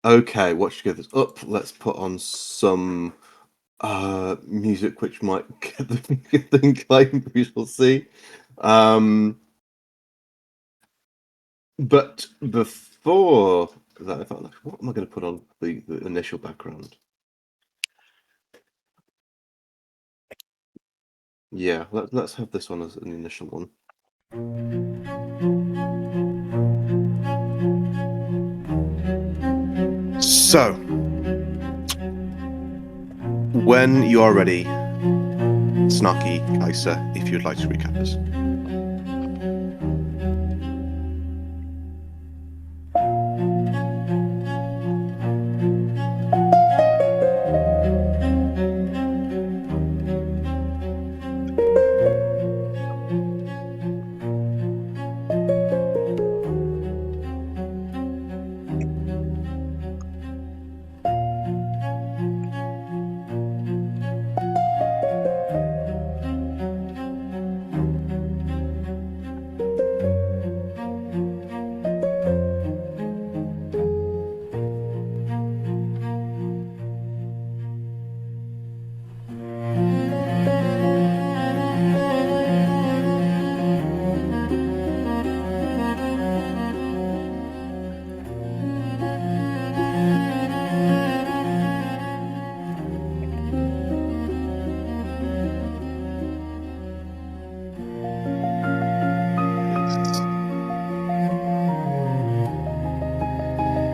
Okay, what should get this up? Let's put on some music which might get the inclined. We shall see. Um, but before that, if I, what am I going to put on the initial background? Yeah, let's have this one as an initial one. So, when you are ready, Snarky Kaiser, if you'd like to recap us.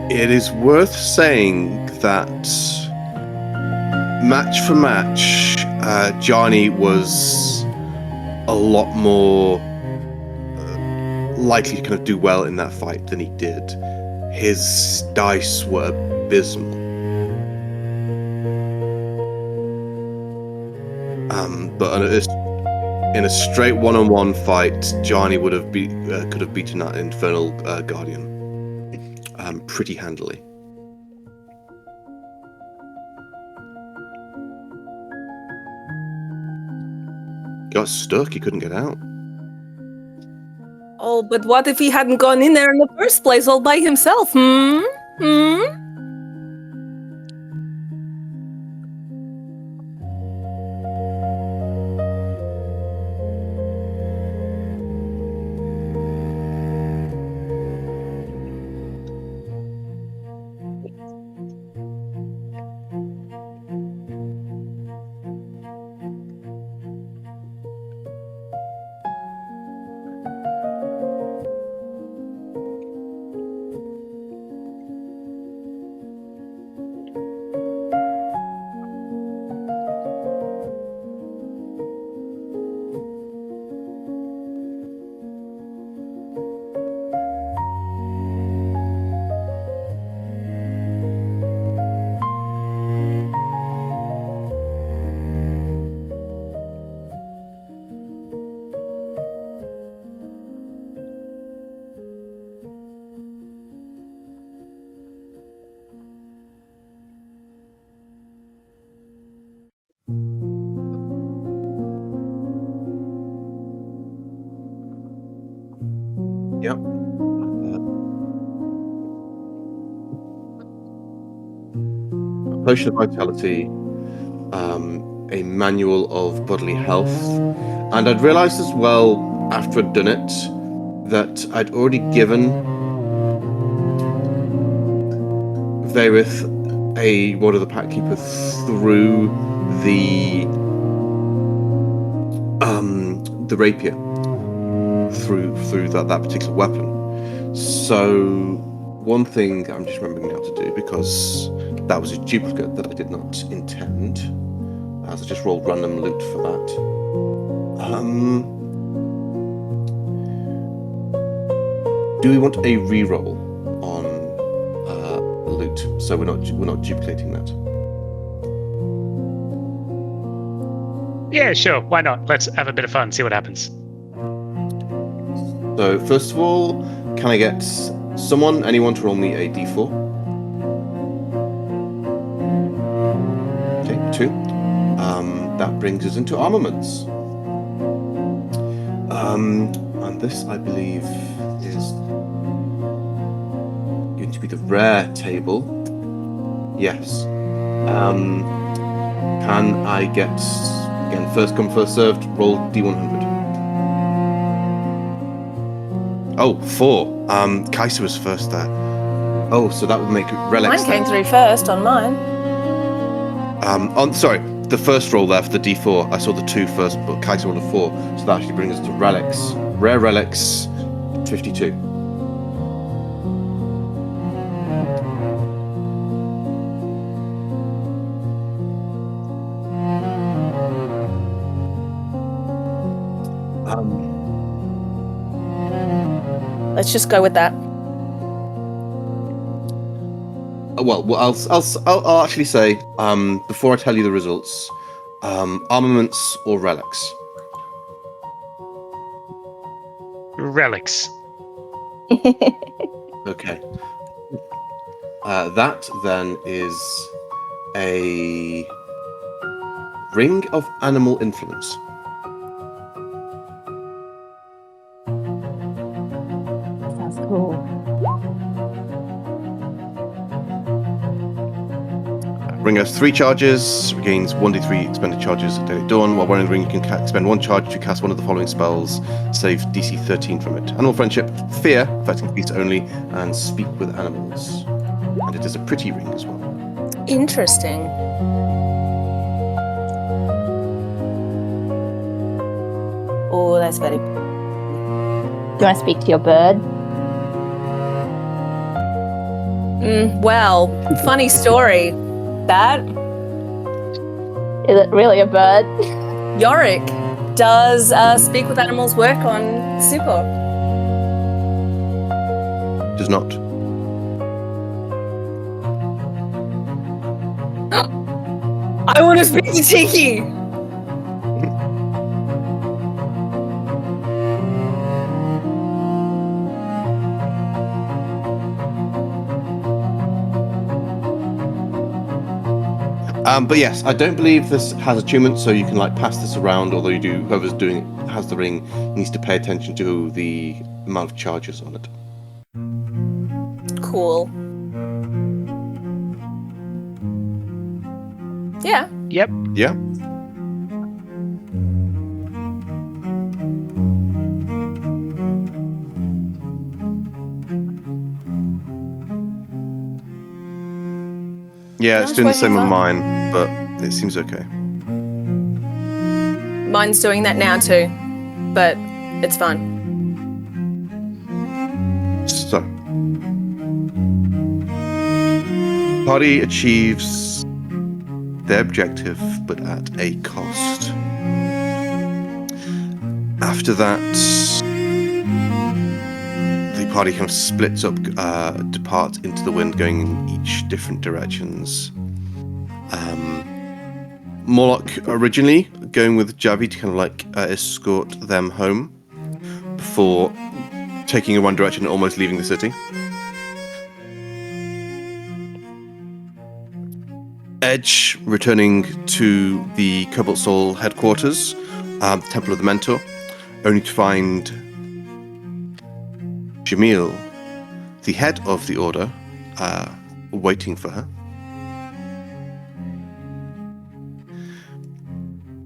It is worth saying that match for match, Johnny was a lot more likely to kind of do well in that fight than he did. His dice were abysmal. But in a straight one-on-one fight, Johnny would have could have beaten that Infernal Guardian pretty handily. Got stuck. He couldn't get out. Oh, but what if he hadn't gone in there in the first place all by himself? Yep. A potion of vitality, a manual of bodily health, and I'd realised as well after I'd done it that I'd already given Varith a Ward of the Pack Keeper through the rapier, through that particular weapon. So one thing I'm just remembering now to do, because that was a duplicate that I did not intend, as I just rolled random loot for that. Do we want a reroll on loot, so we're not duplicating that? Yeah, sure. Why not? Let's have a bit of fun. See what happens. So first of all, can I get anyone to roll me a d4? Okay, 2. That brings us into armaments. And this, I believe, is going to be the rare table. Yes. Can I get, again, first come, first served, roll D100? Oh, 4. Kaisa was first there. Oh, so that would make relics. Mine came through first on mine. Sorry, the first roll there for the D4. I saw the 2 first, but Kaisa rolled a 4. So that actually brings us to relics. Rare relics, 52. Let's just go with that. Well, I'll actually say before I tell you the results, armaments or relics. Relics. Okay. That then is a ring of animal influence. Sounds cool. Ring has 3 charges, regains 1d3 expended charges at daily dawn. While wearing the ring, you can expend 1 charge to cast one of the following spells, save DC 13 from it. Animal Friendship, Fear, affecting beasts only, and Speak with Animals. And it is a pretty ring as well. Interesting. Oh, that's very... Do you want to speak to your bird? Well, funny story. That Is it really a bird? Yorick does Speak with Animals work on Super. Does not. I want to speak to Tiki. But yes, I don't believe this has attunement, so you can like pass this around. Although you do, whoever's doing it has the ring needs to pay attention to the amount of charges on it. Cool. Yeah. Yep. Yeah. Yeah, it's Nice doing the working same on fun. mine, but it seems okay. Mine's doing that now too, but it's fun. So, party achieves their objective, but at a cost. After that, the party kind of splits up, departs into the wind, going in each different directions. Morlock originally going with Javi to kind of like escort them home before taking in one direction and almost leaving the city. Edge returning to the Cobalt Soul headquarters, Temple of the Mentor, only to find Jamil, the head of the Order, waiting for her.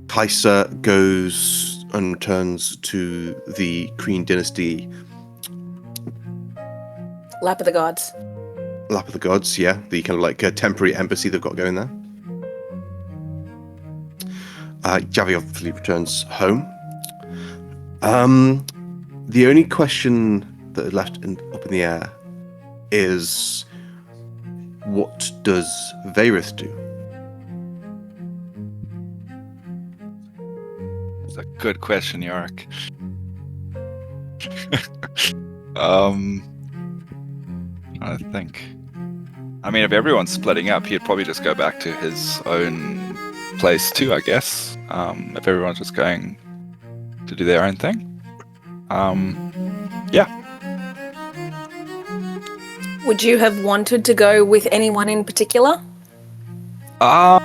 Kaisa goes and returns to the Kreen Dynasty Lap of the Gods. Lap of the Gods, yeah, the kind of like temporary embassy they've got going there. Javi obviously returns home. The only question that is left up in the air is, what does Vayrith do? It's a good question, Yorick. I think. I mean, if everyone's splitting up, he'd probably just go back to his own place too, I guess. If everyone's just going to do their own thing. Yeah. Would you have wanted to go with anyone in particular? I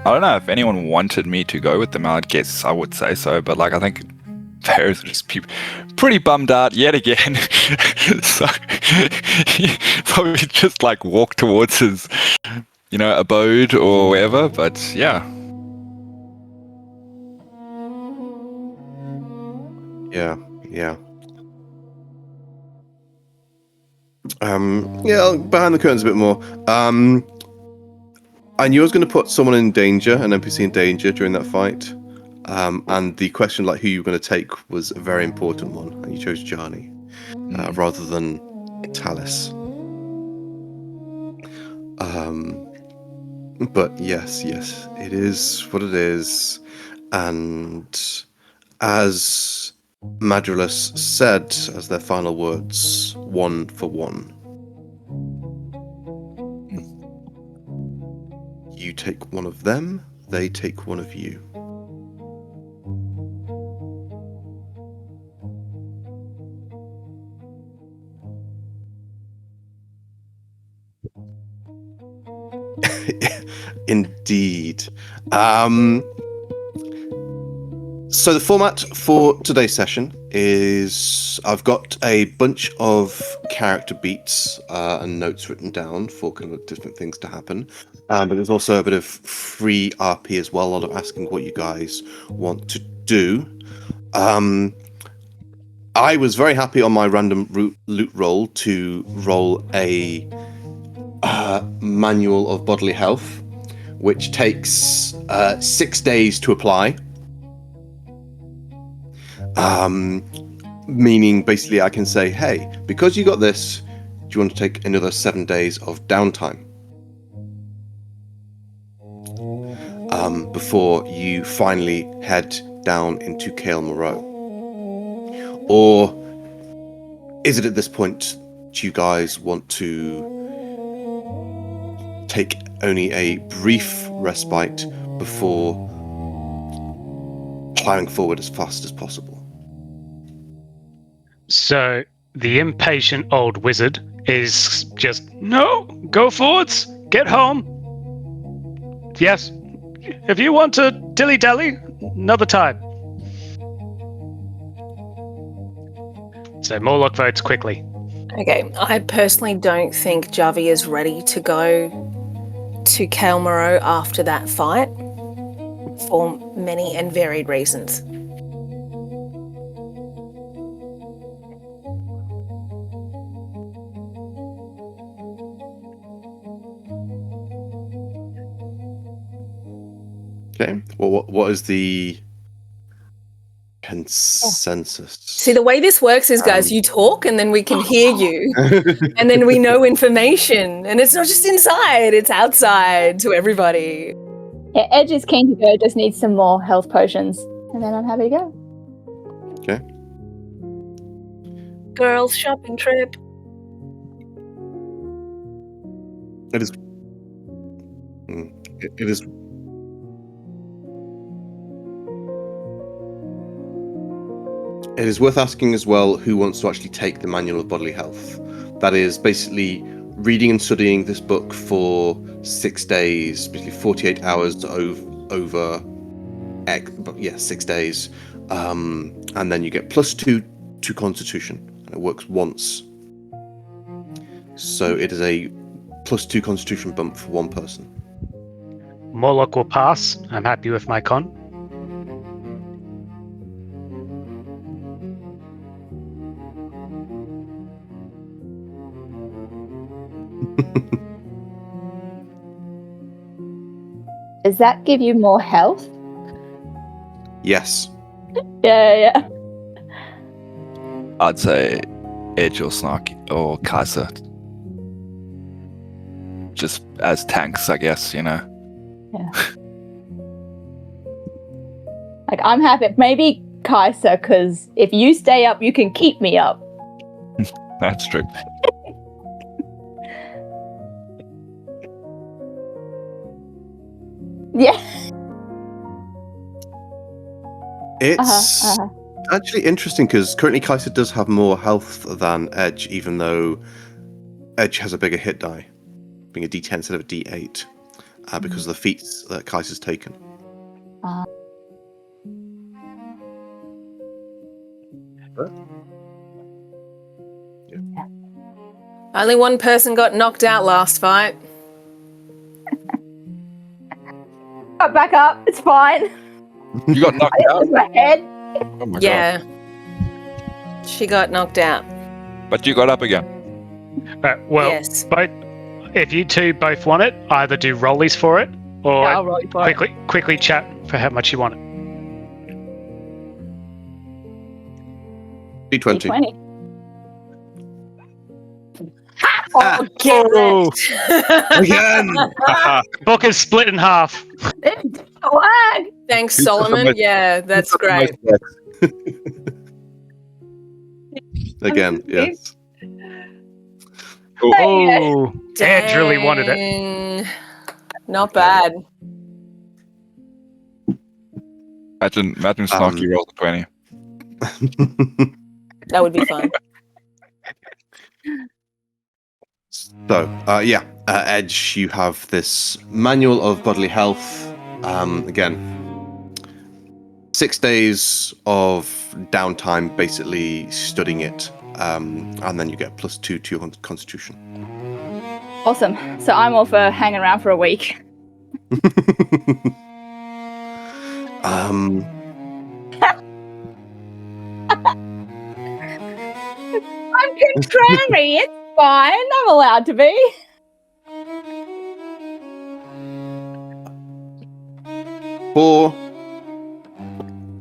don't know if anyone wanted me to go with them. I guess I would say so, but like I think Bears are just pretty bummed out yet again. So he probably just like walk towards his, abode or wherever. But yeah, Yeah. Behind the curtains a bit more. I knew I was going to put someone in danger, an NPC in danger during that fight. And the question, like, who you were going to take was a very important one. And you chose Johnny rather than Talus. But yes, it is what it is. And as Madrulus said as their final words, 1 for 1. You take one of them, they take one of you. Indeed. So the format for today's session is I've got a bunch of character beats and notes written down for kind of different things to happen. But there's also a bit of free RP as well, a lot of asking what you guys want to do. I was very happy on my random loot roll to roll a manual of bodily health, which takes 6 days to apply. Meaning basically I can say, hey, because you got this, do you want to take another 7 days of downtime? Before you finally head down into Kael Moreau? Or is it at this point, do you guys want to take only a brief respite before plowing forward as fast as possible? So the impatient old wizard is just, no, go forwards, get home. Yes, if you want to dilly-dally, another time. So Morlock votes quickly. Okay, I personally don't think Javi is ready to go to Kael Moreau after that fight for many and varied reasons. Okay. Well, what is the consensus? See, the way this works is, guys, you talk and then we can hear you and then we know information. And it's not just inside, it's outside to everybody. Yeah, Edge is keen to go, just needs some more health potions. And then I'm happy to go. Okay. Girls' shopping trip. It is. It is. It is worth asking as well who wants to actually take the Manual of Bodily Health. That is basically reading and studying this book for 6 days, basically 48 hours over 6 days. And then you get +2 to Constitution, and it works once. So it is a +2 Constitution bump for one person. Morlock will pass. I'm happy with my con. Does that give you more health? Yes. Yeah. I'd say Edge or Snarky or Kaiser. Just as tanks, I guess, Yeah. Like, I'm happy. Maybe Kaiser, because if you stay up, you can keep me up. That's true. Yeah. It's actually interesting because currently Kaiser does have more health than Edge, even though Edge has a bigger hit die, being a D10 instead of a D8, because of the feats that Kaiser's taken. Only one person got knocked out last fight. Got back up. It's fine. You got knocked It out? was my head. Oh my god. Yeah. She got knocked out. But you got up again. Well, Yes. if you two both want it, either do rollies for it or Yeah, I'll roll for it. quickly chat for how much you want it. D20. D20. Oh, get it. Again! Book is split in half. Lag. Thanks, Who's got the Solomon. most- Yeah, that's Who's got great. the most Again, yes. Oh, Edge really wanted it. Dang. Not Okay. bad. Imagine Snarky rolls a 20. That would be fun. So, Edge, you have this manual of bodily health. Again, 6 days of downtime, basically studying it, and then you get +2 to your constitution. Awesome. So I'm all for hanging around for a week. I'm contrary. It's fine. I'm allowed to be. For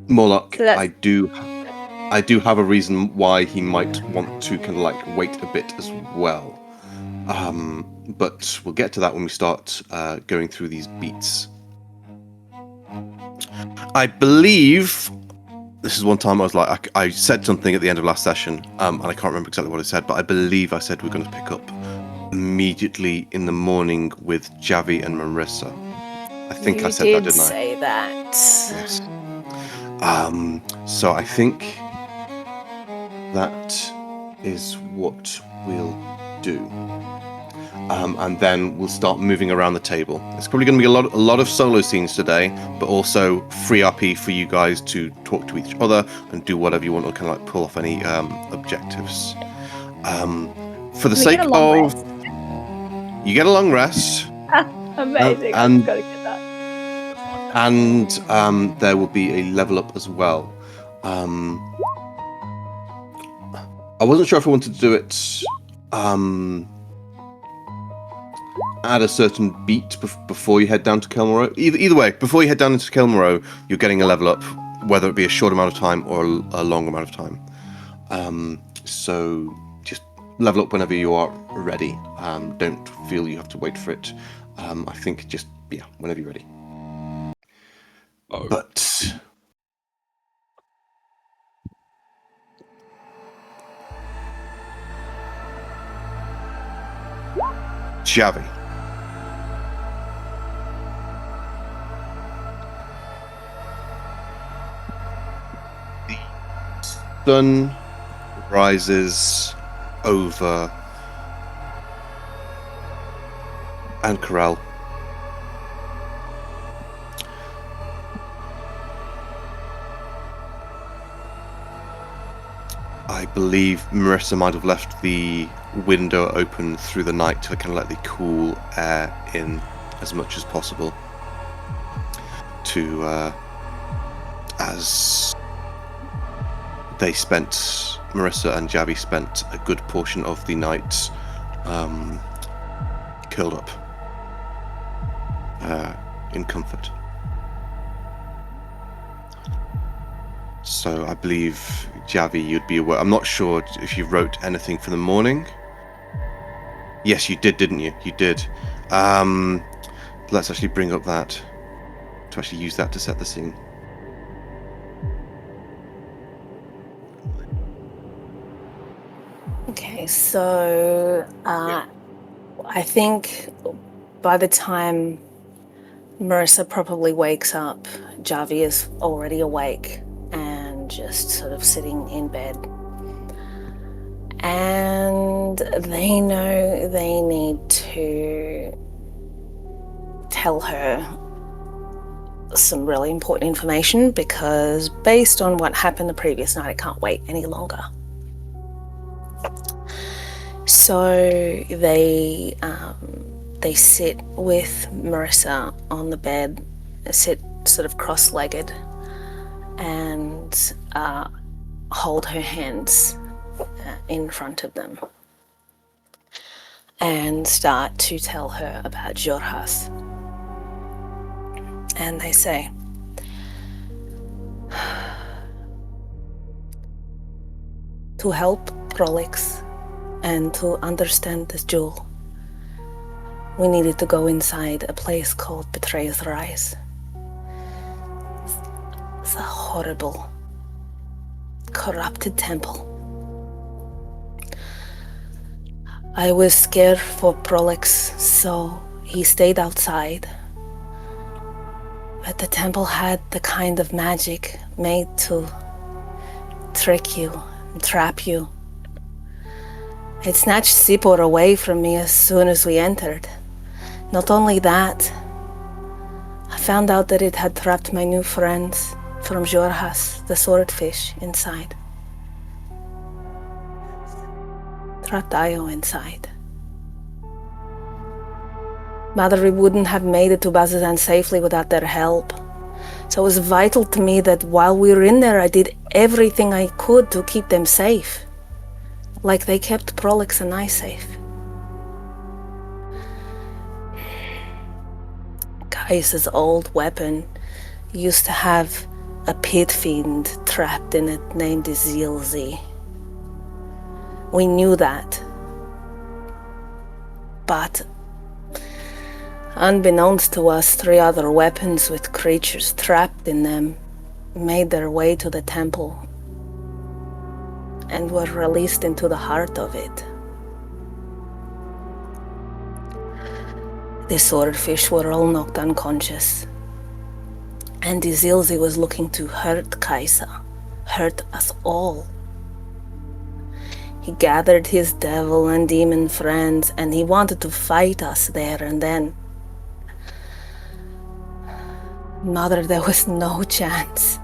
Morlock, So that's- I do have a reason why he might want to kind of like wait a bit as well. But we'll get to that when we start going through these beats. I believe this is one time I was like, I said something at the end of last session, and I can't remember exactly what I said, but I believe I said we're going to pick up immediately in the morning with Javi and Marissa. I think I said that, didn't I? Say that. Yes. So I think that is what we'll do. And then we'll start moving around the table. It's probably going to be a lot of solo scenes today, but also free RP for you guys to talk to each other and do whatever you want to kind of like pull off any objectives. For the sake of, you get a long rest. Amazing. and- I've got to get that. And there will be a level up as well. I wasn't sure if I wanted to do it at a certain beat before you head down to Kelmoro. Either way, before you head down into Kelmoro, you're getting a level up, whether it be a short amount of time or a long amount of time. So just level up whenever you are ready. Don't feel you have to wait for it. I think just, whenever you're ready. Oh. But Javi. The sun rises over Ankarel. I believe Marissa might have left the window open through the night to kind of let the cool air in as much as possible. As Marissa and Javi spent a good portion of the night curled up in comfort. So I believe, Javi, you'd be aware. I'm not sure if you wrote anything for the morning. Yes, you did, didn't you? You did. Let's actually bring up that, to actually use that to set the scene. Okay, so I think by the time Marissa probably wakes up, Javi is already awake and just sort of sitting in bed. And they know they need to tell her some really important information because based on what happened the previous night, I can't wait any longer. So they sit with Marissa on the bed, sit sort of cross-legged, and hold her hands in front of them and start to tell her about Jorjas. And they say, to help Prolix and to understand this jewel, we needed to go inside a place called Betrayer's Rise. It's a horrible, corrupted temple. I was scared for Prolix, so he stayed outside. But the temple had the kind of magic made to trick you and trap you. It snatched Sipor away from me as soon as we entered. Not only that, I found out that it had trapped my new friends from Jorjas, the swordfish, inside. Trapped Io inside. Madari wouldn't have made it to Bazazan safely without their help. So it was vital to me that while we were in there, I did everything I could to keep them safe. Like they kept Prolix and I safe. Kaisa's old weapon used to have a pit fiend trapped in it named Zilzi. We knew that. But unbeknownst to us, 3 other weapons with creatures trapped in them made their way to the temple and were released into the heart of it. The swordfish were all knocked unconscious, and Izilzi was looking to hurt Kaisa, hurt us all. He gathered his devil and demon friends, and he wanted to fight us there and then. Mother, there was no chance.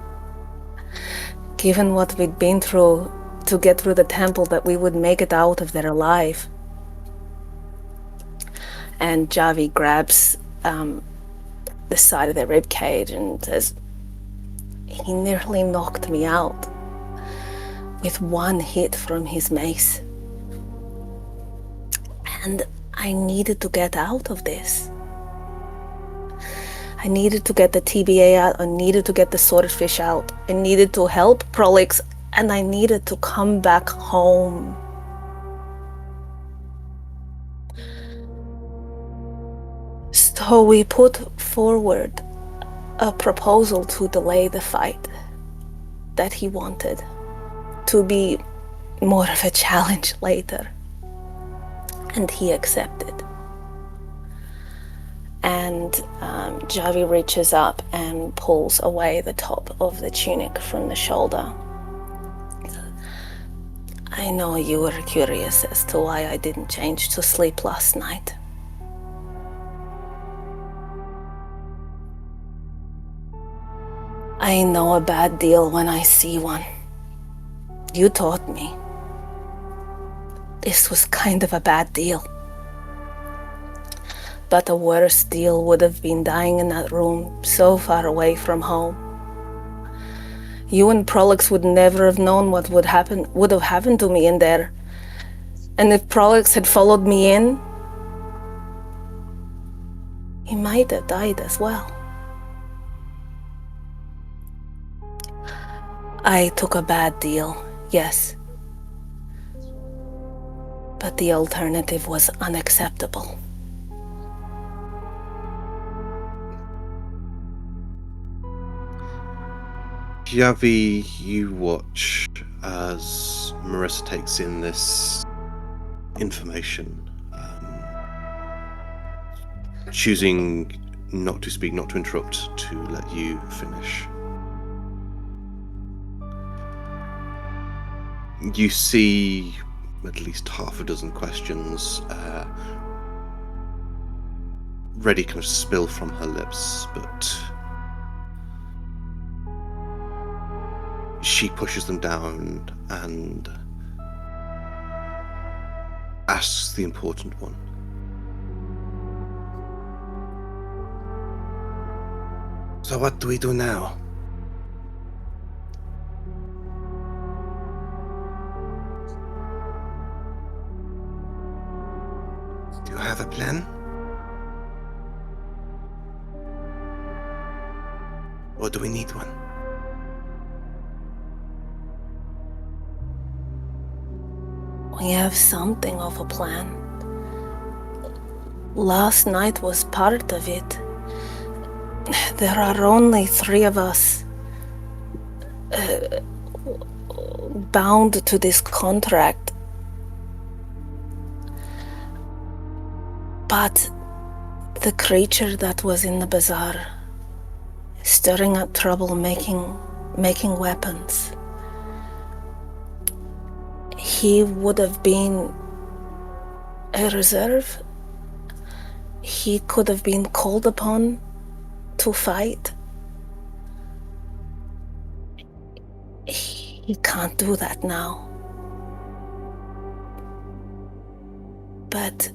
Given what we'd been through to get through the temple, that we would make it out of there alive. And Javi grabs the side of the rib cage and says, he nearly knocked me out with one hit from his mace. And I needed to get out of this. I needed to get the TBA out, I needed to get the swordfish out, I needed to help Prolix, and I needed to come back home. So we put forward a proposal to delay the fight that he wanted, to be more of a challenge later. And he accepted. And Javi reaches up and pulls away the top of the tunic from the shoulder. I know you were curious as to why I didn't change to sleep last night. I know a bad deal when I see one. You taught me. This was kind of a bad deal. But a worse deal would have been dying in that room, so far away from home. You and Prolix would never have known what would have happened to me in there. And if Prolix had followed me in, he might have died as well. I took a bad deal, yes. But the alternative was unacceptable. Javi, you watch as Marissa takes in this information, choosing not to speak, not to interrupt, to let you finish. You see at least half a dozen questions ready kind of spill from her lips, but she pushes them down and asks the important one. So what do we do now? Do you have a plan? Or do we need one? We have something of a plan. Last night was part of it. There are only 3 of us bound to this contract. But the creature that was in the bazaar, stirring up trouble, making weapons, he would have been a reserve. He could have been called upon to fight. He can't do that now. But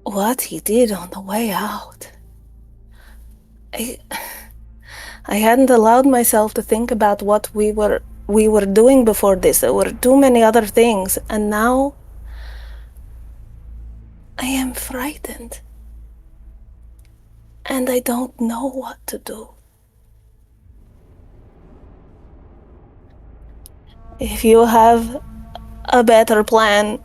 what he did on the way out, I hadn't allowed myself to think about what we were doing before this. There were too many other things, and now I am frightened. And I don't know what to do. If you have a better plan,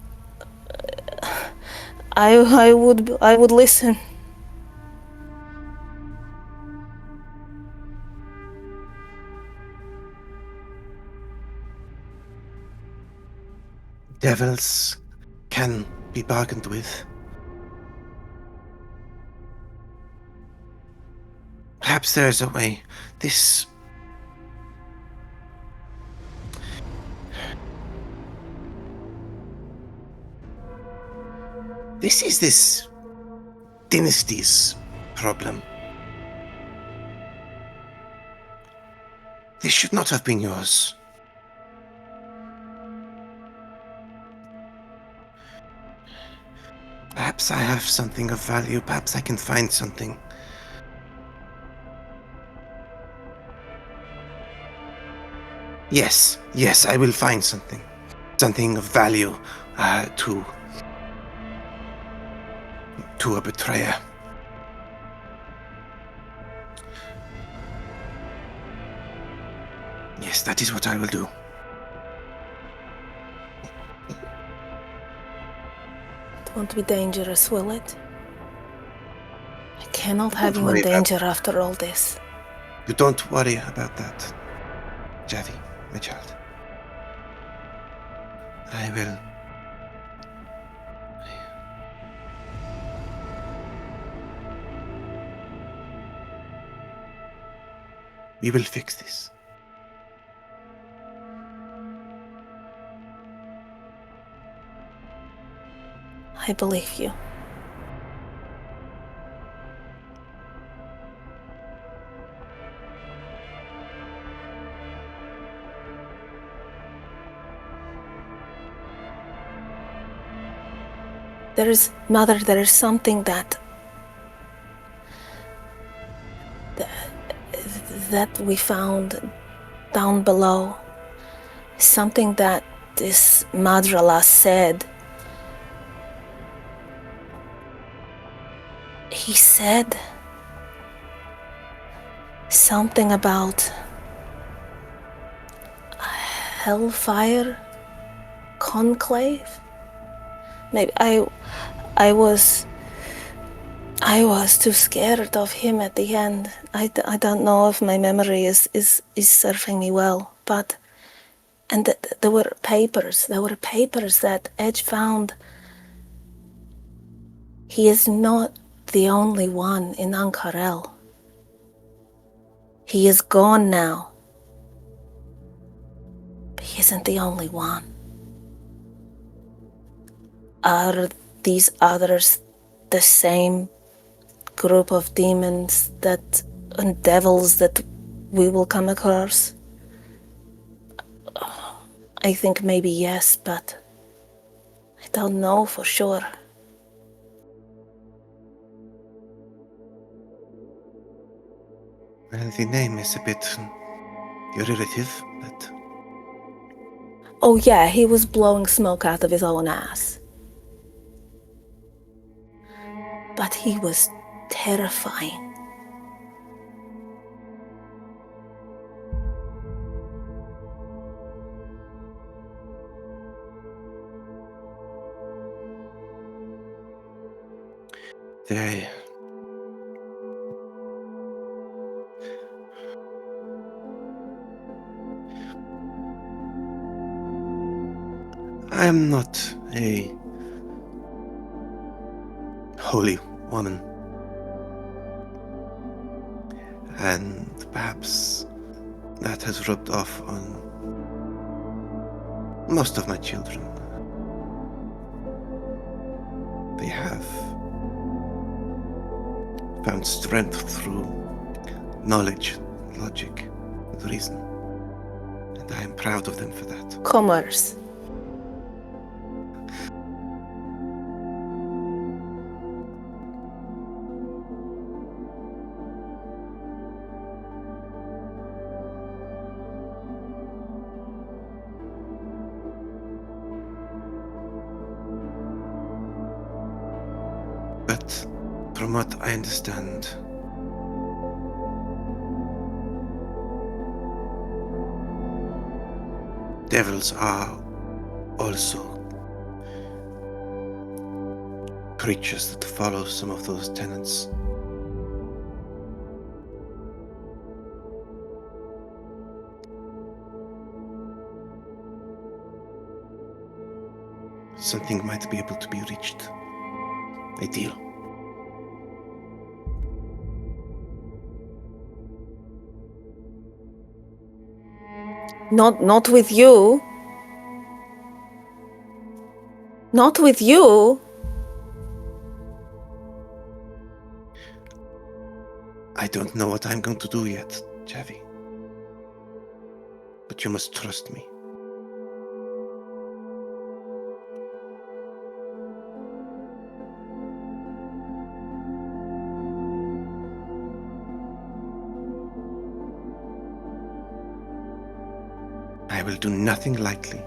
I would listen. Devils can be bargained with. Perhaps there's a way. This is this dynasty's problem. This should not have been yours. Perhaps I have something of value. Perhaps I can find something. Yes, I will find something. Something of value to a betrayer. Yes, that is what I will do. It won't be dangerous, will it? I cannot have Don't you in worry about danger after all this. You don't worry about that, Javi, my child. I will. We will fix this. I believe you. Mother, there is something that we found down below. Something that this Madrala said. He said something about a hellfire conclave. Maybe I was too scared of him at the end. I don't know if my memory is serving me well, but there were papers that Edge found. He is not the only one in Ankarel. He is gone now. But he isn't the only one. Are these others the same group of demons that and devils that we will come across? I think maybe yes, but I don't know for sure. Well, the name is a bit derivative, but Oh yeah, he was blowing smoke out of his own ass. But he was terrifying. they. I am not a holy woman. And perhaps that has rubbed off on most of my children. They have found strength through knowledge, logic, and reason. And I am proud of them for that. Commerce. But from what I understand, devils are also creatures that follow some of those tenets. Something might be able to be reached. A deal. Not with you. Not with you. I don't know what I'm going to do yet, Javi. But you must trust me. I will do nothing lightly.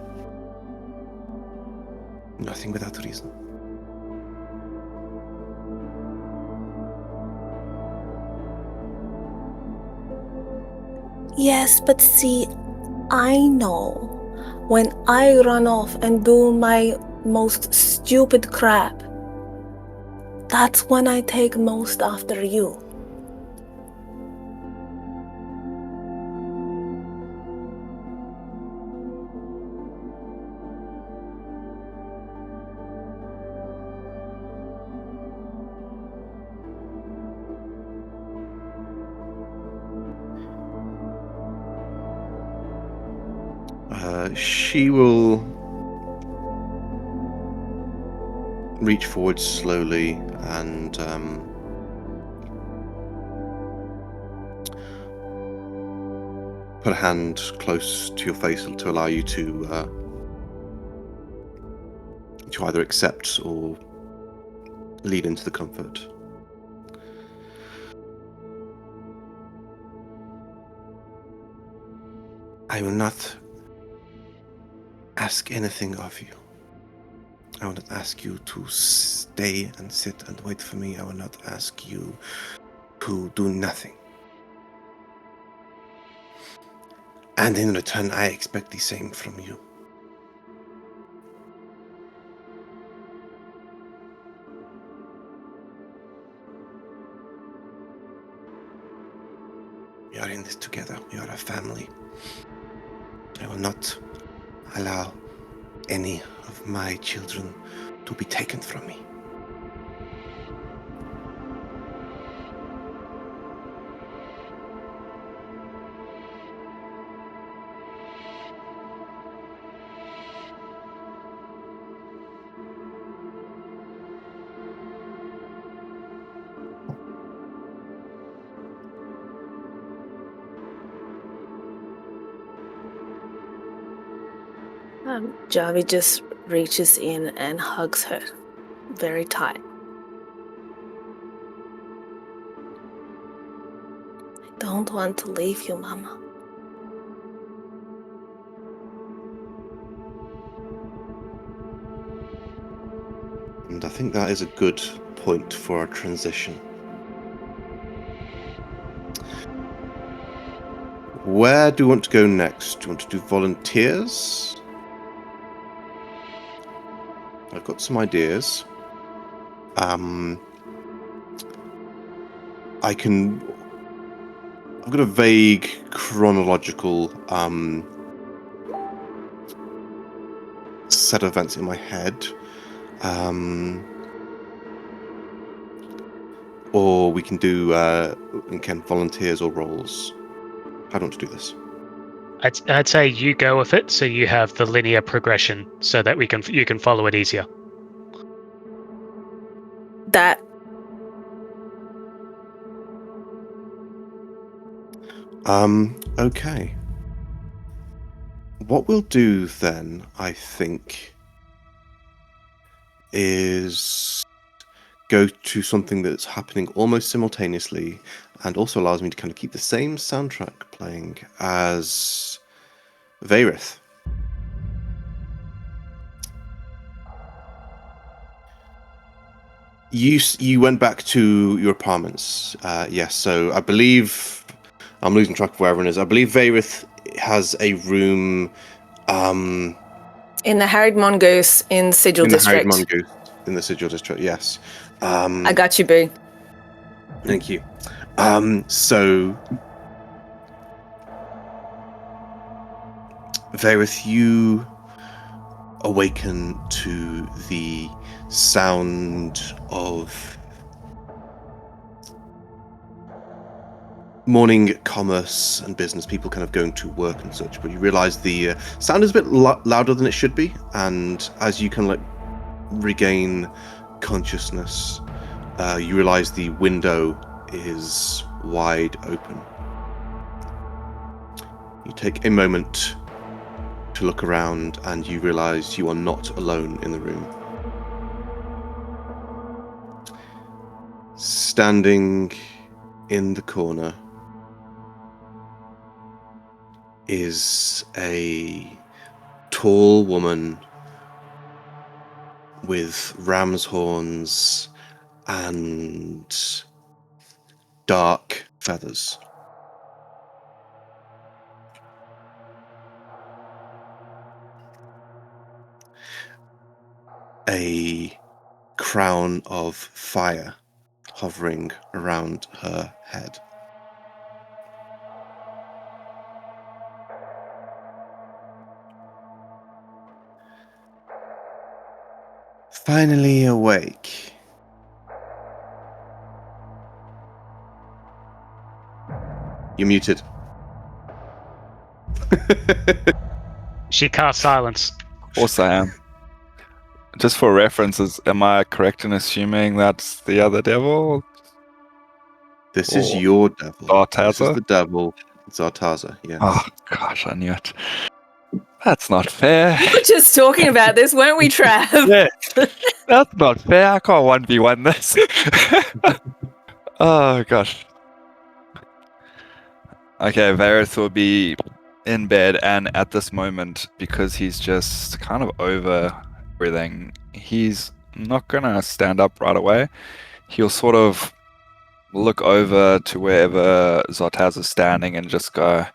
Nothing without reason. Yes, but see, I know when I run off and do my most stupid crap, that's when I take most after you. She will reach forward slowly and put a hand close to your face to allow you to either accept or lead into the comfort. I will not ask anything of you. I will not ask you to stay and sit and wait for me. I will not ask you to do nothing. And in return, I expect the same from you. We are in this together. We are a family. I will not allow any of my children to be taken from me. Javi just reaches in and hugs her very tight. I don't want to leave you, Mama. And I think that is a good point for our transition. Where do you want to go next? Do you want to do volunteers? I've got some ideas. I've got a vague chronological set of events in my head. Or we can do volunteers or roles. I don't want to do this. I'd say you go with it, so you have the linear progression, so that you can follow it easier. That Okay. What we'll do then, I think, is go to something that's happening almost simultaneously and also allows me to kind of keep the same soundtrack playing as Varith. You went back to your apartments, yes. So I believe I'm losing track of where everyone is. I believe Varith has a room in the Harried Mongoose in Sigil in the Harried District. Mongoose in the Sigil District. Yes. I got you, boo. Thank you. So Varith, you awaken to the sound of morning commerce and business, people kind of going to work and such, but you realize the sound is a bit louder than it should be, and as you can regain consciousness, you realize the window is wide open. You take a moment to look around and you realize you are not alone in the room. Standing in the corner is a tall woman with ram's horns and dark feathers. A crown of fire hovering around her head. Finally awake. You're muted. She casts silence. Of course I am. Just for references, am I correct in assuming that's the other devil? This is Or your devil. Zartaza? This is the devil, Zartaza, yes. Oh gosh, I knew it. That's not fair. We were just talking about this, weren't we, Trav? Yeah, that's not fair. I can't 1v1 this. Oh gosh. Okay, Varith will be in bed, and at this moment, because he's just kind of over everything, he's not gonna stand up right away. He'll sort of look over to wherever Zartaz is standing and just go,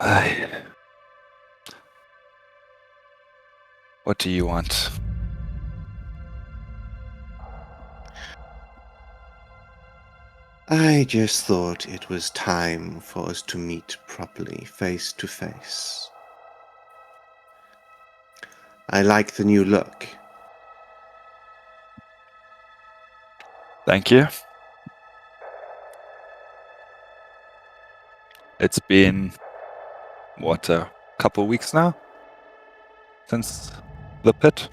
"Hey, what do you want?" I just thought it was time for us to meet properly, face to face. I like the new look. Thank you. It's been, what, a couple weeks now? Since the pit?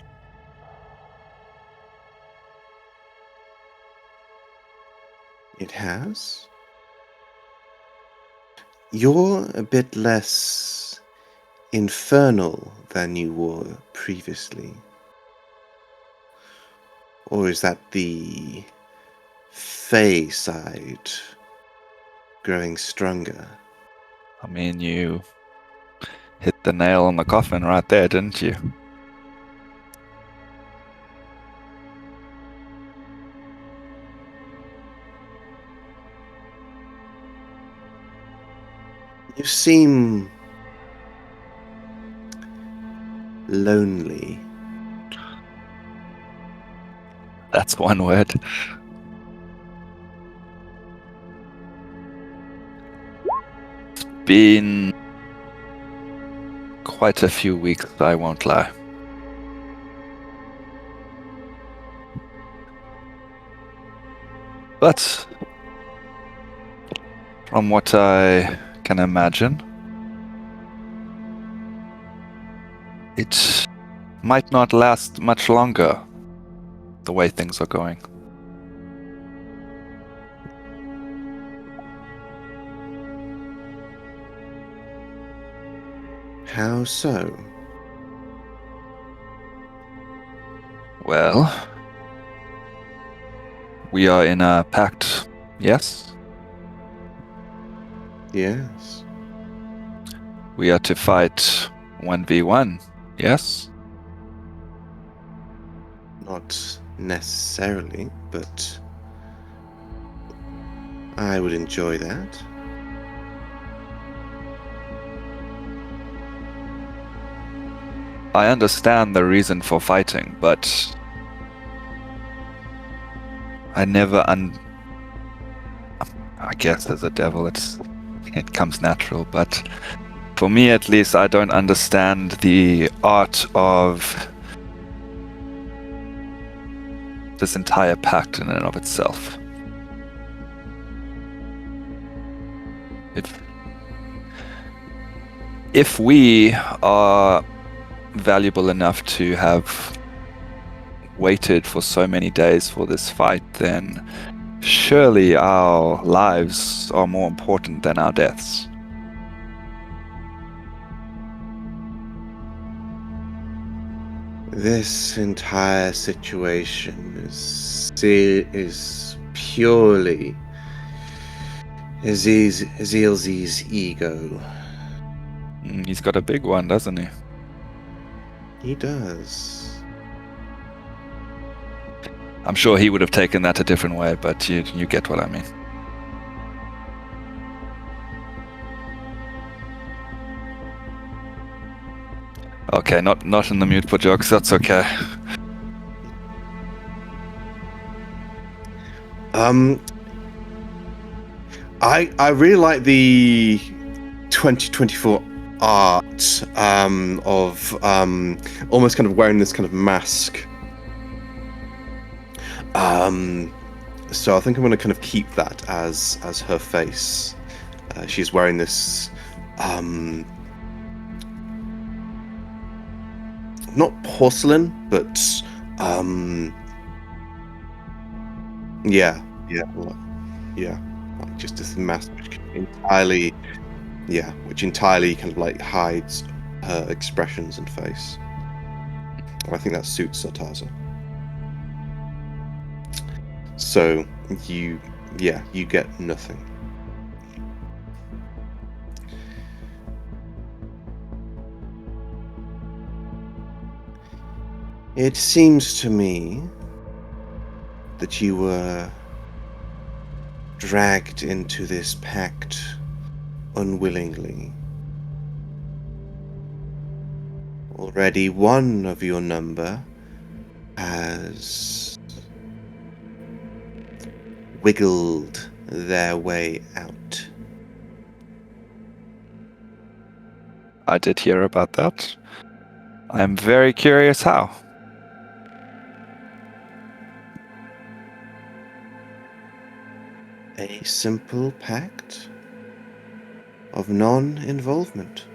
It has? You're a bit less infernal than you were previously? Or is that the Fey side growing stronger? I mean, you hit the nail on the coffin right there, didn't you? You seem lonely. That's one word. It's been quite a few weeks, I won't lie. But from what I can imagine, it might not last much longer the way things are going. How so? Well, we are in a pact, yes? Yes. We are to fight 1v1, yes? Not necessarily, but I would enjoy that. I understand the reason for fighting, but I never I guess as a devil it comes natural, but for me at least, I don't understand the art of this entire pact in and of itself. If we are valuable enough to have waited for so many days for this fight, then surely our lives are more important than our deaths. This entire situation is purely Azilzi's ego. He's got a big one, doesn't he? He does. I'm sure he would have taken that a different way, but you get what I mean. Okay, not in the mood for jokes, that's okay. I really like the 2024 art of almost kind of wearing this kind of mask. So I think I'm going to kind of keep that as her face. She's wearing this not porcelain, but yeah, just this mask which entirely kind of like hides her expressions and face. And I think that suits Sartaza. So you get nothing. It seems to me that you were dragged into this pact unwillingly. Already one of your number has wiggled their way out. I did hear about that. I'm very curious how. A simple pact of non-involvement.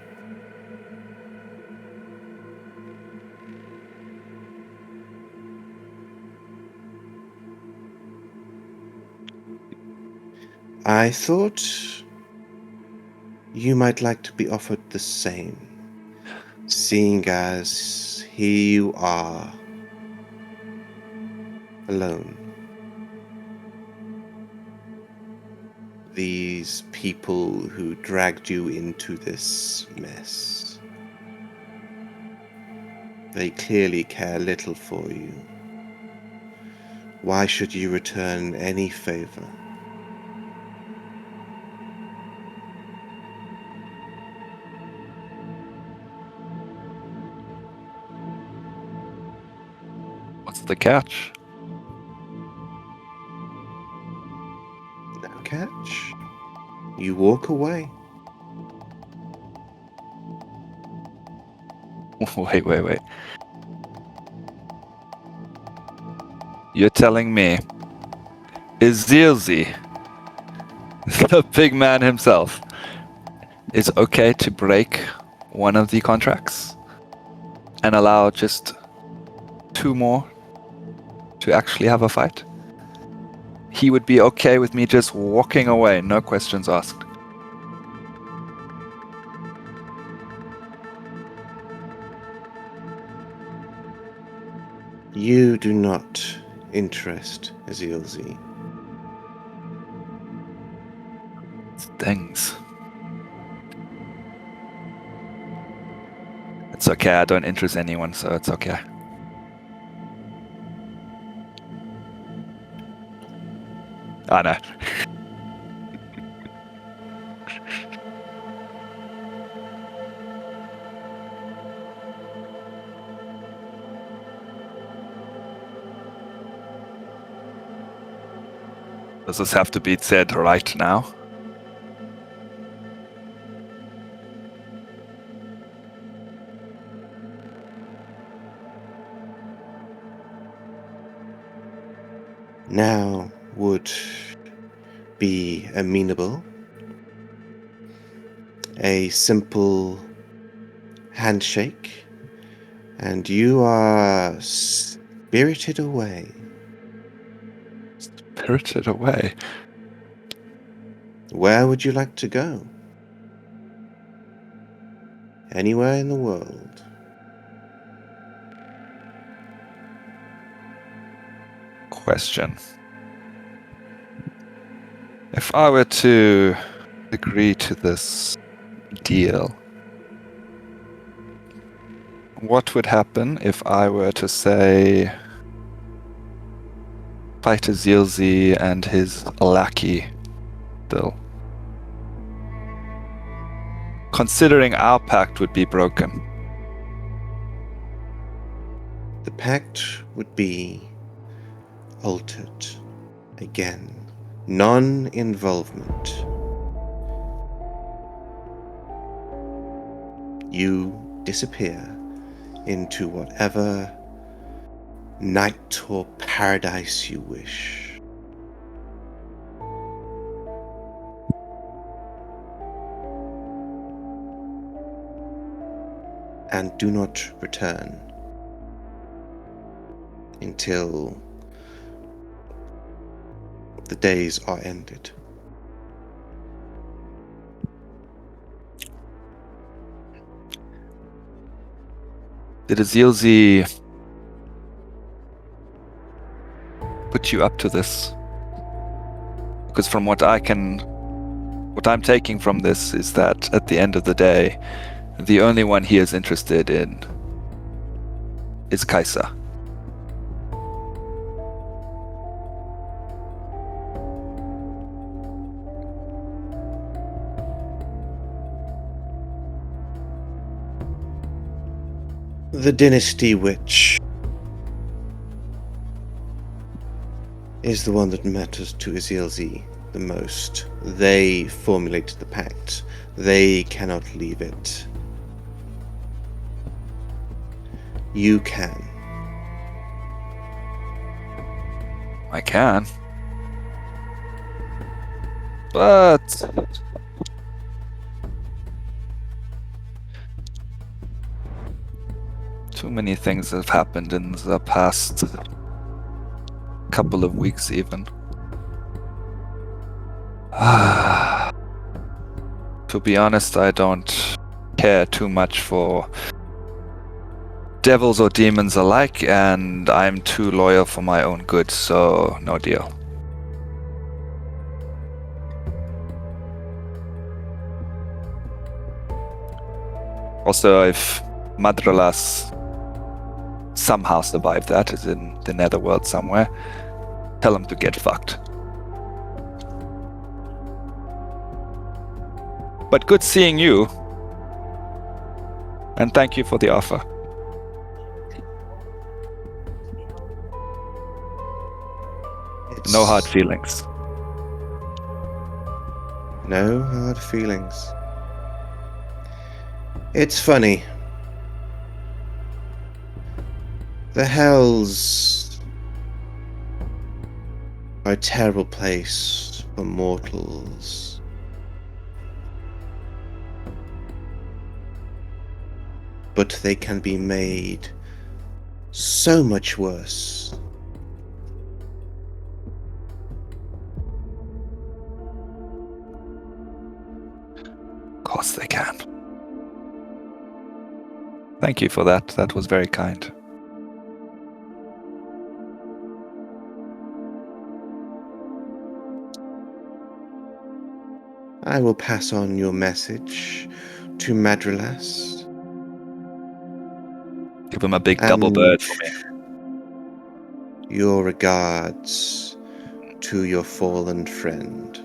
I thought you might like to be offered the same. Seeing as here you are, alone. These people who dragged you into this mess, they clearly care little for you. Why should you return any favor? What's the catch? No catch. You walk away. Wait. You're telling me Izilzi, the big man himself, is okay to break one of the contracts and allow just 2 more to actually have a fight? He would be okay with me just walking away, no questions asked. You do not interest Azilzi. Things. It's okay, I don't interest anyone, so it's okay. I know. Does this have to be said right now? Now would be amenable. A simple handshake, and you are spirited away. Spirited away. Where would you like to go? Anywhere in the world. Question. If I were to agree to this deal, what would happen if I were to say fight Azilzi and his lackey still? Considering our pact would be broken. The pact would be altered again. Non-involvement. You disappear into whatever night or paradise you wish. And do not return until the days are ended. Did Azilzi put you up to this? Because from what I'm taking from this is that at the end of the day, the only one he is interested in is Kaisa. The dynasty which is the one that matters to Azilzi the most. They formulated the pact. They cannot leave it. You can. I can. But too many things have happened in the past couple of weeks even. To be honest, I don't care too much for devils or demons alike, and I'm too loyal for my own good, so no deal. Also, if Madralas somehow survived that, is in the netherworld somewhere, tell him to get fucked. But good seeing you. And thank you for the offer. No hard feelings. No hard feelings. It's funny. The Hells are a terrible place for mortals. But they can be made so much worse. Of course they can. Thank you for that. That was very kind. I will pass on your message to Madralas. Give him a big double bird for me. Your regards to your fallen friend.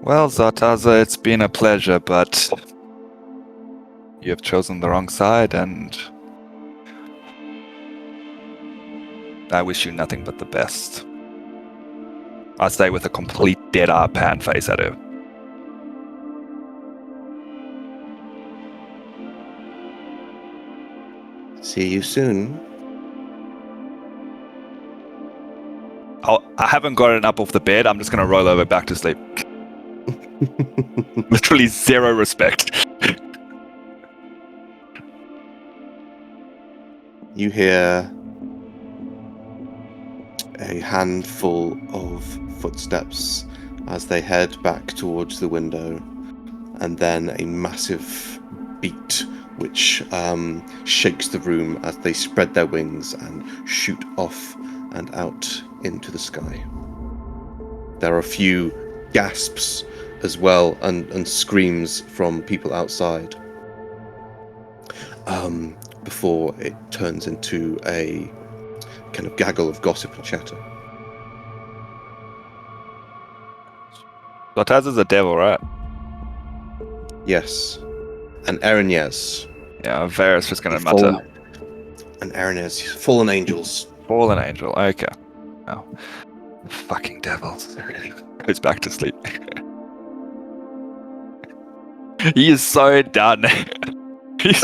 Well, Zartaza, it's been a pleasure, but you have chosen the wrong side, and I wish you nothing but the best. I say with a complete dead-eye pan face at her. See you soon. I haven't gotten up off the bed. I'm just going to roll over back to sleep. Literally zero respect. You hear a handful of footsteps as they head back towards the window, and then a massive beat which shakes the room as they spread their wings and shoot off and out into the sky. There are a few gasps as well and screams from people outside before it turns into a kind of gaggle of gossip and chatter. Zartaz is a devil, right? Yes. And Erinez. Yeah, Varys was going to mutter. And Erinez, fallen angels. Fallen angel, okay. Oh. Fucking devils. Goes back to sleep. He is so done. He's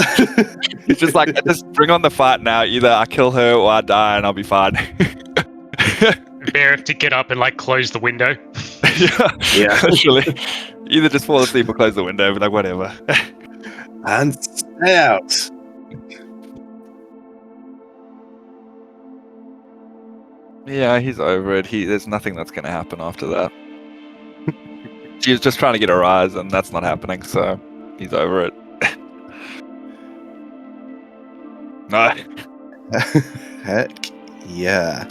just like, just bring on the fight now. Either I kill her or I die and I'll be fine. Bear have to get up and like close the window. Yeah, actually. Either just fall asleep or close the window, but like whatever. And stay out. Yeah, he's over it. There's nothing that's going to happen after that. She was just trying to get a rise, and that's not happening, so he's over it. No. Heck yeah.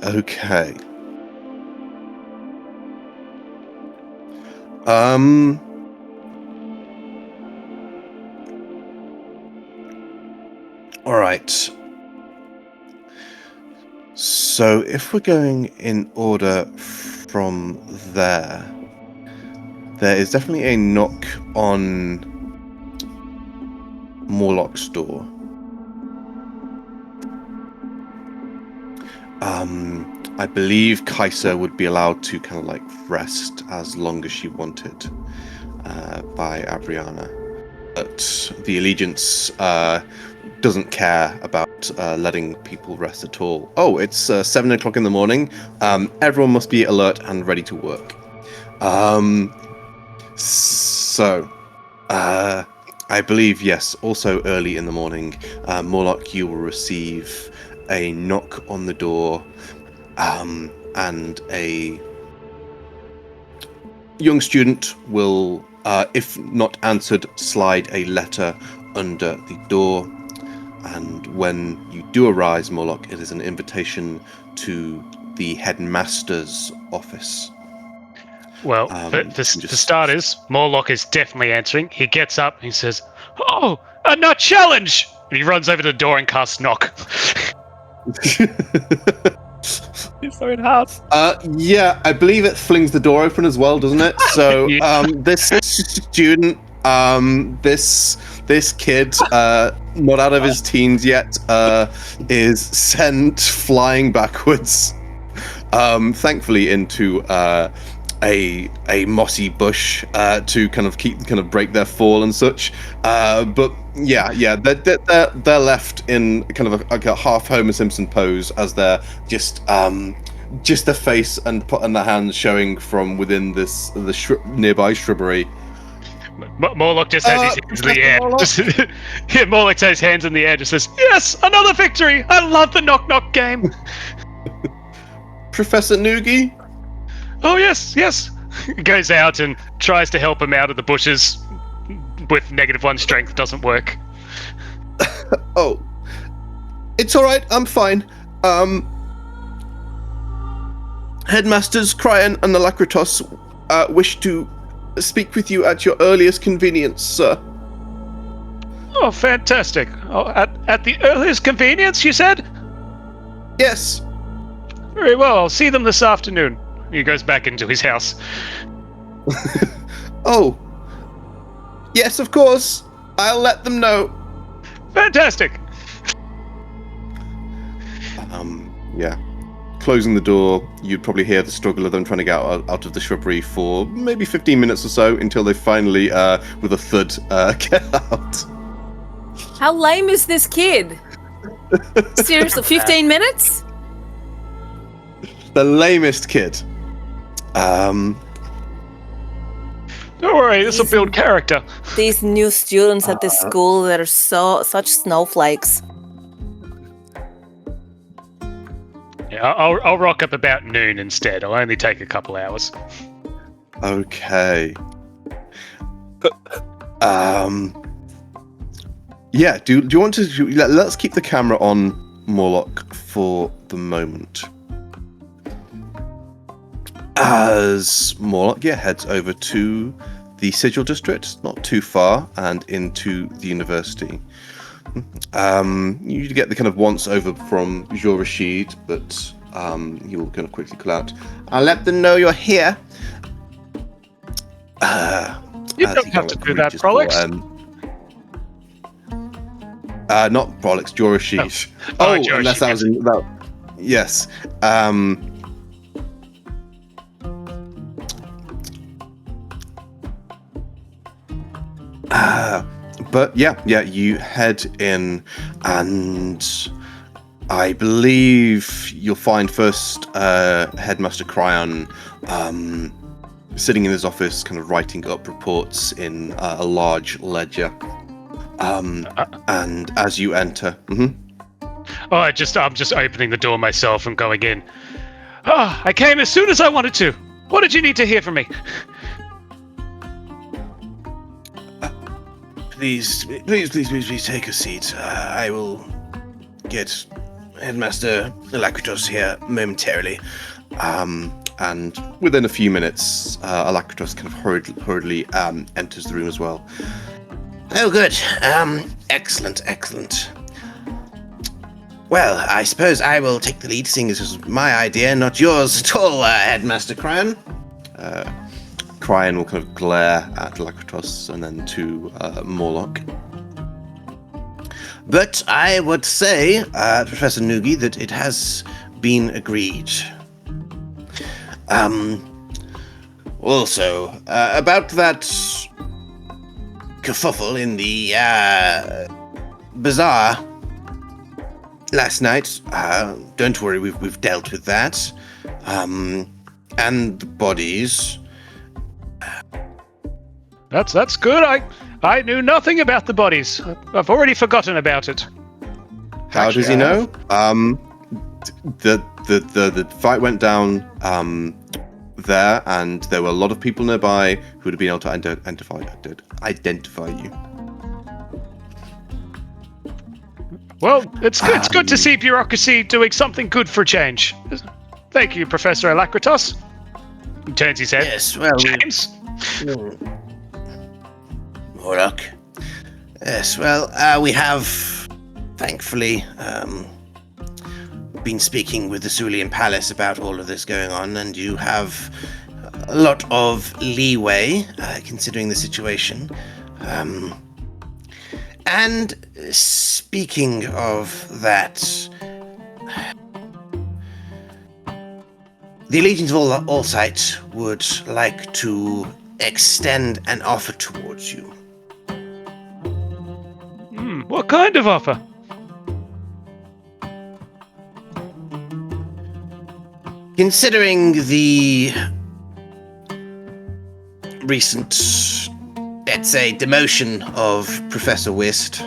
Okay. All right. So if we're going in order from there is definitely a knock on Morlock's door. I believe Kaiser would be allowed to kind of like rest as long as she wanted by Abriana. But the Allegiance doesn't care about letting people rest at all. Oh, it's 7 o'clock in the morning. Everyone must be alert and ready to work. I believe, yes, also early in the morning, Morlock, you will receive a knock on the door, and a young student will if not answered, slide a letter under the door. And when you do arise, Morlock, it is an invitation to the headmaster's office. Well, for starters, Morlock is definitely answering. He gets up and he says, "Oh, a nut challenge!" And he runs over to the door and casts knock. He's so in house. Yeah, I believe it flings the door open as well, doesn't it? So this student, this kid, not out of his teens yet, is sent flying backwards. Thankfully into a mossy bush to kind of break their fall and such. But yeah, they're left in kind of a half Homer Simpson pose as they're just the face and the hands showing from within the nearby shrubbery. Morlock just has his hands in the air. Morlock has his hands in the air, just says, "Yes, another victory! I love the knock-knock game." Professor Noogie? Oh, yes. Goes out and tries to help him out of the bushes with -1 strength. Doesn't work. Oh. It's alright, I'm fine. Headmasters Cryan and the Lacritos wish to speak with you at your earliest convenience, sir. Oh, fantastic. Oh, at the earliest convenience, you said? Yes. Very well, I'll see them this afternoon. He goes back into his house. Oh. Yes, of course. I'll let them know. Fantastic. Yeah. Closing the door, you'd probably hear the struggle of them trying to get out of the shrubbery for maybe 15 minutes or so until they finally, with a thud, get out. How lame is this kid? Seriously, 15 minutes? The lamest kid. Don't worry, this will build character. These new students at this school that are such snowflakes. Yeah, I'll rock up about noon instead. I'll only take a couple hours. Okay. Yeah, do you want to... Let's keep the camera on Morlock for the moment. As Morlock heads over to the Sigil District, not too far, and into the university. You get the kind of once over from Jean Rashid, but he will kind of quickly call out, "I'll let them know you're here." You don't have to do that, Prolix. Not Prolix, Jean Rashid. Oh, unless that was in that. Yes. But yeah, you head in, and I believe you'll find first Headmaster Cryan sitting in his office, kind of writing up reports in a large ledger. And as you enter, I'm just opening the door myself and going in. Oh, I came as soon as I wanted to. What did you need to hear from me? Please take a seat. I will get Headmaster Alacritos here momentarily. And within a few minutes, Alacritos kind of hurriedly enters the room as well. Oh, good. Excellent. Well, I suppose I will take the lead, seeing this was my idea, not yours at all, Headmaster Cryan. Cryan will kind of glare at Alacritos and then to Morlock. But I would say, Professor Noogie, that it has been agreed. Also, about that kerfuffle in the bazaar last night, don't worry, we've dealt with that. And the bodies. That's good. I knew nothing about the bodies. I've already forgotten about it. How does he know? The fight went down there, and there were a lot of people nearby who would have been able to identify you. Well, it's good to see bureaucracy doing something good for change. Thank you, Professor Alacritas. He turns his head. Yes, well, James? Morlock. Yes, well, we have, thankfully, been speaking with the Cerulean Palace about all of this going on, and you have a lot of leeway, considering the situation. And speaking of that, the Legions of Allsight would like to extend an offer towards you. What kind of offer? Considering the recent, let's say, demotion of Professor Whist,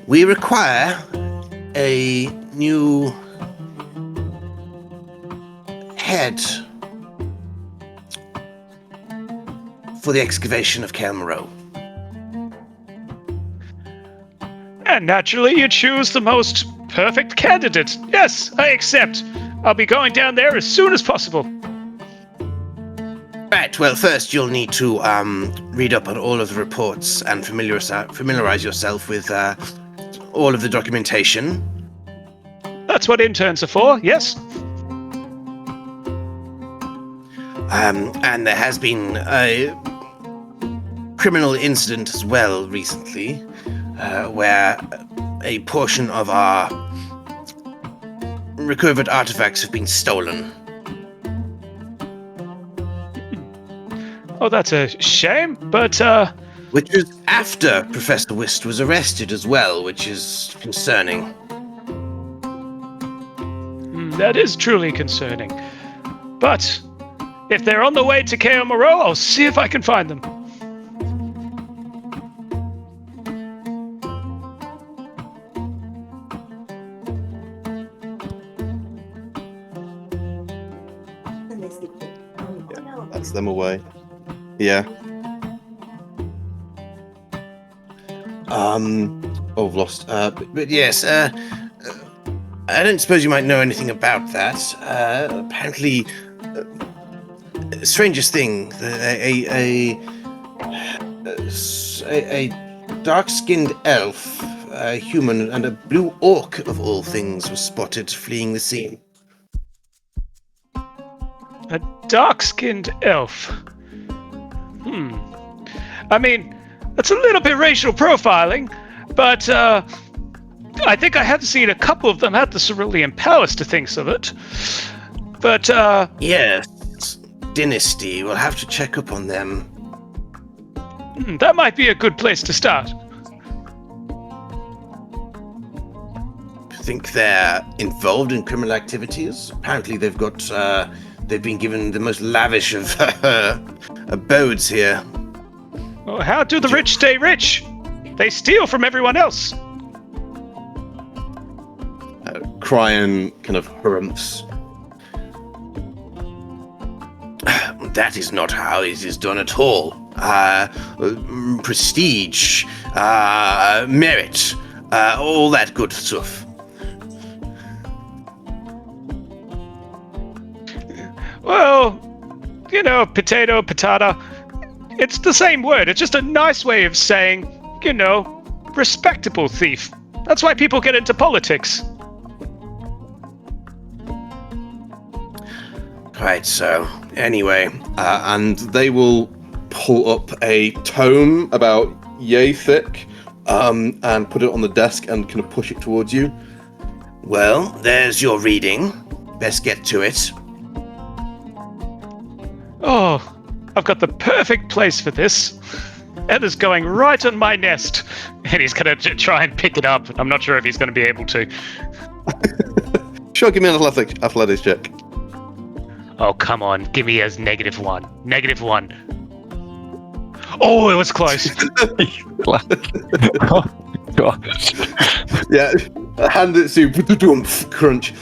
we require a new head for the excavation of Kael Moreau. And naturally, you choose the most perfect candidate. Yes, I accept. I'll be going down there as soon as possible. Right, well, first you'll need to read up on all of the reports and familiarize yourself with all of the documentation. That's what interns are for, yes? And there has been a criminal incident as well recently, where a portion of our recovered artifacts have been stolen. Oh, that's a shame, but, Which is after Professor Whist was arrested as well, which is concerning. that is truly concerning. But, if they're on the way to Kael Moreau, I'll see if I can find them. That's them away. Yeah. Oh, I've lost. But yes, I don't suppose you might know anything about that. Apparently, strangest thing, a dark-skinned elf, a human, and a blue orc of all things was spotted fleeing the scene. A dark-skinned elf. I mean, that's a little bit racial profiling, but I think I have seen a couple of them at the Cerulean Palace to think of it. But, Yes, Dynasty. We'll have to check up on them. that might be a good place to start. Think they're involved in criminal activities? Apparently they've been given the most lavish of abodes here. Well, how do the rich stay rich? They steal from everyone else. Cryan kind of harumphs. That is not how it is done at all. Prestige, merit, all that good stuff. Well, you know, potato, patata. It's the same word. It's just a nice way of saying, you know, respectable thief. That's why people get into politics. Right, so, anyway. And they will pull up a tome about yay thick and put it on the desk and kind of push it towards you. Well, there's your reading. Best get to it. Oh, I've got the perfect place for this. Edda's going right on my nest. And he's going to try and pick it up. I'm not sure if he's going to be able to. Sure, give me an athletics check. Oh, come on. Give me as -1. -1. Oh, it was close. Oh, gosh. Yeah, hand it to crunch.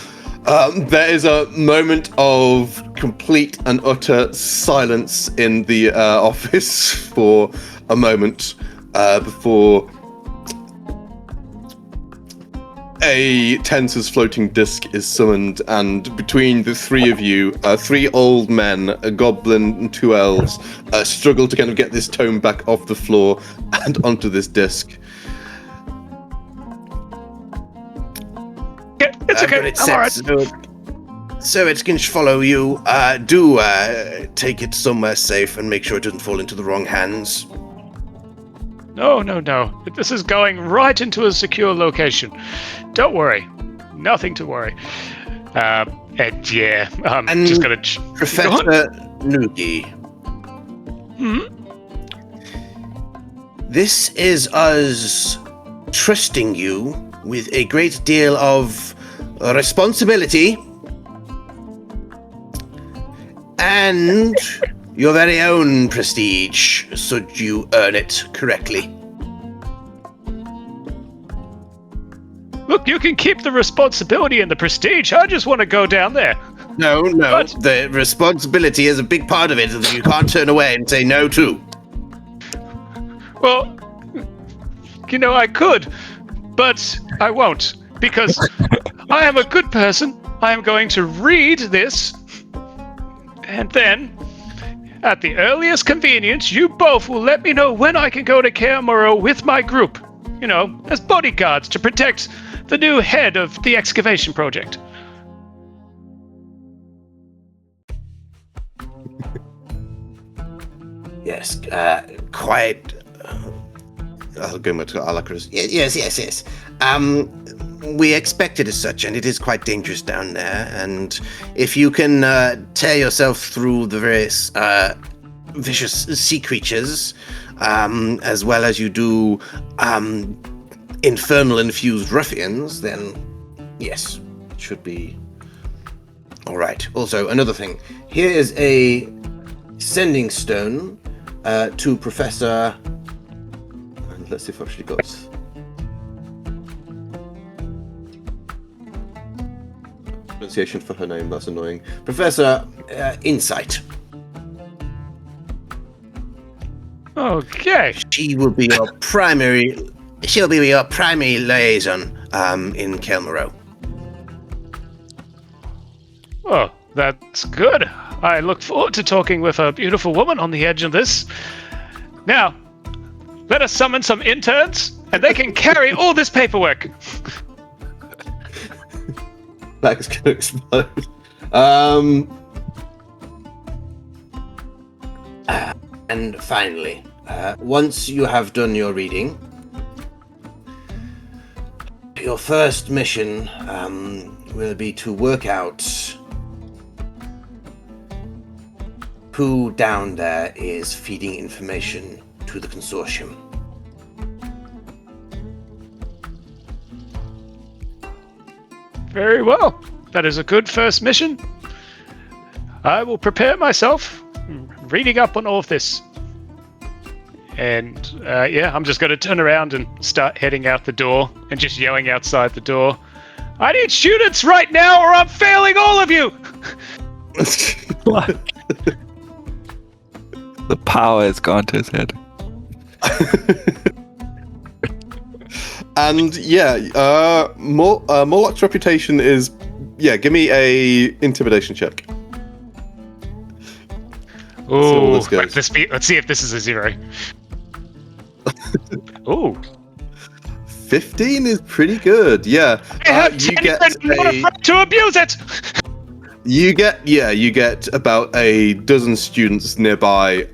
There is a moment of complete and utter silence in the office for a moment before a Tensor's floating disc is summoned, and between the three of you, 3 old men, a goblin and 2 elves, struggle to kind of get this tome back off the floor and onto this disc. Yeah, it's okay. I'm all right. So it can follow you. Do take it somewhere safe and make sure it doesn't fall into the wrong hands. No. This is going right into a secure location. Don't worry. Nothing to worry. And yeah, I'm just gonna... Professor Noogie. This is us trusting you with a great deal of responsibility and your very own prestige, should you earn it correctly. Look, you can keep the responsibility and the prestige. I just want to go down there. No, But- the responsibility is a big part of it that you can't turn away and say no to. Well, I could, but I won't, because I am a good person. I am going to read this, and then, at the earliest convenience, you both will let me know when I can go to Kaer Morhen with my group, as bodyguards to protect the new head of the excavation project. Yes, quite. I'll go much to Alacruz. Yes. We expected as such, and it is quite dangerous down there. And if you can tear yourself through the various vicious sea creatures, as well as you do infernal infused ruffians, then yes, it should be all right. Also, another thing. Here is a sending stone to Professor. And let's see if I've actually got. Pronunciation for her name, that's annoying. Professor Insight. Okay. She'll be your primary liaison in Kaer Morhen. Oh, that's good. I look forward to talking with a beautiful woman on the edge of this. Now, let us summon some interns, and they can carry all this paperwork. Bag's gonna explode. And finally, once you have done your reading, your first mission will be to work out who down there is feeding information to the consortium. Very well. That is a good first mission. I will prepare myself, reading up on all of this. And I'm just going to turn around and start heading out the door and just yelling outside the door, I need students right now or I'm failing all of you! The power has gone to his head. And Morlock's reputation is, give me a intimidation check. Ooh, this goes. let's see if this is a 0. Ooh. 15 is pretty good, yeah. I have You get to abuse it! You get about a dozen students nearby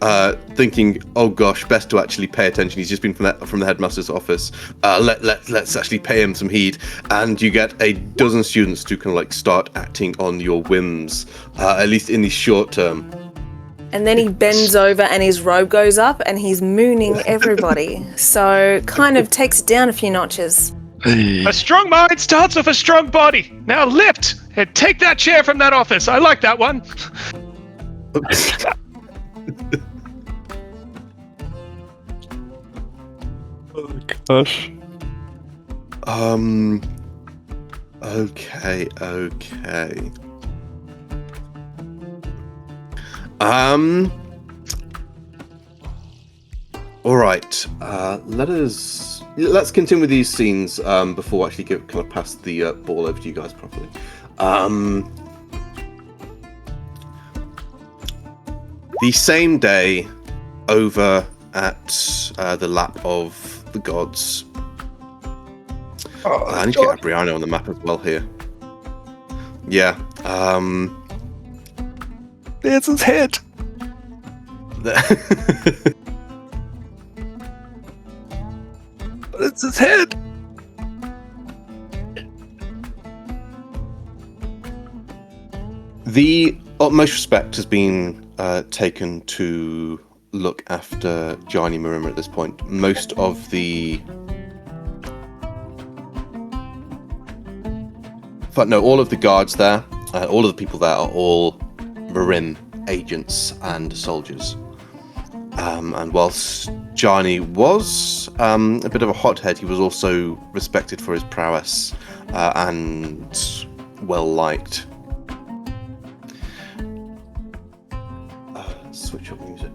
thinking, oh gosh, best to actually pay attention. He's just been from the headmaster's office. Let's actually pay him some heed. And you get a dozen students to kind of start acting on your whims, at least in the short term. And then he bends over and his robe goes up and he's mooning everybody. So kind of takes it down a few notches. A strong mind starts with a strong body. Now lift and take that chair from that office. I like that one. Oh gosh. Okay. All right. Let's continue with these scenes before I actually kind of pass the ball over to you guys properly. The same day, over at the lap of the gods. I need to get Brianna on the map as well here. Yeah. There's his head. It's his head. The utmost respect has been taken to look after Johnny Marima at this point. Most of all of the guards there, all of the people there are all Marim agents and soldiers. And whilst Johnny was a bit of a hothead, he was also respected for his prowess and well liked. Switch up music.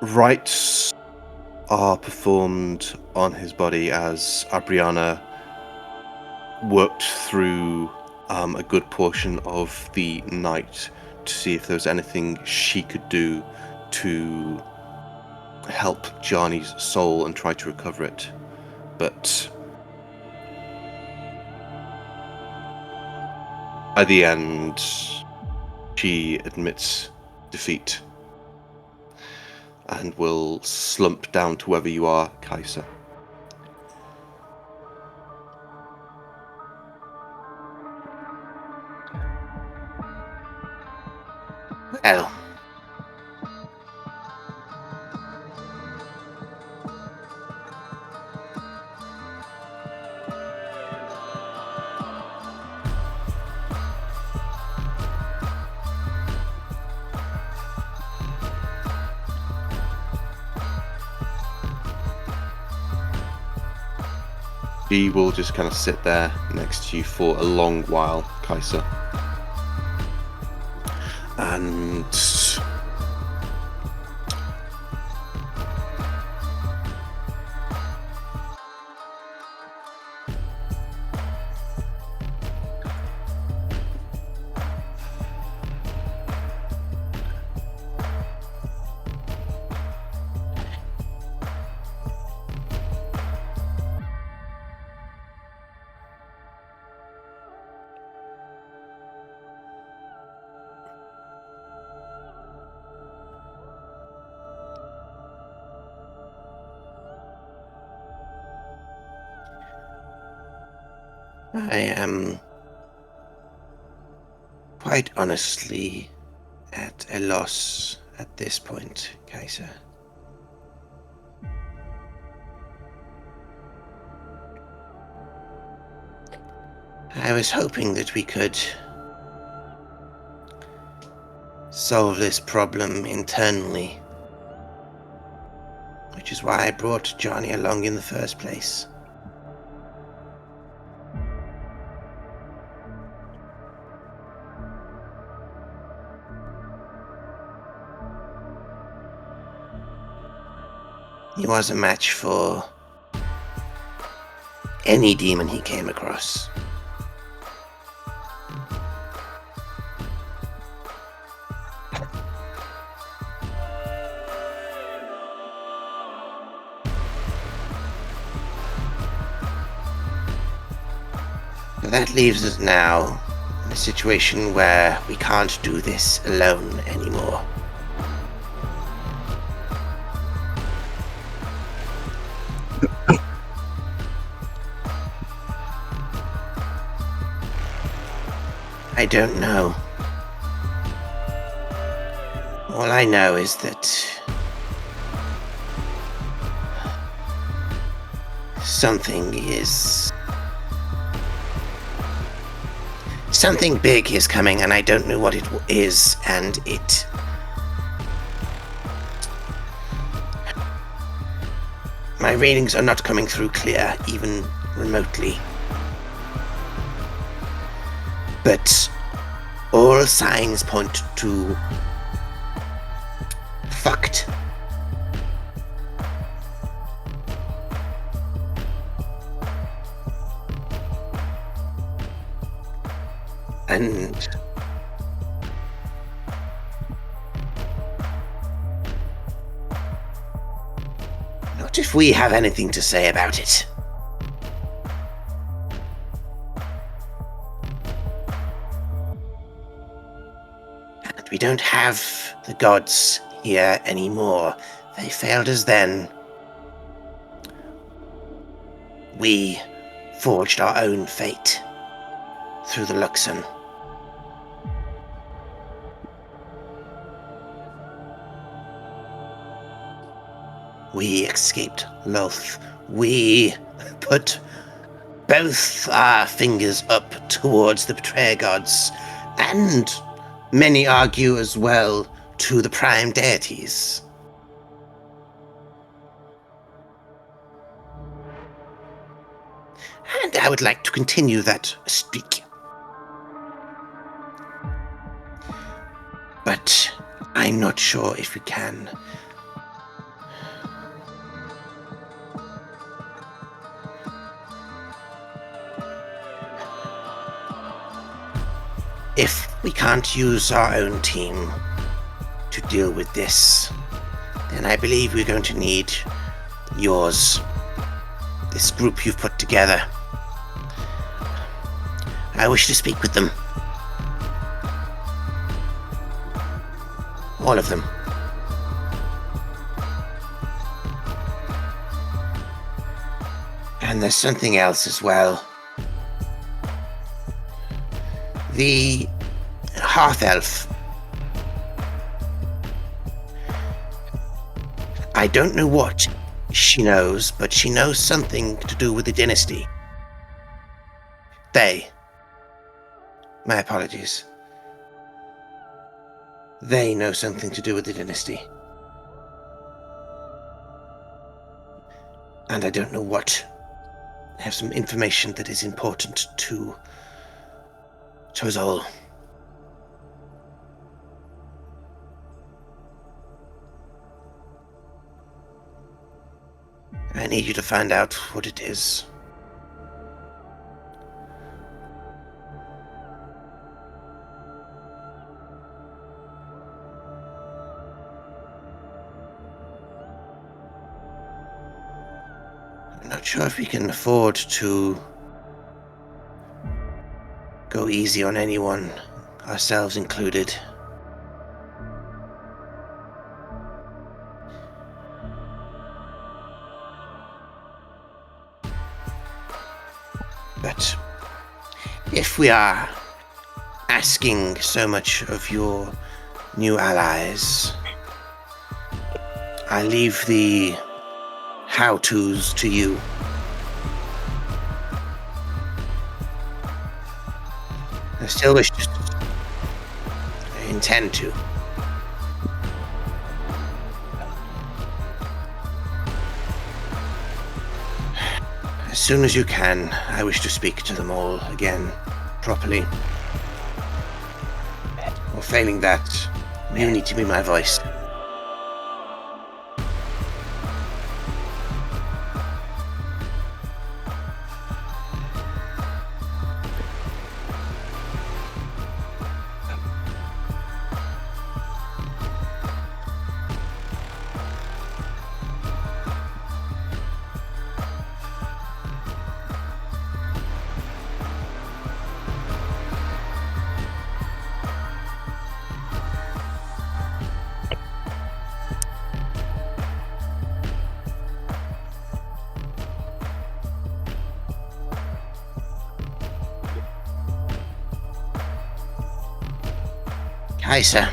Rites are performed on his body as Abriana worked through a good portion of the night to see if there was anything she could do to help Johnny's soul and try to recover it. But at the end, she admits defeat and will slump down to wherever you are, Kaiser. Well, She will just kind of sit there next to you for a long while, Kaiser. And I am quite honestly at a loss at this point, Kaiser. I was hoping that we could solve this problem internally, which is why I brought Johnny along in the first place. He was a match for any demon he came across. So that leaves us now in a situation where we can't do this alone anymore. I don't know. All I know is that something Something big is coming, and I don't know what it is, and my readings are not coming through clear, even remotely. But all signs point to fucked. And not if we have anything to say about it. And we don't have the gods here anymore. They failed us then. We forged our own fate through the Luxon. We escaped Loth. We put both our fingers up towards the betrayer gods, and many argue as well to the prime deities. And I would like to continue that streak. But I'm not sure if we can. If we can't use our own team to deal with this, then I believe we're going to need yours. This group you've put together. I wish to speak with them. All of them. And there's something else as well. The half-elf. I don't know what she knows, but she knows something to do with the dynasty. My apologies. They know something to do with the dynasty. And I don't know what. I have some information that is important to us all. I need you to find out what it is. I'm not sure if we can afford to go easy on anyone, ourselves included. But if we are asking so much of your new allies, I leave the how-tos to you. I still wish to. I intend to. As soon as you can, I wish to speak to them all again, properly. Or failing that, you need to be my voice. Kaisa,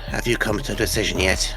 have you come to a decision yet?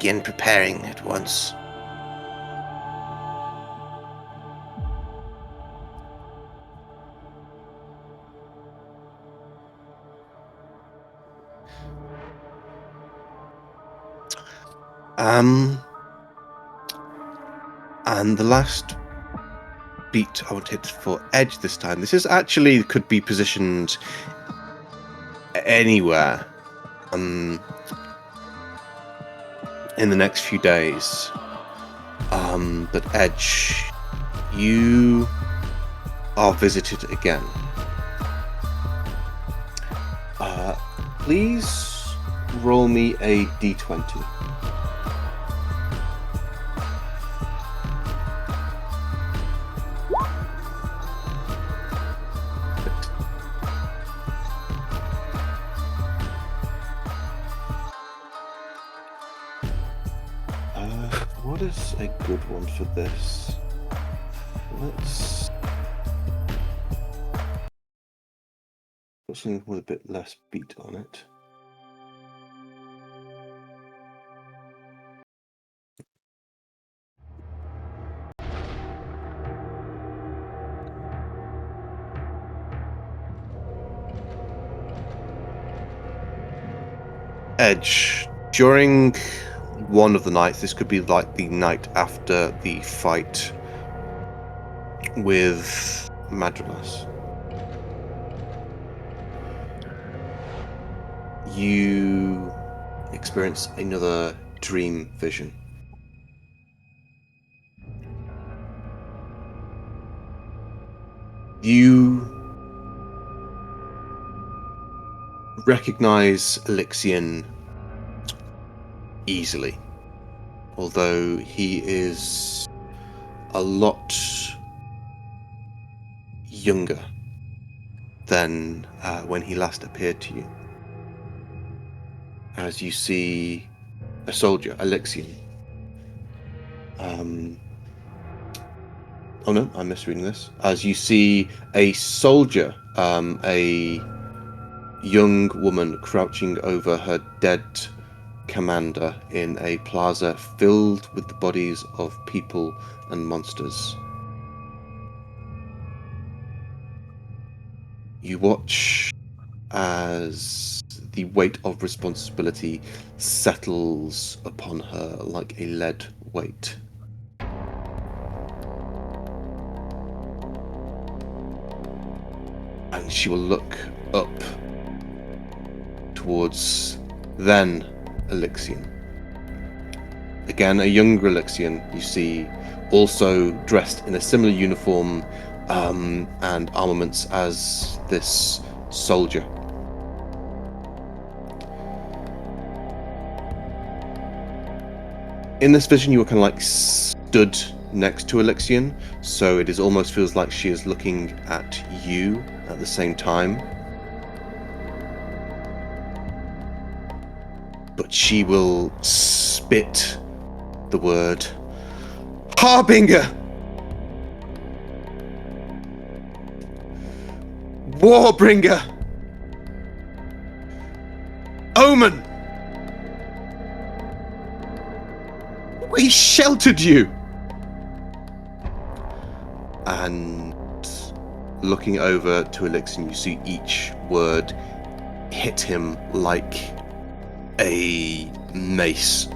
begin preparing at once. And the last beat I wanted for Edge this time. This is actually could be positioned anywhere in the next few days. But Edge, you are visited again. Please roll me a d20. What is a good one for this? Let's put something with a bit less beat on it. Edge, during one of the nights, this could be like the night after the fight with Madralas, you experience another dream vision. You recognize Elixion easily, although he is a lot younger than when he last appeared to you. As you see a soldier, Elixion. Oh no, I'm misreading this. As you see a soldier, a young woman crouching over her dead commander in a plaza filled with the bodies of people and monsters. You watch as the weight of responsibility settles upon her like a lead weight. And she will look up towards then Elixion. Again, a younger Elixion, you see, also dressed in a similar uniform and armaments as this soldier. In this vision, you are kind of like stood next to Elixion, so it almost feels like she is looking at you at the same time. But she will spit the word Harbinger! Warbringer! Omen! We sheltered you! And looking over to Elixion, you see each word hit him like a mace.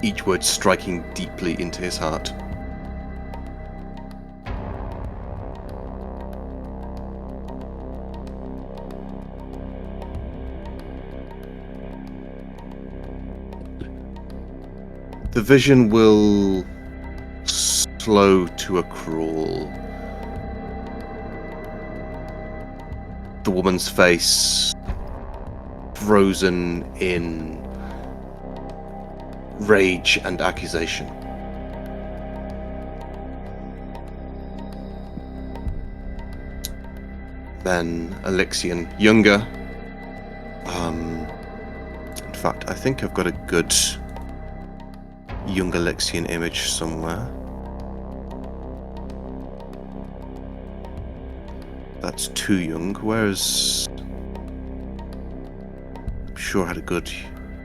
Each word striking deeply into his heart. The vision will slow to a crawl. The woman's face frozen in rage and accusation. Then Elixion, younger. In fact, I think I've got a good young Elixion image somewhere. That's too young. Where's sure had a good.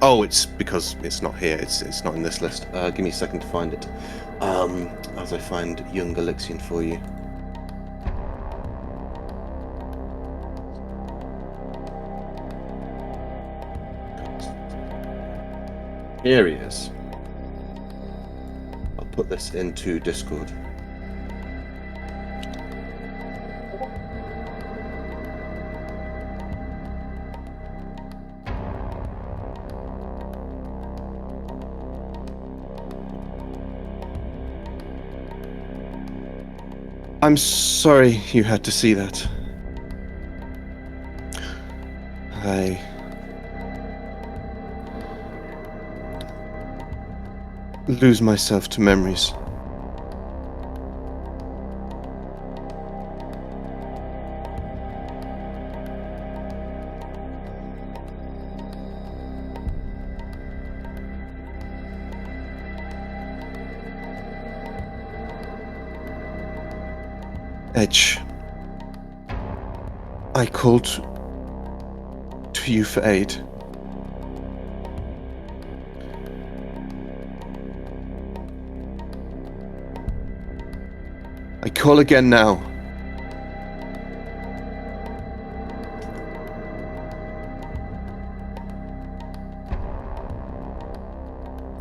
Oh, it's because it's not here. It's not in this list. Give me a second to find it. As I find young Elixion for you. Here he is. I'll put this into Discord. I'm sorry you had to see that. I lose myself to memories. Edge, I called to you for aid. I call again now.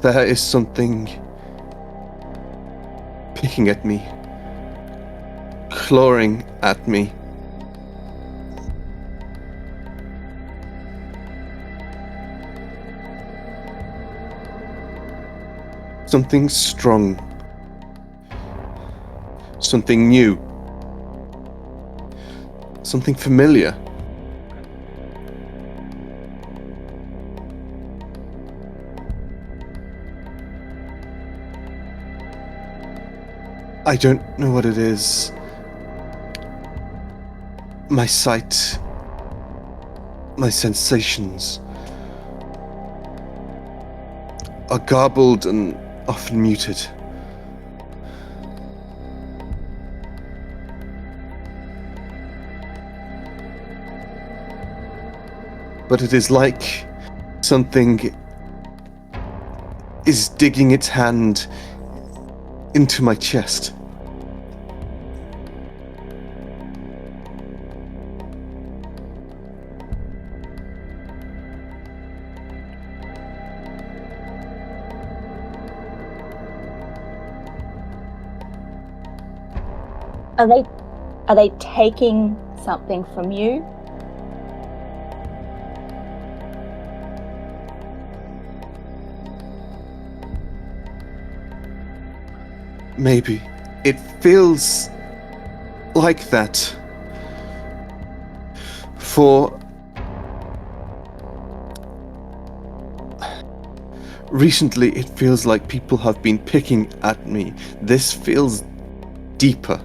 There is something picking at me. Clawing at me. Something strong. Something new. Something familiar. I don't know what it is. My sight, my sensations are garbled and often muted. But it is like something is digging its hand into my chest. Are they taking something from you? Maybe. It feels like that. For recently, it feels like people have been picking at me. This feels deeper.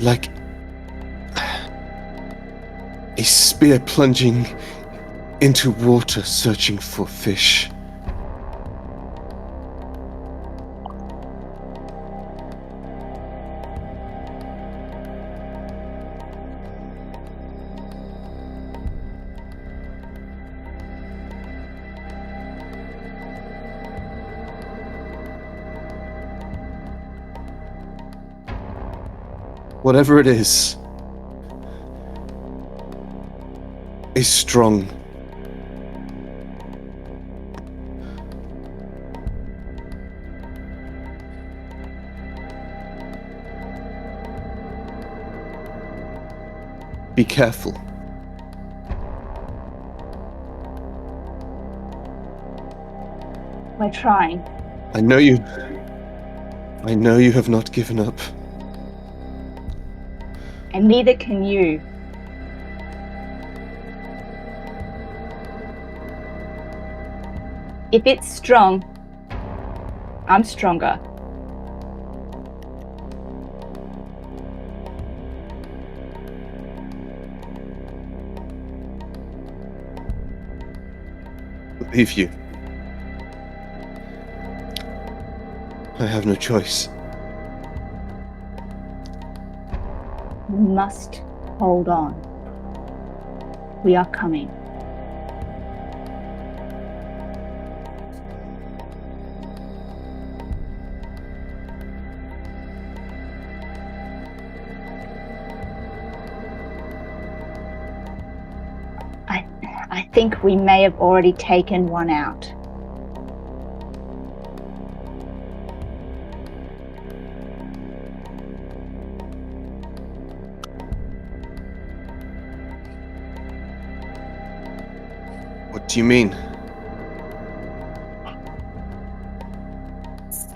Like a spear plunging into water searching for fish. Whatever it is strong. Be careful. We're trying. I know you have not given up. And neither can you. If it's strong, I'm stronger. Believe you. I have no choice. You must hold on. We are coming. I think we may have already taken one out. What do you mean?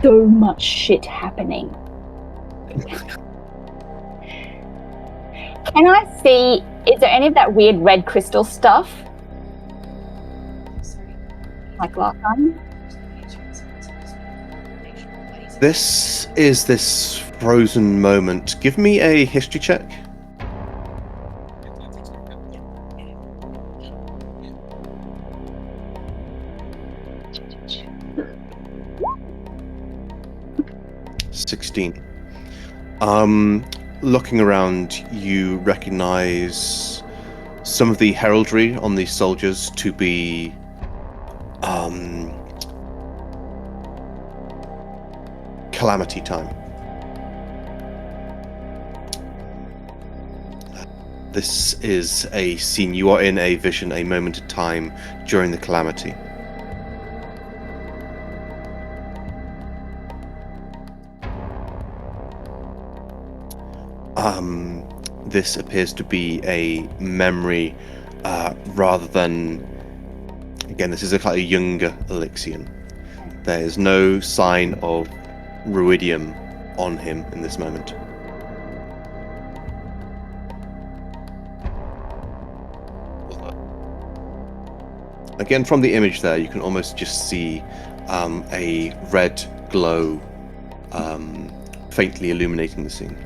So much shit happening. Can I see, is there any of that weird red crystal stuff? Like last time? This is this frozen moment. Give me a history check. Looking around, you recognize some of the heraldry on these soldiers to be calamity time. This is a scene. You are in a vision, a moment of time during the calamity. This appears to be a memory rather than... Again, this is a kind of younger Elixion. There is no sign of ruidium on him in this moment. Again, from the image there, you can almost just see a red glow faintly illuminating the scene.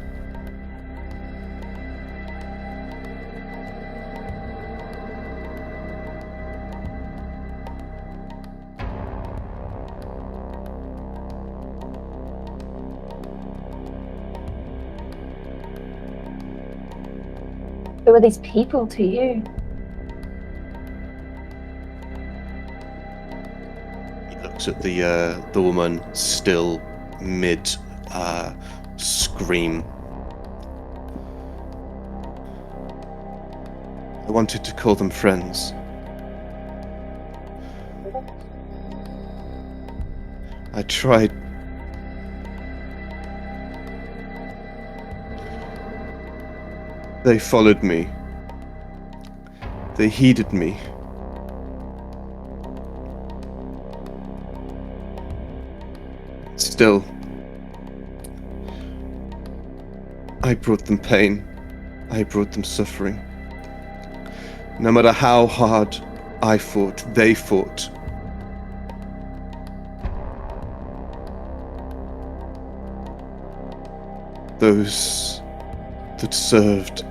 Who are these people to you? He looks at the woman still mid scream. I wanted to call them friends. I tried. They followed me. They heeded me. Still, I brought them pain. I brought them suffering. No matter how hard I fought, they fought. Those that served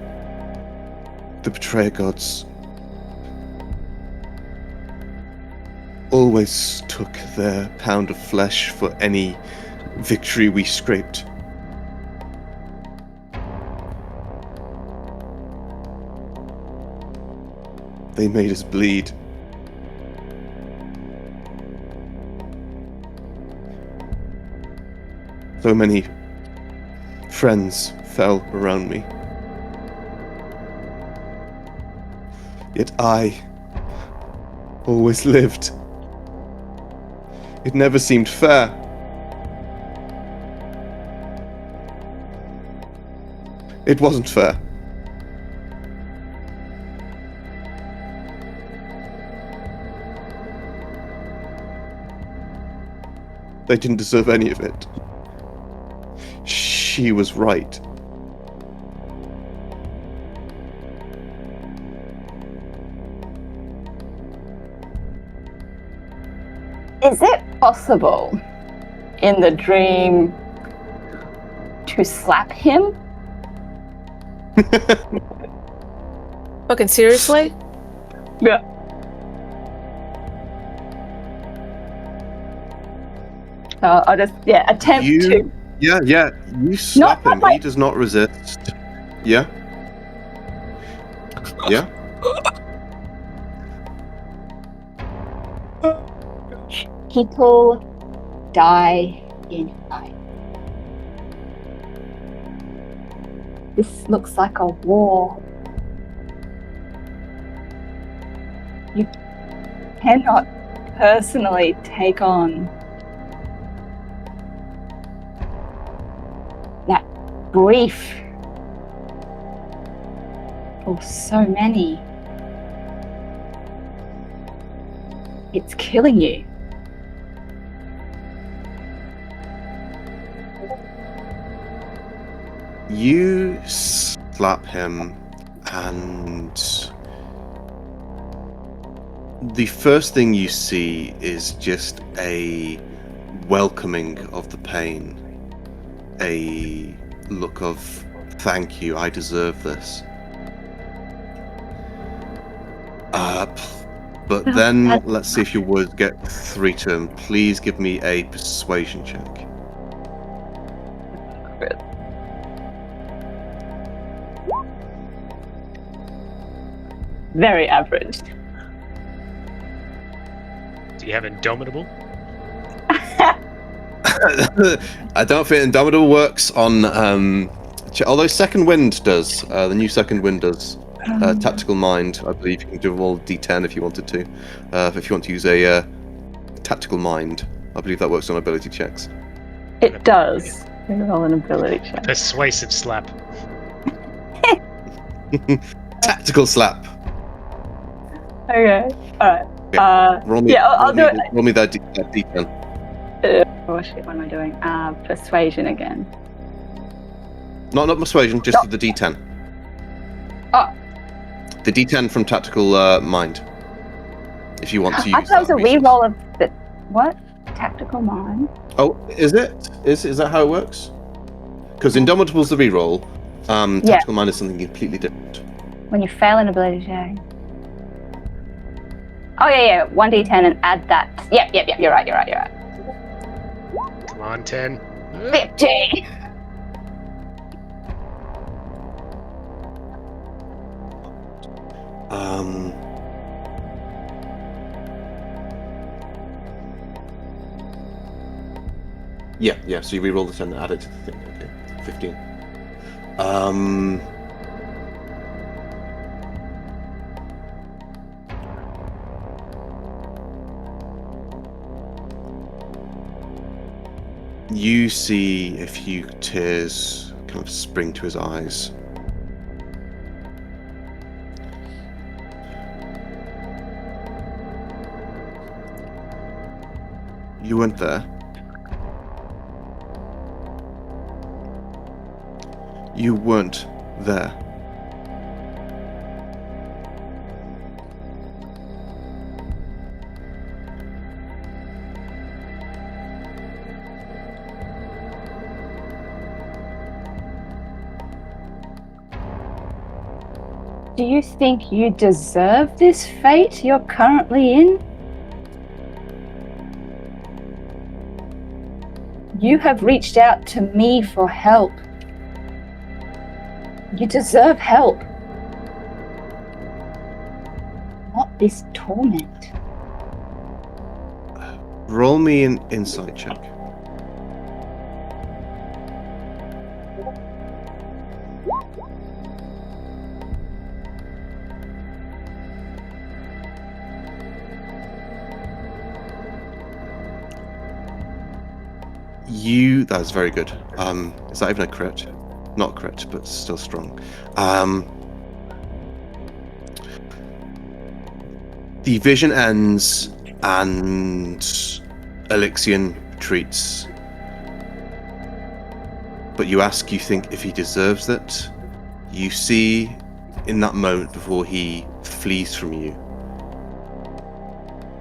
the betrayer gods always took their pound of flesh for any victory we scraped. They made us bleed. So many friends fell around me. Yet I always lived. It never seemed fair. It wasn't fair. They didn't deserve any of it. She was right. Is it possible in the dream to slap him? Fucking seriously? Yeah. I'll just attempt to. Yeah. You slap Not him. like- He does not resist. Yeah. Yeah. People die in fight. This looks like a war. You cannot personally take on that grief for so many. It's killing you. You slap him, and the first thing you see is just a welcoming of the pain, a look of thank you, I deserve this. But then let's see if your words get through to him. Please give me a persuasion check. Very average. Do you have Indomitable? I don't think Indomitable works on. Although Second Wind does. The new Second Wind does. Tactical Mind, I believe you can do all D10 if you wanted to. If you want to use a Tactical Mind, I believe that works on ability checks. It does. Roll an ability check. Persuasive slap. Tactical Slap. Okay. Alright. Roll me, I'll do it. Roll me that D10. Oh shit, what am I doing? Persuasion again. Not persuasion, just the D10. Oh. The D10 from Tactical Mind. If you want to use I thought it was a resource. reroll of the what? Tactical Mind. Oh, is it? Is that how it works? Because Indomitable's the reroll. Tactical Mind is something completely different. When you fail an ability check. Oh yeah, 1d10 and add that. Yep, you're right. Come on, 10. 50! Yeah, so you reroll the 10 and add it to the thing. Okay, 15. You see a few tears kind of spring to his eyes. You weren't there. You weren't there. Do you think you deserve this fate you're currently in? You have reached out to me for help. You deserve help. Not this torment. Roll me an insight check. That's very good. Is that even a crit? Not crit, but still strong. The vision ends and Elixion retreats. But you think if he deserves it. You see in that moment before he flees from you.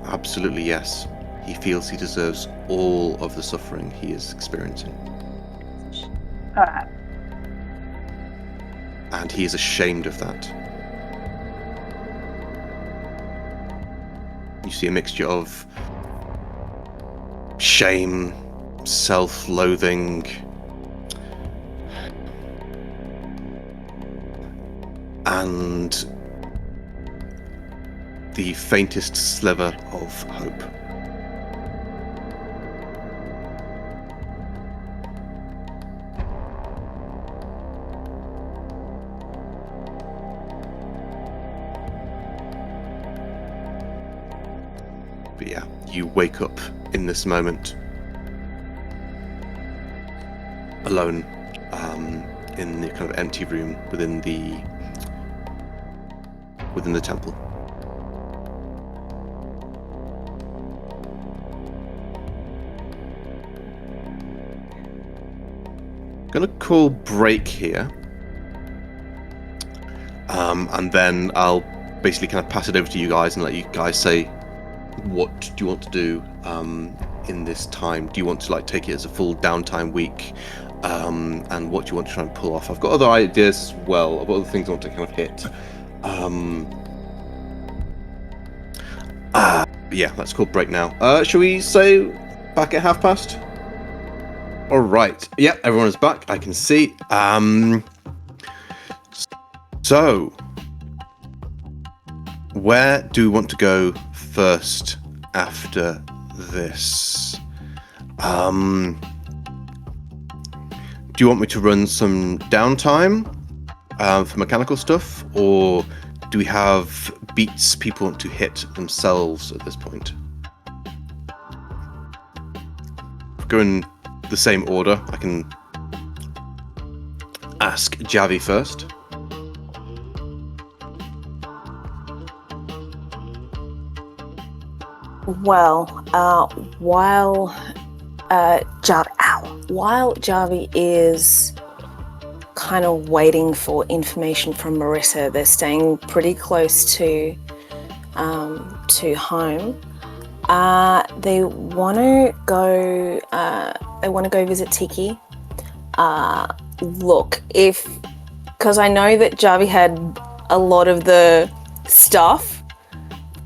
Absolutely yes. He feels he deserves all of the suffering he is experiencing. Alright. And he is ashamed of that. You see a mixture of shame, self-loathing, and the faintest sliver of hope. But yeah, you wake up in this moment, alone, in the kind of empty room within the temple. Gonna call break here, and then I'll basically kind of pass it over to you guys and let you guys say what do you want to do in this time. Do you want to like take it as a full downtime week, and what do you want to try and pull off? I've got other ideas as well. I've got other things I want to kind of hit. Yeah, let's call break now. Shall we say back at past? All right. Yeah, everyone is back. I can see. So, where do we want to go first after this? Do you want me to run some downtime for mechanical stuff, or do we have beats people want to hit themselves at this point? Go in the same order. I can ask Javi first. Well, while Javi is kind of waiting for information from Marissa, they're staying pretty close to home. They want to go. They want to go visit Tiki. Look, because I know that Javi had a lot of the stuff,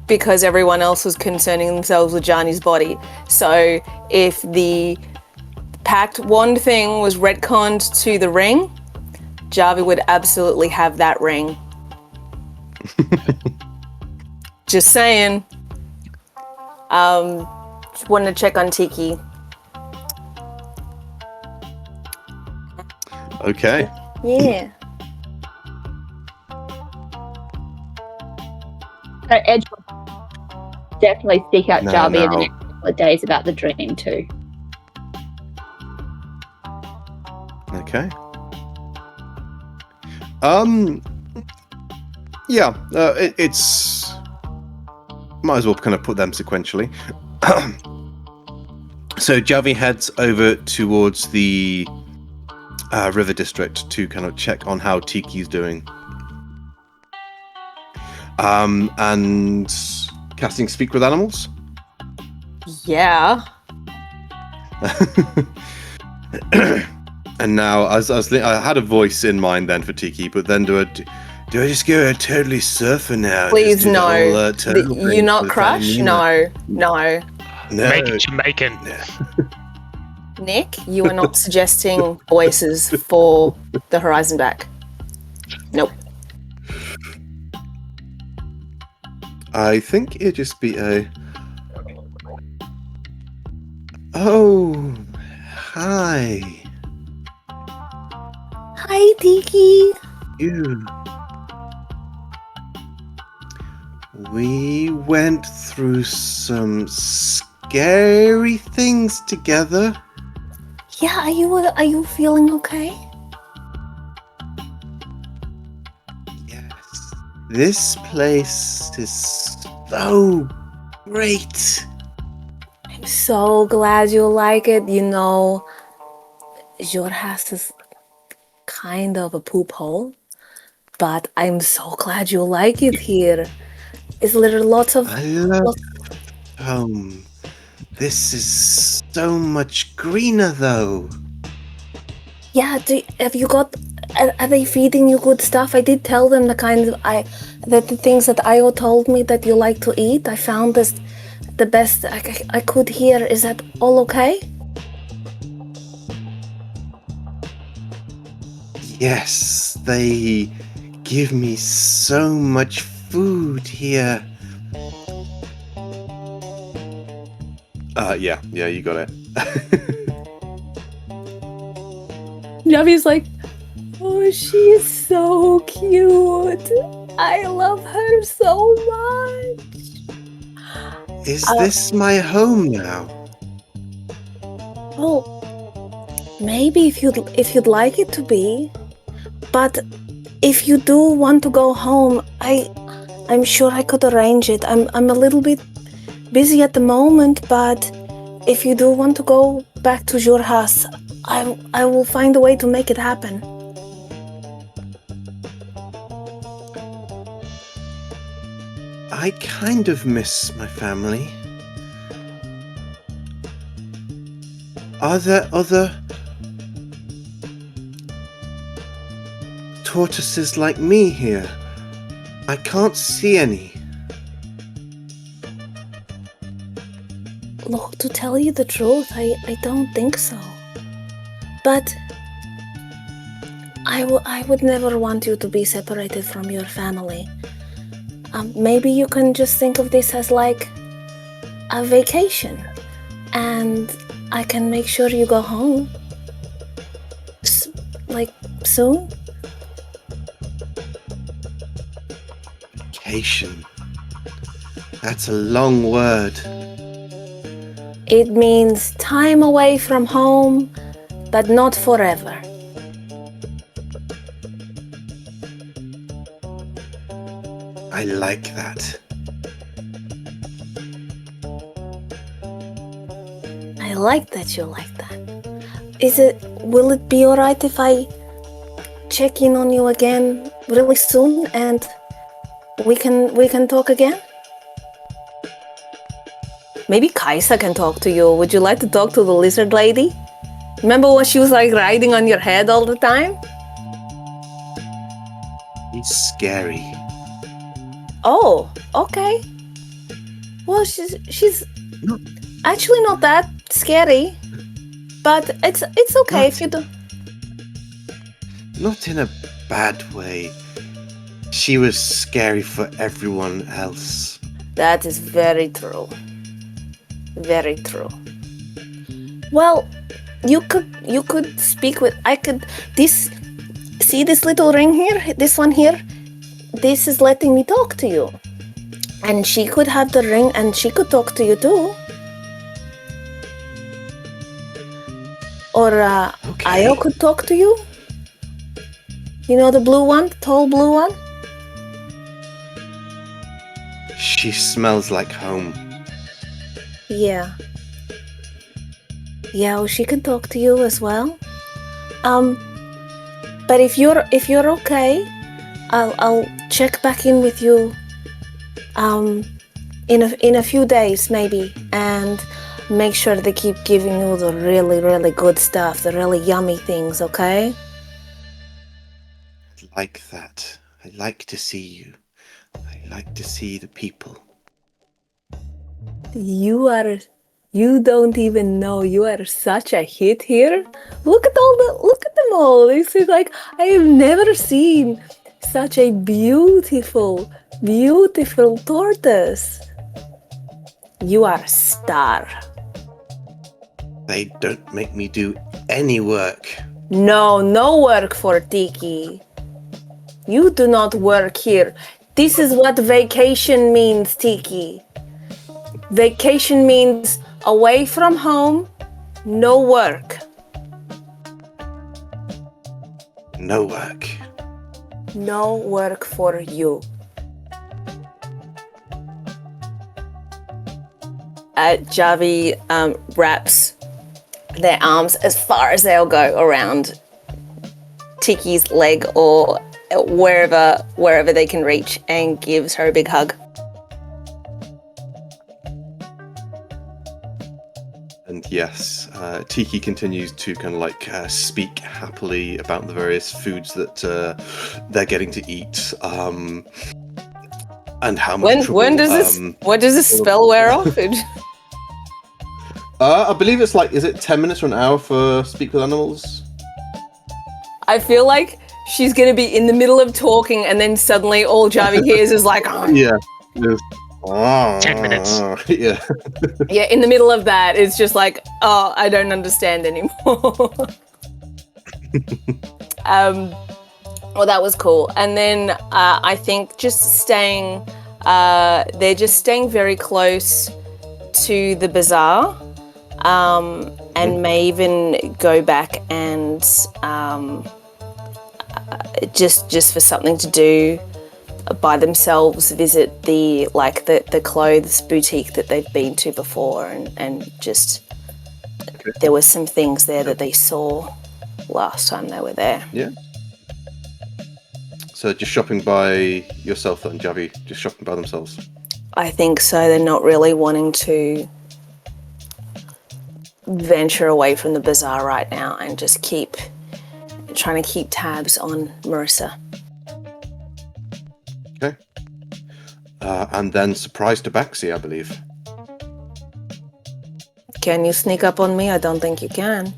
because everyone else was concerning themselves with Johnny's body. So if the packed wand thing was retconned to the ring, Javi would absolutely have that ring. Just saying. Just wanted to check on Tiki. Okay. Yeah. Edge will definitely speak out No, Jarby in the no. next couple of days about the dream too. Okay. Yeah, it's might as well kind of put them sequentially. So Javi heads over towards the river district to kind of check on how Tiki's doing. And casting Speak with Animals. Yeah. And now, I had a voice in mind then for Tiki, but then do I just go totally surfer now? Please, Just do the no. whole, turtle You're thing not with Crush? Nina? No. No. Make it Jamaican. Nick, you are not suggesting voices for the Horizon back. Nope. I think it'd just be a... Oh, hi. Hi, Tiki. You. We went through some scary things together. Yeah, are you feeling okay? Yes. This place is so great. I'm so glad you like it. You know, your house is kind of a poop hole, but I'm so glad you like it here. It's literally lots of... I love home. This is so much greener, though. Yeah, have you got... Are they feeding you good stuff? I did tell them the things that Io told me that you like to eat. I found this the best I could here. Is that all okay? Yes, they give me so much food here. Yeah, you got it. Javi's like, oh, she's so cute. I love her so much. Is this my home now? Well, maybe if you'd like it to be, but if you do want to go home, I'm sure I could arrange it. I'm a little bit busy at the moment, but if you do want to go back to your house, I will find a way to make it happen. I kind of miss my family. Are there other tortoises like me here? I can't see any. Look, to tell you the truth, I don't think so. But I would never want you to be separated from your family. Maybe you can just think of this as like a vacation, and I can make sure you go home. Soon? Vacation. That's a long word. It means time away from home, but not forever. I like that. I like that you like that. Will it be alright if I check in on you again really soon and we can talk again? Maybe Kaisa can talk to you. Would you like to talk to the lizard lady? Remember when she was like riding on your head all the time? It's scary. Oh, okay. Well, she's No. actually not that scary, but it's okay if you do. Not in a bad way. She was scary for everyone else. That is very true. Very true. Well, you could speak with. See this little ring here? This one here? This is letting me talk to you. And she could have the ring and she could talk to you too. Or Okay. Io could talk to you. You know the blue one? The tall blue one? She smells like home. Yeah. Yeah, well, she can talk to you as well. But if you're okay, I'll check back in with you in a few days maybe, and make sure they keep giving you the really, really good stuff, the really yummy things, okay? I like that. I like to see you. I like to see the people. You don't even know, you are such a hit here. Look at them all. This is like, I have never seen such a beautiful, beautiful tortoise. You are a star. They don't make me do any work. No work for Tiki. You do not work here. This is what vacation means, Tiki. Vacation means away from home, no work. No work. No work for you. Javi wraps their arms as far as they'll go around Tiki's leg or wherever they can reach, and gives her a big hug. And yes, Tiki continues to kind of like speak happily about the various foods that they're getting to eat, and how much trouble, When does this spell wear off? I believe it's like, is it 10 minutes or an hour for speak with animals? I feel like she's gonna be in the middle of talking, and then suddenly all Javi hears is like, oh. Yeah. Yes. 10 minutes. Yeah. Yeah, in the middle of that, it's just like, oh, I don't understand anymore. Well, that was cool. And then I think they're just staying very close to the bazaar, and may even go back and just for something to do by themselves, visit the clothes boutique that they've been to before, and just there were some things there that they saw last time they were there. Yeah. So just shopping by yourself then, Javi? Just shopping by themselves? I think so. They're not really wanting to venture away from the bazaar right now and just trying to keep tabs on Marissa. Okay. And then surprise tabaxi, I believe. Can you sneak up on me? I don't think you can.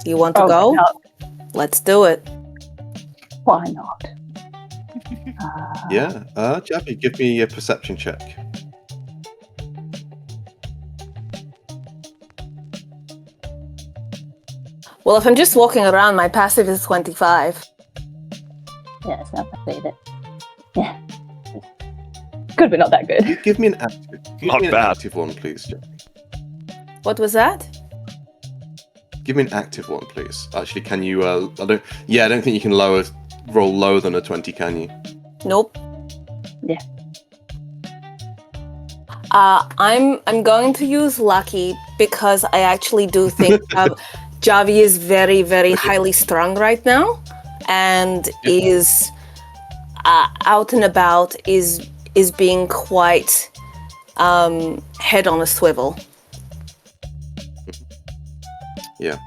You want to Oh, go? no. Let's do it. Why not? Yeah. Javi, give me a perception check. Well, if I'm just walking around, my passive is 25. Yeah, it's not bad either. Yeah. Good, but not that good. Give me an active. Not Give me an bad. active one, please, Javi. What was that? Give me an active one, please. Actually, can you? I don't think you can roll lower than a 20, can you? Nope. Yeah. I'm going to use lucky because I actually do think Javi is very, very highly strung right now, and is out and about, is being quite head on a swivel. Yeah.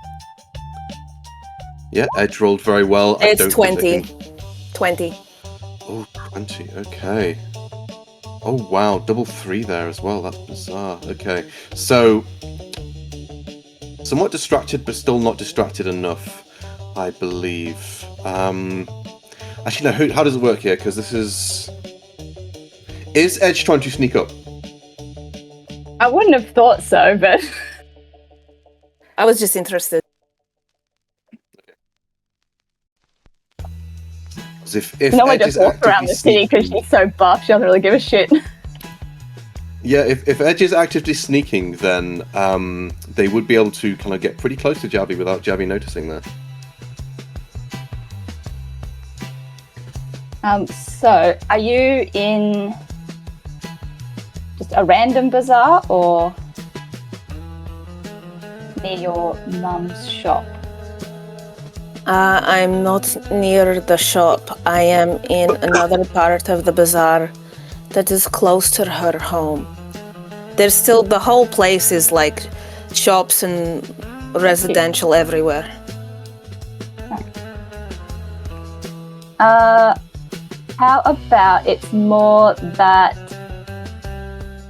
Yeah, Edge rolled very well. It's I don't think 20. they can- Oh, 20. Okay. Oh, wow. Double 3 there as well. That's bizarre. Okay. So, somewhat distracted, but still not distracted enough, I believe. Actually, no. How does it work here? Because this is... Is Edge trying to sneak up? I wouldn't have thought so, but I was just interested. As if no one Edge just is walks around actively the city because sneaking- she's so buff, she doesn't really give a shit. Yeah, if Edge is actively sneaking, then they would be able to kind of get pretty close to Javi without Javi noticing that. So, are you in just a random bazaar or near your mum's shop? I'm not near the shop. I am in another part of the bazaar that is close to her home. There's still, the whole place is like shops and residential everywhere. How about it's more that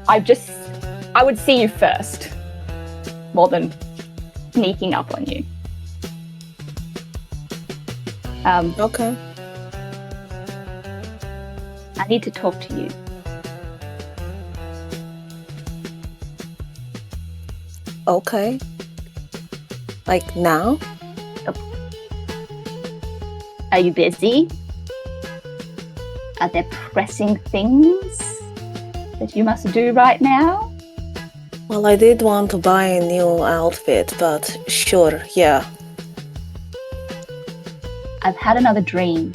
I would see you first, more than sneaking up on you. Okay. I need to talk to you. Okay. Like now? Are you busy? Are there pressing things that you must do right now? Well, I did want to buy a new outfit, but sure, yeah. I've had another dream.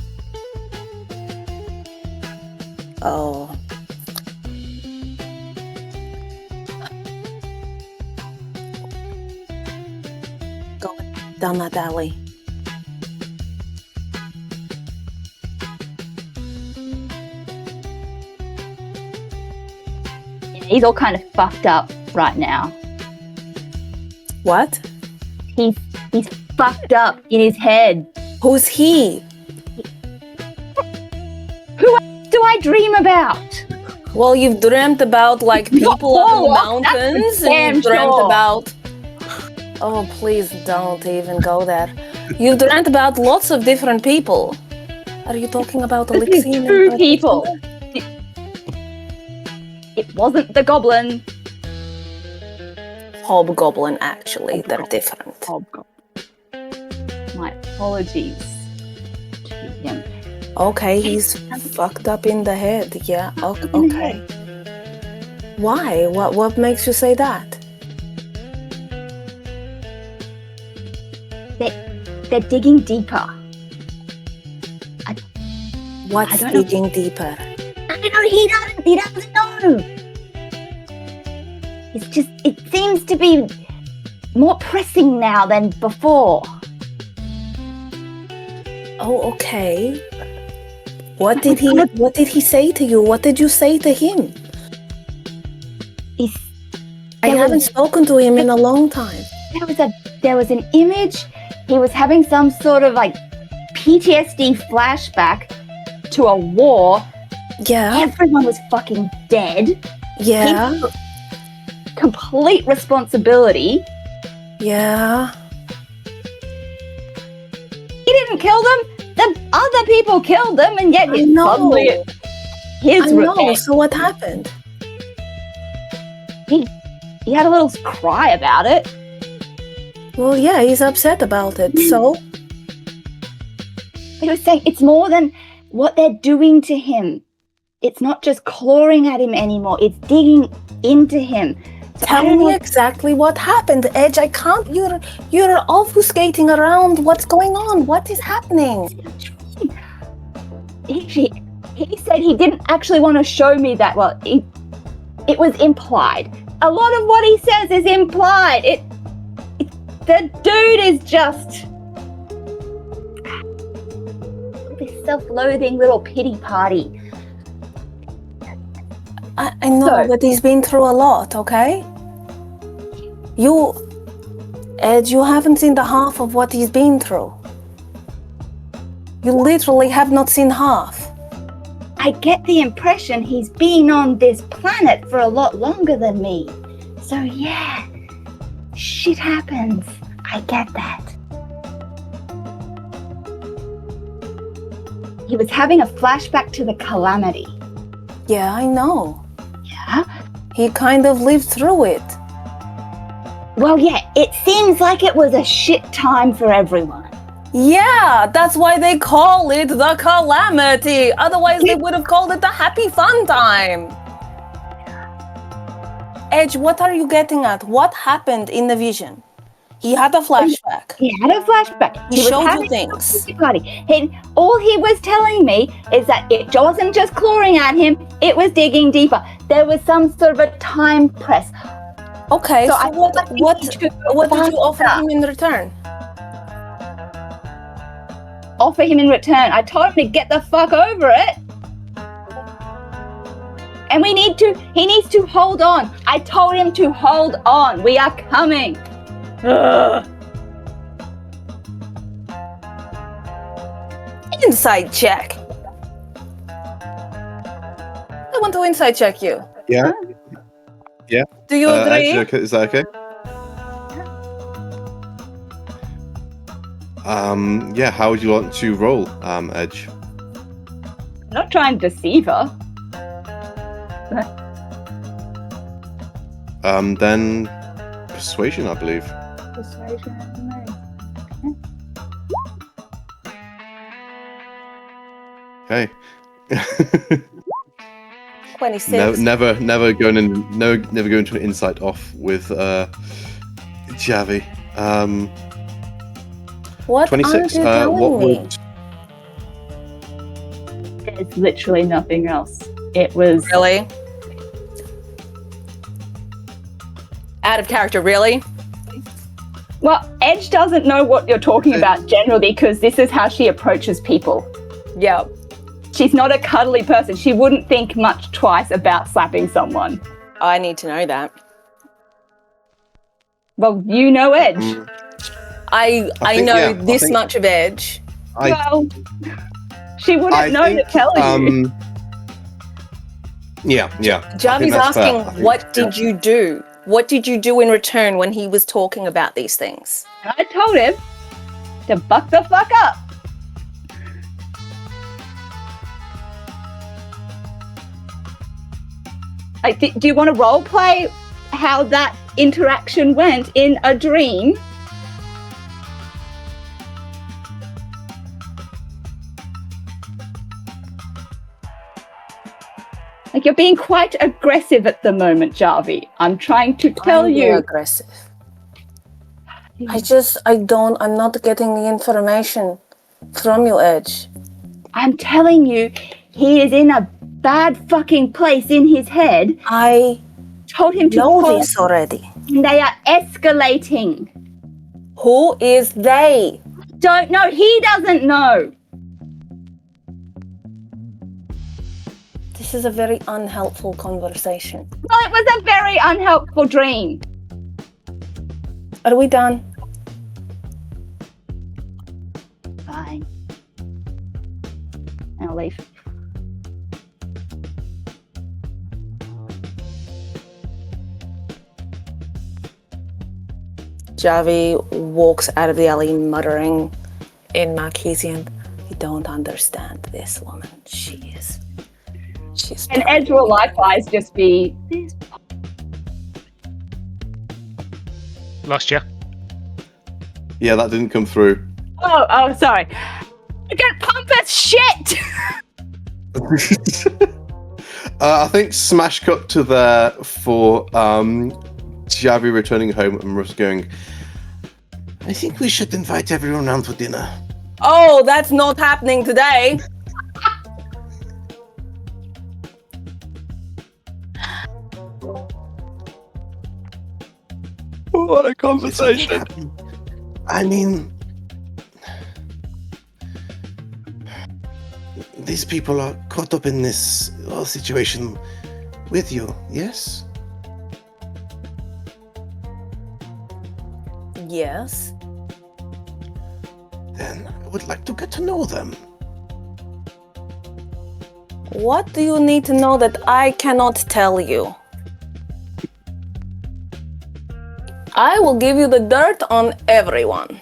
Oh. Go down that alley. He's all kind of fucked up right now. What? He's fucked up in his head. Who's he? Who do I dream about? Well, you've dreamt about like people up in the Warlock, that's mountains, for and damn you've dreamt sure. about. Oh, please don't even go there. You've dreamt about lots of different people. Are you talking about This is Elixir? two people. It wasn't the goblin. Hobgoblin, actually, they're different. Hobgoblin. My apologies to him. Okay, he's fucked up in the head. Yeah, okay. Why? What makes you say that? They're digging deeper. What's I don't know. digging deeper? I know he doesn't know. It's just, it seems to be more pressing now than before. Oh, okay. What did he say to you? What did you say to him? I haven't spoken to him in a long time. There was an image. He was having some sort of like PTSD flashback to a war. Yeah. Everyone was fucking dead. Yeah. He took complete responsibility. Yeah. He didn't kill them. The other people killed them, and yet I know. suddenly his I know. revenge. So what happened? He had a little cry about it. Well, yeah, he's upset about it. So He was saying it's more than what they're doing to him. It's not just clawing at him anymore. It's digging into him. So tell me exactly what happened, Edge. I can't. You're obfuscating around. What's going on? What is happening? He said he didn't actually want to show me that. Well, it was implied. A lot of what he says is implied. The dude is just this self-loathing little pity party. I know, but he's been through a lot. Okay. Edge, you haven't seen the half of what he's been through. You literally have not seen half. I get the impression he's been on this planet for a lot longer than me. So yeah, shit happens. I get that. He was having a flashback to the calamity. Yeah, I know. Yeah? He kind of lived through it. Well, yeah, it seems like it was a shit time for everyone. Yeah, that's why they call it the calamity. Otherwise, they would have called it the happy fun time. Edge, what are you getting at? What happened in the vision? He had a flashback. He had a flashback. He showed you having things. a party. All he was telling me is that it wasn't just clawing at him, it was digging deeper. There was some sort of a time press. Okay, so what did you offer faster. him in return? Offer him in return. I told him to get the fuck over it. And he needs to hold on. I told him to hold on. We are coming. Ugh. Inside check. I want to inside check you. Yeah. Yeah. Do you agree? Edge, is that okay? Yeah, how would you want to roll, Edge? I'm not trying to deceive her. Then persuasion, I believe. Persuasion. Okay. 26. Never going into an insight off with Javi. What 26. aren't you telling me? would There's literally nothing else. It was Really? Out of character, really? well, Edge doesn't know what you're talking about generally because this is how she approaches people. Yeah. She's not a cuddly person. She wouldn't think much twice about slapping someone. I need to know that. Well, you know Edge. I I think, know yeah, this much of Edge. Well, she wouldn't know to tell you. Yeah. Javi's that's fair. asking, what did you do? What did you do in return when he was talking about these things? I told him to buck the fuck up. Like, do you want to role play how that interaction went in a dream? Like, you're being quite aggressive at the moment, Jarvi. I'm trying to tell I'm being you. aggressive. I'm not getting the information from you, Edge. I'm telling you, he is in a bad fucking place in his head. I Told him to know call, this already. and they are escalating. Who is they? Don't know. He doesn't know. This is a very unhelpful conversation. Well, it was a very unhelpful dream. Are we done? Fine. I'll leave. Javi walks out of the alley muttering in Marquesian, I don't understand this woman. She's And Edge will likewise just be. Lost you. Yeah, that didn't come through. Oh, sorry. Get pompous shit! I think smash cut to there for Javi returning home and Russ going, I think we should invite everyone round for dinner. Oh, that's not happening today. What a conversation. I mean, these people are caught up in this whole situation with you, yes? Yes. Then I would like to get to know them. What do you need to know that I cannot tell you? I will give you the dirt on everyone.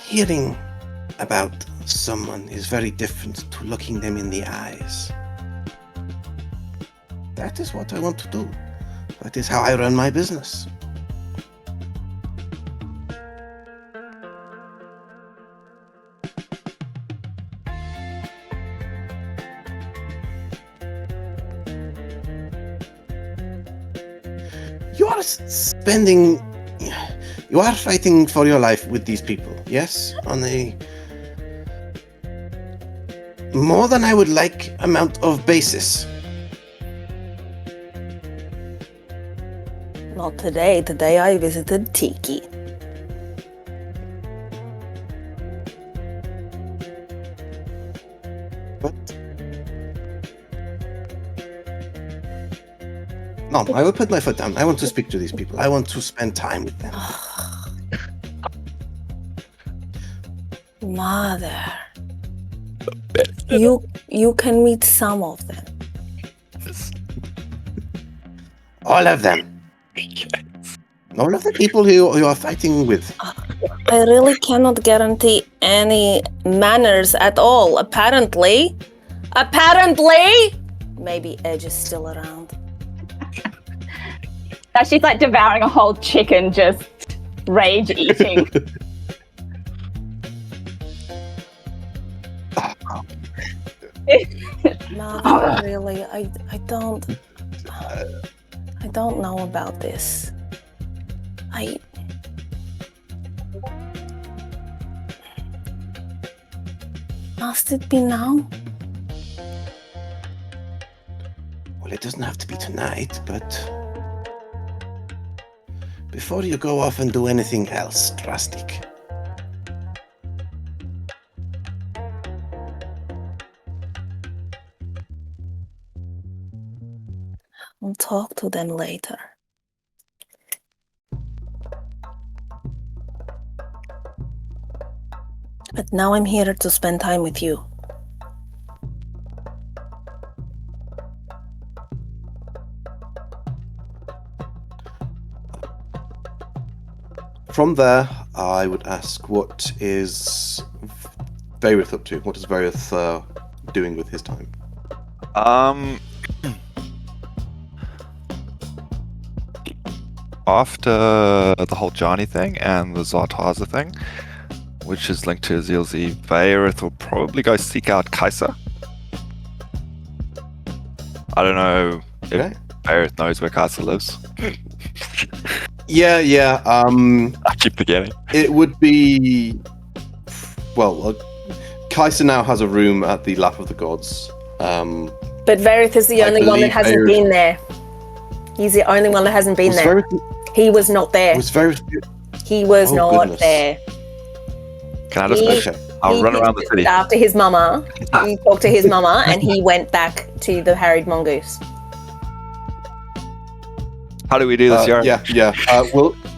Hearing about someone is very different to looking them in the eyes. That is what I want to do. That is how I run my business. You are you are fighting for your life with these people, yes? On a more than I would like amount of basis. Not today. Today I visited Tiki. But no, I will put my foot down. I want to speak to these people. I want to spend time with them. Mother. You can meet some of them. All of them. All of the people who you are fighting with. I really cannot guarantee any manners at all, apparently. Maybe Edge is still around. Now she's like devouring a whole chicken, just rage eating. Mother, really, I don't know about this. Must it be now? Well, it doesn't have to be tonight, but before you go off and do anything else drastic. I'll talk to them later. But now I'm here to spend time with you. From there, I would ask, what is Varith up to? What is Varith doing with his time? after the whole Johnny thing and the Zartaza thing, which is linked to Azilzi, Vaerith will probably go seek out Kaiser. I don't know if Okay. Vaerith knows where Kaiser lives. Yeah. I keep forgetting. It would be. Well, Kaiser now has a room at the Lap of the Gods. But Varith is the I only one that believe hasn't Varith- been there. He's the only one that hasn't been Was there. He was not there. Varith? He was Oh, not goodness. there. Can I just He- mention? I'll run around the city. After his mama, he talked to his mama, and he went back to the harried mongoose. How do we do this, Yara? Yeah.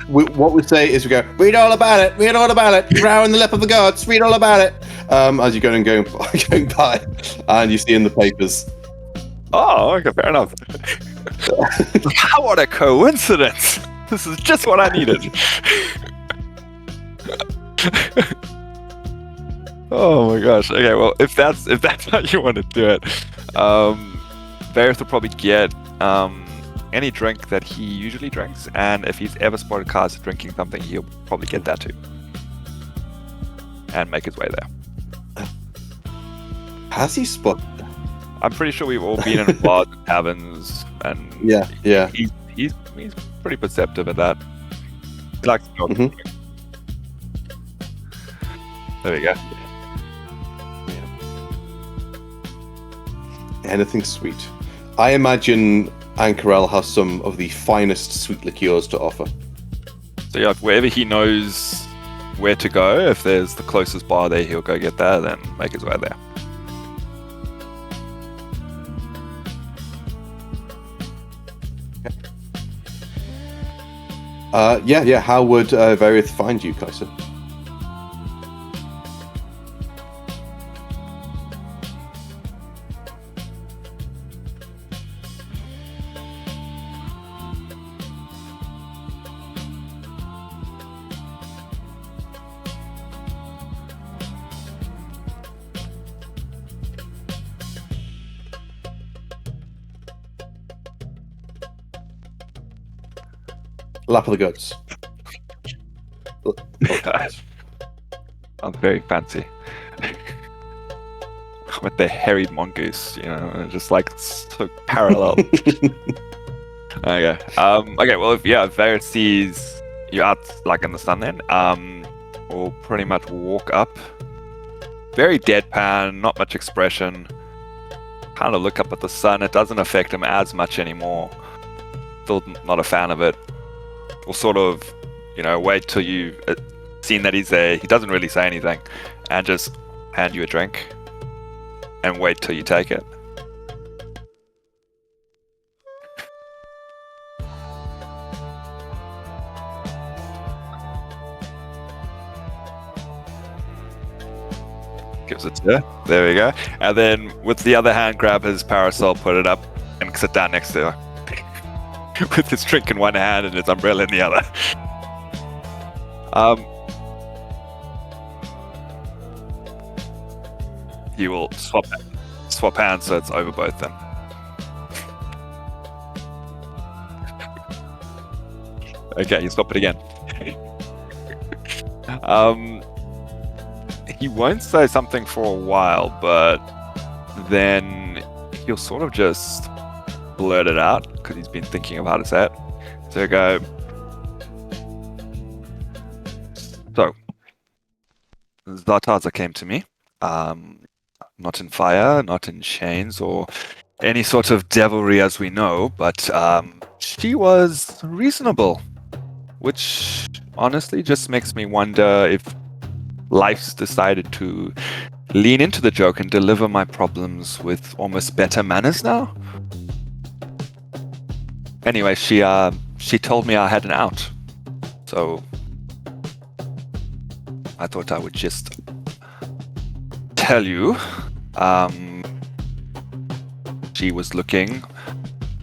What we say is we go, read all about it, Row in the Lap of the Gods, read all about it. As you're going by, and you see in the papers. Oh, okay, fair enough. What a coincidence! This is just what I needed. Oh my gosh. Okay, well, if that's how you want to do it, Varith will probably get any drink that he usually drinks, and if he's ever spotted Kaiser drinking something, he'll probably get that too, and make his way there. Has he spotted? I'm pretty sure we've all been in bars and taverns, and Yeah. he's pretty perceptive at that. He likes to go. Mhm. There we go. Anything sweet. I imagine Ankarel has some of the finest sweet liqueurs to offer. So yeah, wherever he knows where to go, if there's the closest bar there, he'll go get that, then make his way there. Yeah. How would Varith find you, Kaiser? Lap of the Gods. I'm very fancy. With the harried mongoose, just like so parallel. Okay. Okay. Well, if Varith sees you out like in the sun, then we'll pretty much walk up. Very deadpan, not much expression. Kind of look up at the sun. It doesn't affect him as much anymore. Still not a fan of it. We'll sort of, wait till you've seen that he's there. He doesn't really say anything, and just hand you a drink, and wait till you take it. Gives it to her. There we go. And then with the other hand, grab his parasol, put it up, and sit down next to her. With his drink in one hand and his umbrella in the other. He will swap hands so it's over both them. Okay, you swap it again. He won't say something for a while, but then he'll sort of just blurt it out because he's been thinking of how to say it. So go. So, Zartaza came to me, not in fire, not in chains, or any sort of devilry as we know, but she was reasonable, which honestly just makes me wonder if life's decided to lean into the joke and deliver my problems with almost better manners now. Anyway, she told me I had an out, so I thought I would just tell you. She was looking,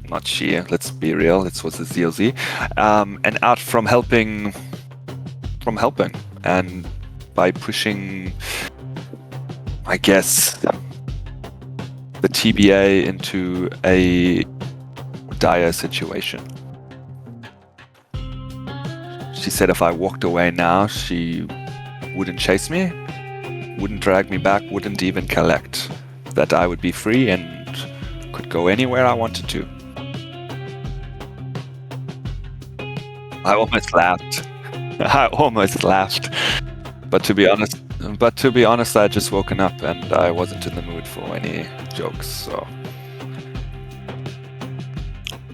not she, let's be real, it was the ZLZ, and out from helping, and by pushing, I guess, the TBA into a dire situation. said if I walked away now, she wouldn't chase me, wouldn't drag me back, wouldn't even collect. That I would be free and could go anywhere I wanted to. I almost laughed. But to be honest, I'd just woken up and I wasn't in the mood for any jokes. So,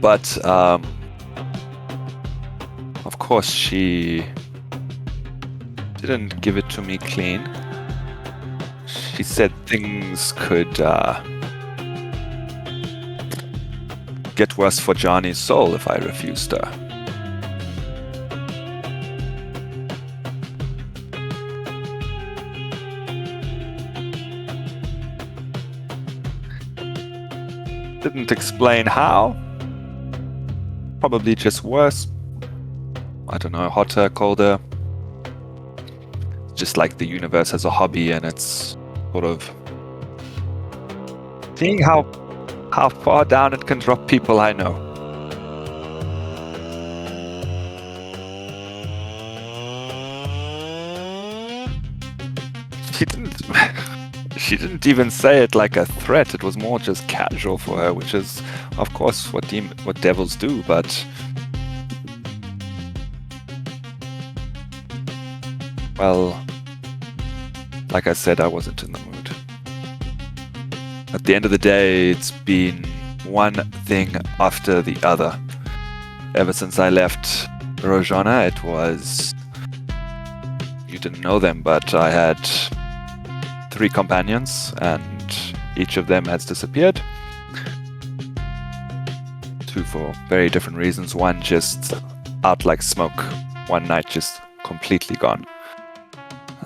but of course, she didn't give it to me clean. She said things could get worse for Johnny's soul if I refused her. Didn't explain how. Probably just worse. I don't know, hotter, colder. Just like the universe as a hobby, and it's sort of seeing how far down it can drop people I know. She didn't even say it like a threat. It was more just casual for her, which is, of course, what devils do. But well, like I said, I wasn't in the mood. At the end of the day, it's been one thing after the other. Ever since I left Rojana, it was... You didn't know them, but I had 3 companions, and each of them has disappeared. 2 for very different reasons. One just out like smoke. One night just completely gone.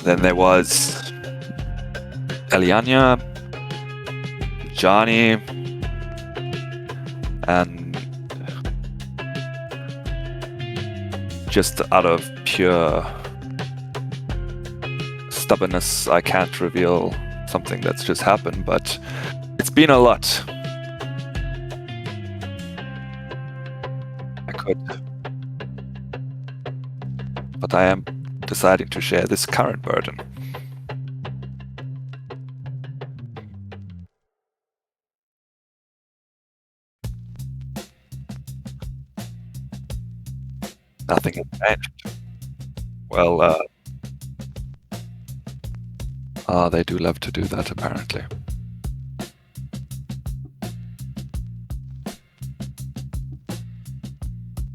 Then there was Eliania, Johnny, and just out of pure stubbornness, I can't reveal something that's just happened, but it's been a lot. I could. But I am deciding to share this current burden. Nothing has changed. Well, they do love to do that, apparently. At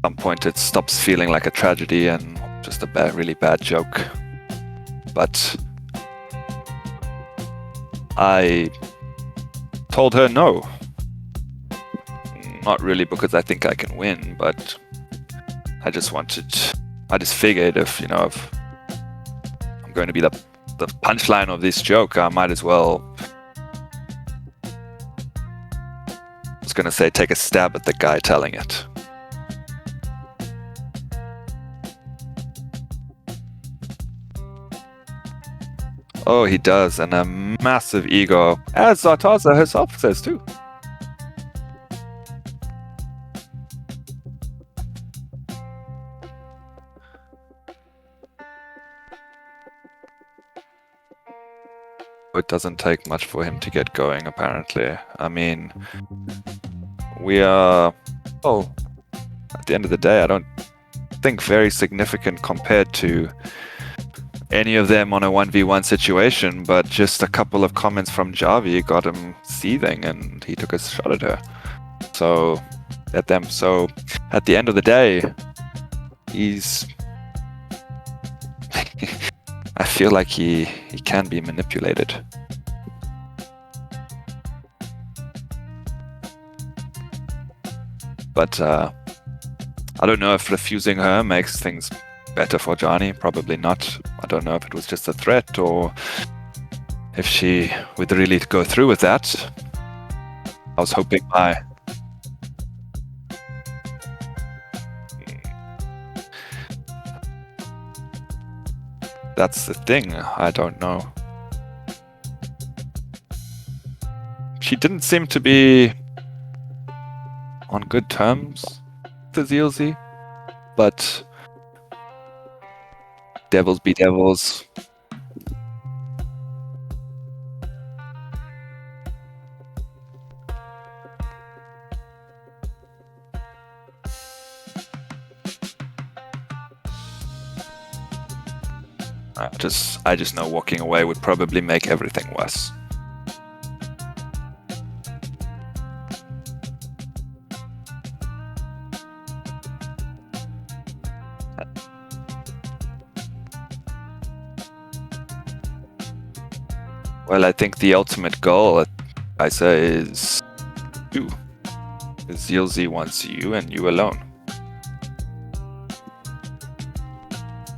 some point it stops feeling like a tragedy and just a really bad joke. But I told her no. Not really because I think I can win, but I just figured if I'm going to be the punchline of this joke, I might as well, I was going to say, take a stab at the guy telling it. Oh, he does, and a massive ego, as Zartaza herself says too. It doesn't take much for him to get going, apparently. I mean, we are, well, at the end of the day, I don't think very significant compared to any of them on a 1v1 situation, but just a couple of comments from Javi got him seething and he took a shot at her. So, at the end of the day, he's... I feel like he can be manipulated. But I don't know if refusing her makes things better for Johnny. Probably not. I don't know if it was just a threat or if she would really go through with that. I was hoping That's the thing, I don't know. She didn't seem to be on good terms with Azilzi, but devils be devils. I just know walking away would probably make everything worse. Well, I think the ultimate goal, I say, is you. Because Yilzi wants you and you alone.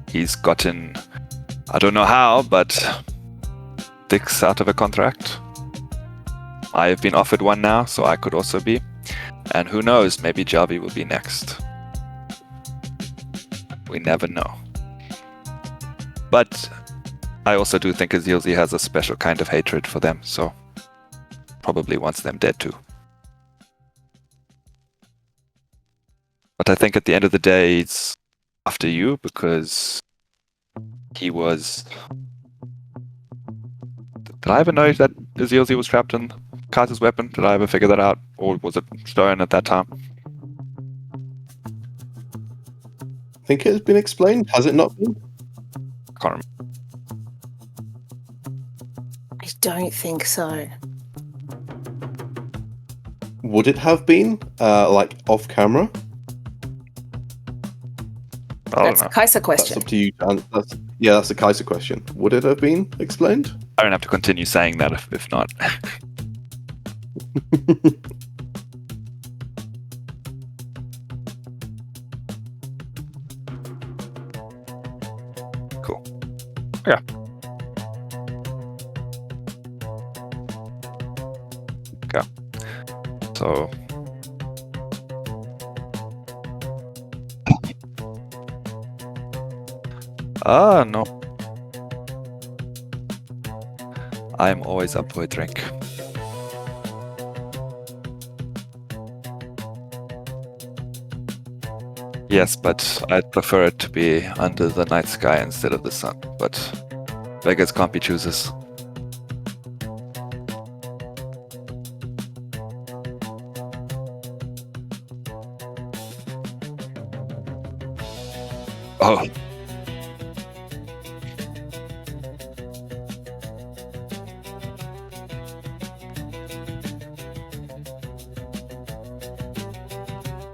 He's gotten, I don't know how, but dicks out of a contract. I have been offered one now, so I could also be. And who knows, maybe Javi will be next. We never know. But I also do think Azilzi has a special kind of hatred for them, so probably wants them dead too. But I think at the end of the day, it's after you, because he was... Did I ever know that Azilzi was trapped in Carter's weapon? Did I ever figure that out? Or was it Stone at that time? I think it has been explained. Has it not been? I can't remember. I don't think so. Would it have been, like, off camera? I don't That's know. a Kaiser That's question. up to you. That's a Kaiser question. Would it have been explained? I don't have to continue saying that if not. Cool. Yeah. Okay. So. No. I'm always up for a drink. Yes, but I'd prefer it to be under the night sky instead of the sun. But beggars can't be choosers. Oh.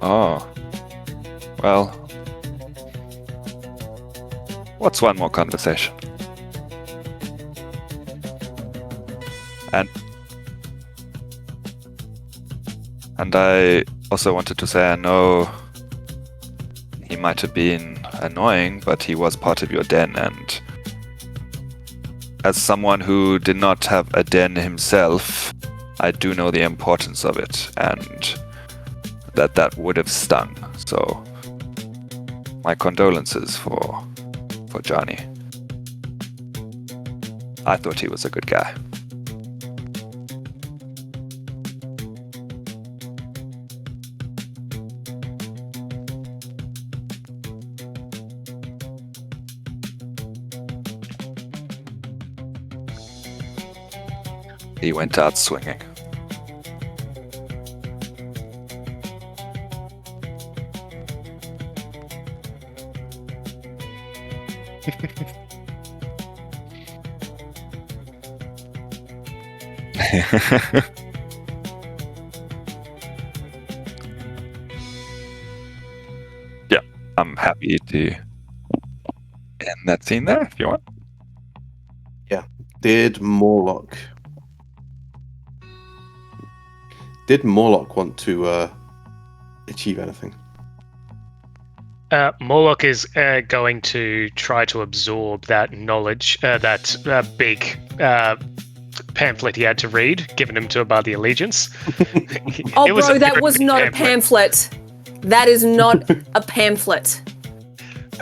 Oh. Well. What's one more conversation? And I also wanted to say I know he might have been annoying, but he was part of your den, and as someone who did not have a den himself, I do know the importance of it, and that would have stung. So my condolences for Johnny. I thought he was a good guy. He went out swinging. Yeah, I'm happy to end that scene there if you want. Did Morlock want to achieve anything? Morlock is going to try to absorb that knowledge, that big pamphlet he had to read, given him to Abadi Allegiance. Oh, It was bro, a that very was big not a pamphlet. That is not a pamphlet.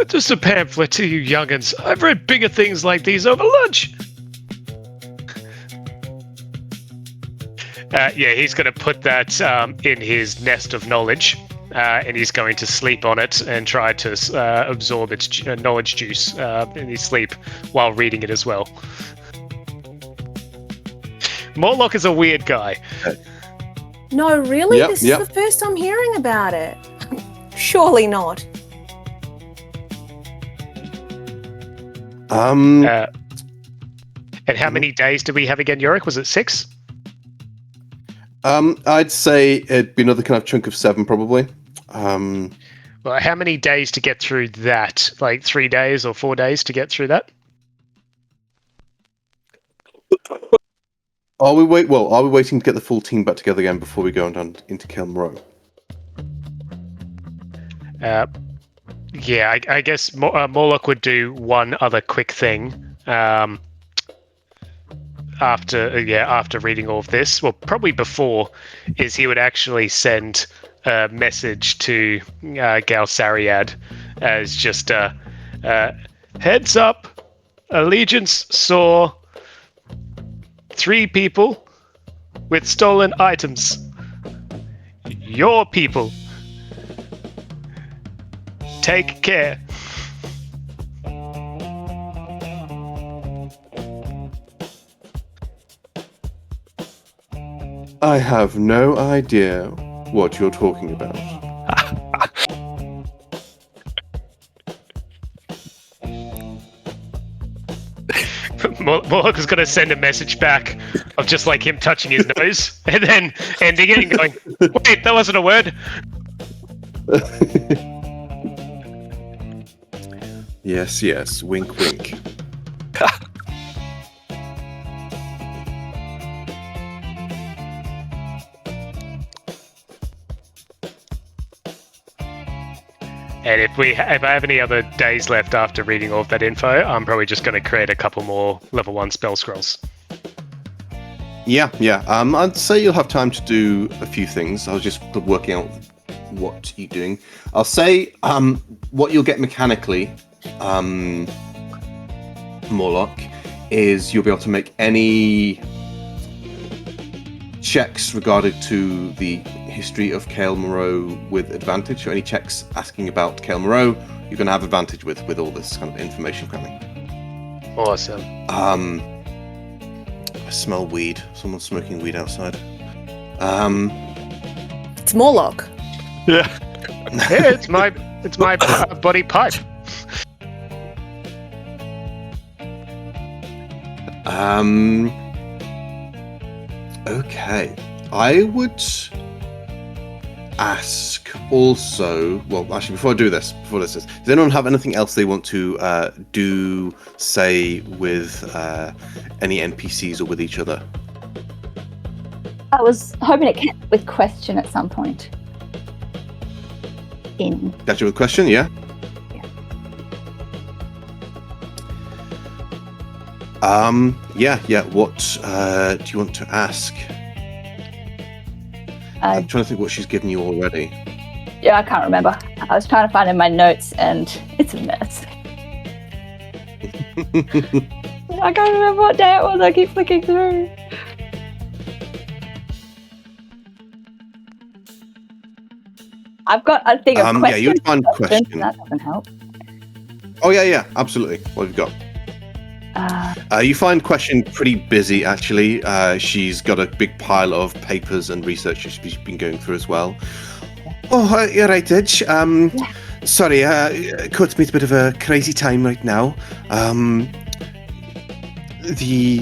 Just a pamphlet to you youngins. I've read bigger things like these over lunch. Yeah, he's going to put that in his nest of knowledge and he's going to sleep on it and try to absorb its knowledge juice in his sleep while reading it as well. Morlock is a weird guy. No, really? Yep, This yep. is the first I'm hearing about it. Surely not. And how many days do we have again, Yorick? Was it 6? I'd say it'd be another kind of chunk of 7, probably. Well, how many days to get through that? Like 3 days or 4 days to get through that? Are we waiting to get the full team back together again before we go down into Kelmrow? Yeah, I guess Morlock would do one other quick thing after reading all of this. Well, probably before, is he would actually send a message to Gal Sariad as just heads up, Allegiance saw 3 people with stolen items. Your people. Take care. I have no idea what you're talking about. Morlock was going to send a message back of just like him touching his nose and then ending it and going, wait, that wasn't a word. Yes, wink, wink. And if I have any other days left after reading all of that info, I'm probably just going to create a couple more level 1 spell scrolls. Yeah. I'd say you'll have time to do a few things. I was just working out what you're doing. I'll say what you'll get mechanically, Morlock, is you'll be able to make any checks regarding to the history of Kael Moreau with advantage. So any checks asking about Kael Moreau, you're going to have advantage with all this kind of information cramming. Awesome. I smell weed. Someone's smoking weed outside. It's Morlock. Yeah, it's my body pipe. Okay. I would ask also. Well, actually, before this, does anyone have anything else they want to do, say, with any NPCs or with each other? I was hoping it came with question at some point. Got you with a question, yeah? Yeah. What do you want to ask? I'm trying to think what she's given you already. Yeah, I can't remember. I was trying to find in my notes, and it's a mess. I can't remember what day it was. I keep flicking through. I've got a thing of questions. Yeah, you would find question. That doesn't help. Oh yeah, absolutely. What have you got? You find question pretty busy, actually. She's got a big pile of papers and research she's been going through as well. Oh, you're right, Edge. Sorry, caught me at a bit of a crazy time right now. The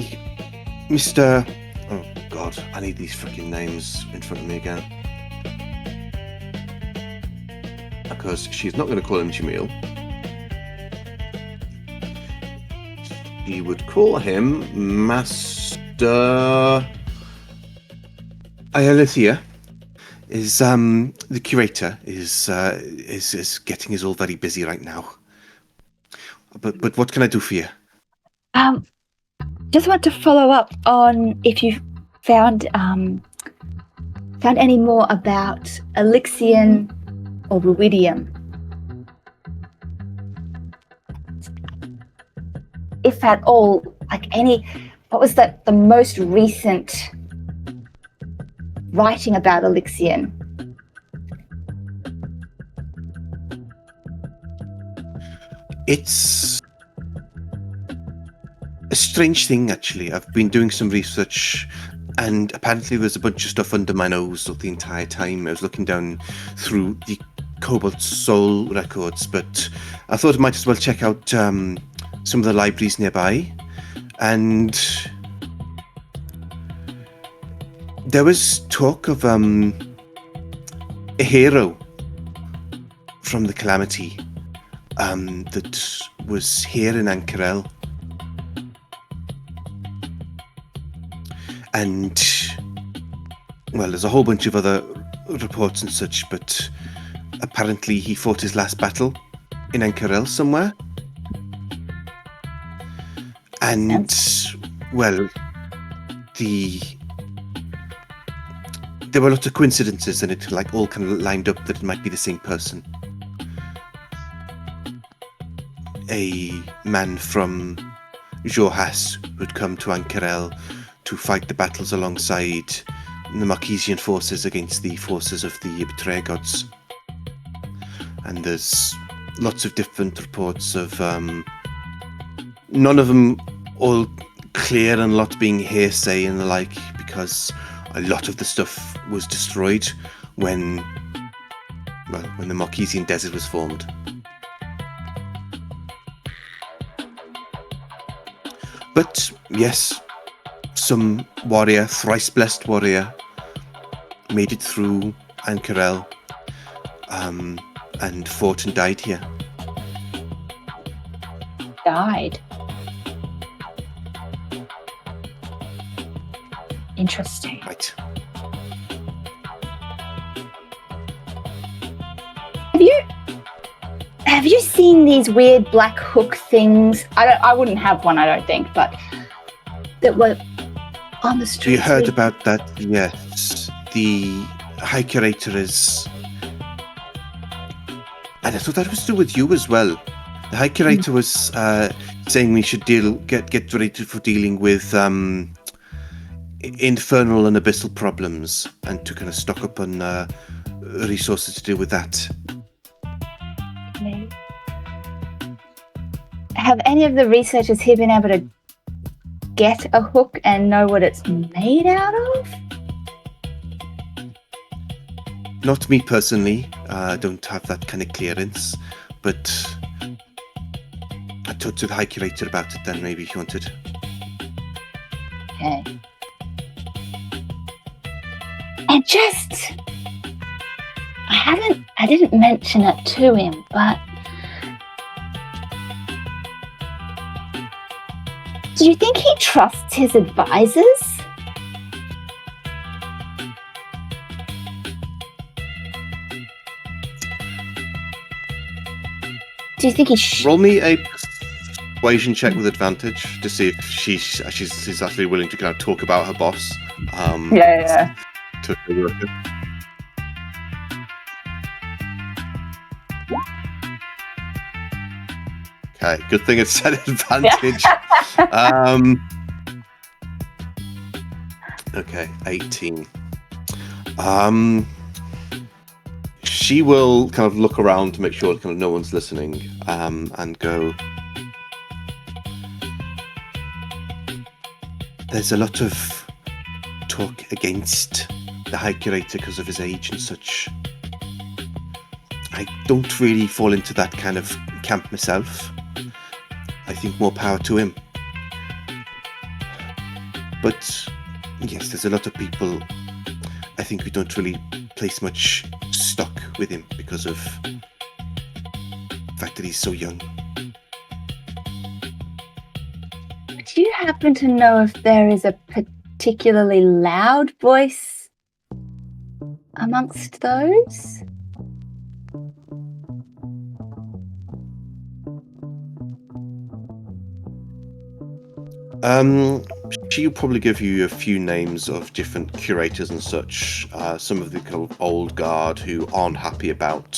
Mr. Oh God, I need these freaking names in front of me again. Because she's not going to call him Jamil. He would call him Master Ayalithia. Is the curator is getting us all very busy right now. But what can I do for you? Just want to follow up on if you found any more about Elixion or Ruidium. If at all, what was the most recent writing about Elixion? It's a strange thing, actually. I've been doing some research, and apparently there's a bunch of stuff under my nose the entire time. I was looking down through the Cobalt Soul records, but I thought I might as well check out some of the libraries nearby. And there was talk of a hero from the Calamity that was here in Ankarel. And, well, there's a whole bunch of other reports and such, but apparently he fought his last battle in Ankarel somewhere. And, well, there were lots of coincidences, and it like all kind of lined up that it might be the same person. A man from Johas who'd come to Ankarel to fight the battles alongside the Marquesian forces against the forces of the Betrayer Gods. And there's lots of different reports of none of them all clear, and a lot being hearsay and the like, because a lot of the stuff was destroyed when the Marquesian Desert was formed. But yes, some warrior, thrice blessed warrior, made it through Ankarel and fought and died here. Died. Interesting. Right. Have you seen these weird black hook things? I wouldn't have one, I don't think, but that were on the street. You heard about that? Yes. The High Curator is, and I thought that was to do with you as well. The High Curator was saying we should get ready for dealing with infernal and abyssal problems, and to kind of stock up on resources to deal with that. Maybe. Have any of the researchers here been able to get a hook and know what it's made out of? Not me personally. I don't have that kind of clearance, but I talked to the High Curator about it then, maybe if you wanted. Okay. And just, I didn't mention it to him, but do you think he trusts his advisors? Do you think he Roll me a persuasion check with advantage to see if she's actually willing to kind of talk about her boss. Yeah. To her worker. Okay, good thing it's at advantage. Okay, 18. She will kind of look around to make sure kind of no one's listening, and go, there's a lot of talk against the High Curator because of his age and such. I don't really fall into that kind of camp myself. I think more power to him. But yes, there's a lot of people I think we don't really place much stock with him because of the fact that he's so young. Do you happen to know if there is a particularly loud voice amongst those? She'll probably give you a few names of different curators and such. Some of the kind of old guard who aren't happy about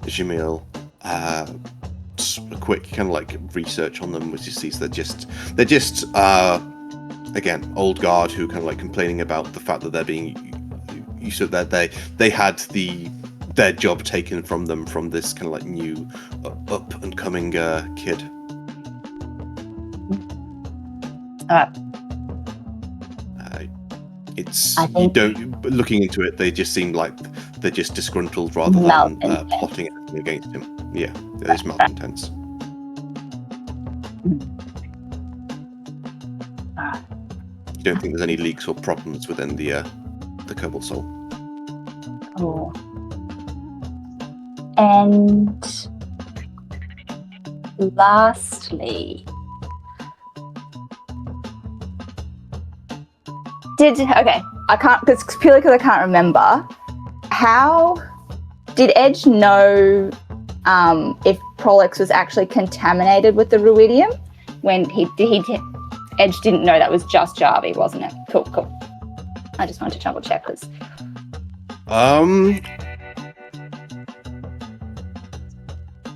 Jamil. A quick kind of like research on them, which you see they're just again old guard who kind of like complaining about the fact that they're being used to that they had the their job taken from them from this kind of like new up and coming kid. It's I think- looking into it, they just seem like they're just disgruntled rather than plotting anything against him. Yeah, it is malcontents. You don't think there's any leaks or problems within the Cobalt Soul? Cool. And lastly, I can't, because purely because I can't remember. How did Edge know if Prolix was actually contaminated with the ruidium when Edge didn't know that was just Jarvie, wasn't it? Cool. I just wanted to double check this.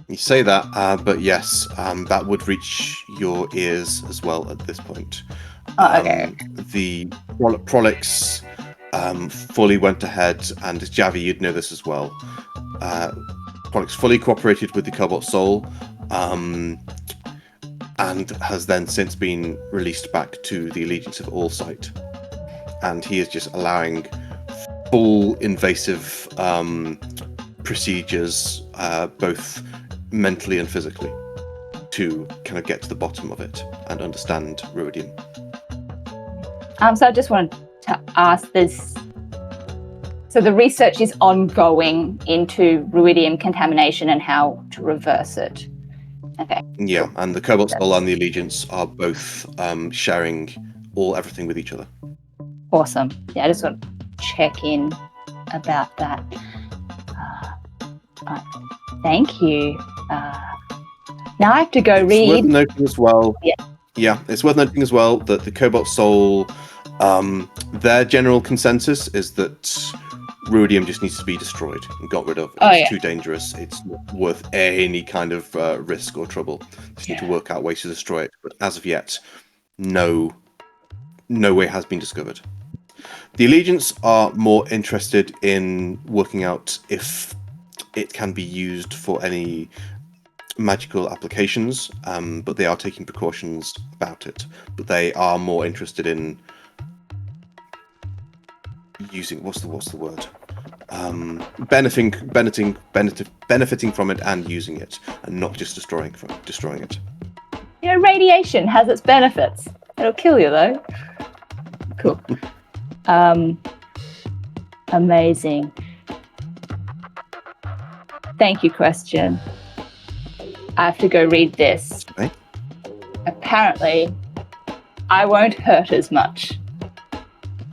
You say that, but yes, that would reach your ears as well at this point. Okay. The Prolix fully went ahead, and Javi, you'd know this as well. Prolix fully cooperated with the Cobalt Soul, and has then since been released back to the Allegiance of All Sight. And he is just allowing full invasive procedures, both mentally and physically, to kind of get to the bottom of it and understand Ruidium. So I just wanted to ask this. So the research is ongoing into ruidium contamination and how to reverse it. Okay. Yeah, and the Cobalt Soul and the Allegiance are both sharing everything with each other. Awesome. Yeah, I just want to check in about that. Right. Thank you. Now I have to go read. It's worth noting as well. Yeah. Yeah, it's worth noting as well that the Cobalt Soul, their general consensus is that Ruidium just needs to be destroyed and got rid of. It's too dangerous. It's not worth any kind of risk or trouble. Just need to work out ways to destroy it. But as of yet, no way has been discovered. The Allegiance are more interested in working out if it can be used for any magical applications, but they are taking precautions about it. But they are more interested in using what's the word? Benefiting from it and using it, and not just destroying it. You know, radiation has its benefits. It'll kill you though. Cool. Amazing. Thank you, Question. I have to go read this. Okay. Apparently, I won't hurt as much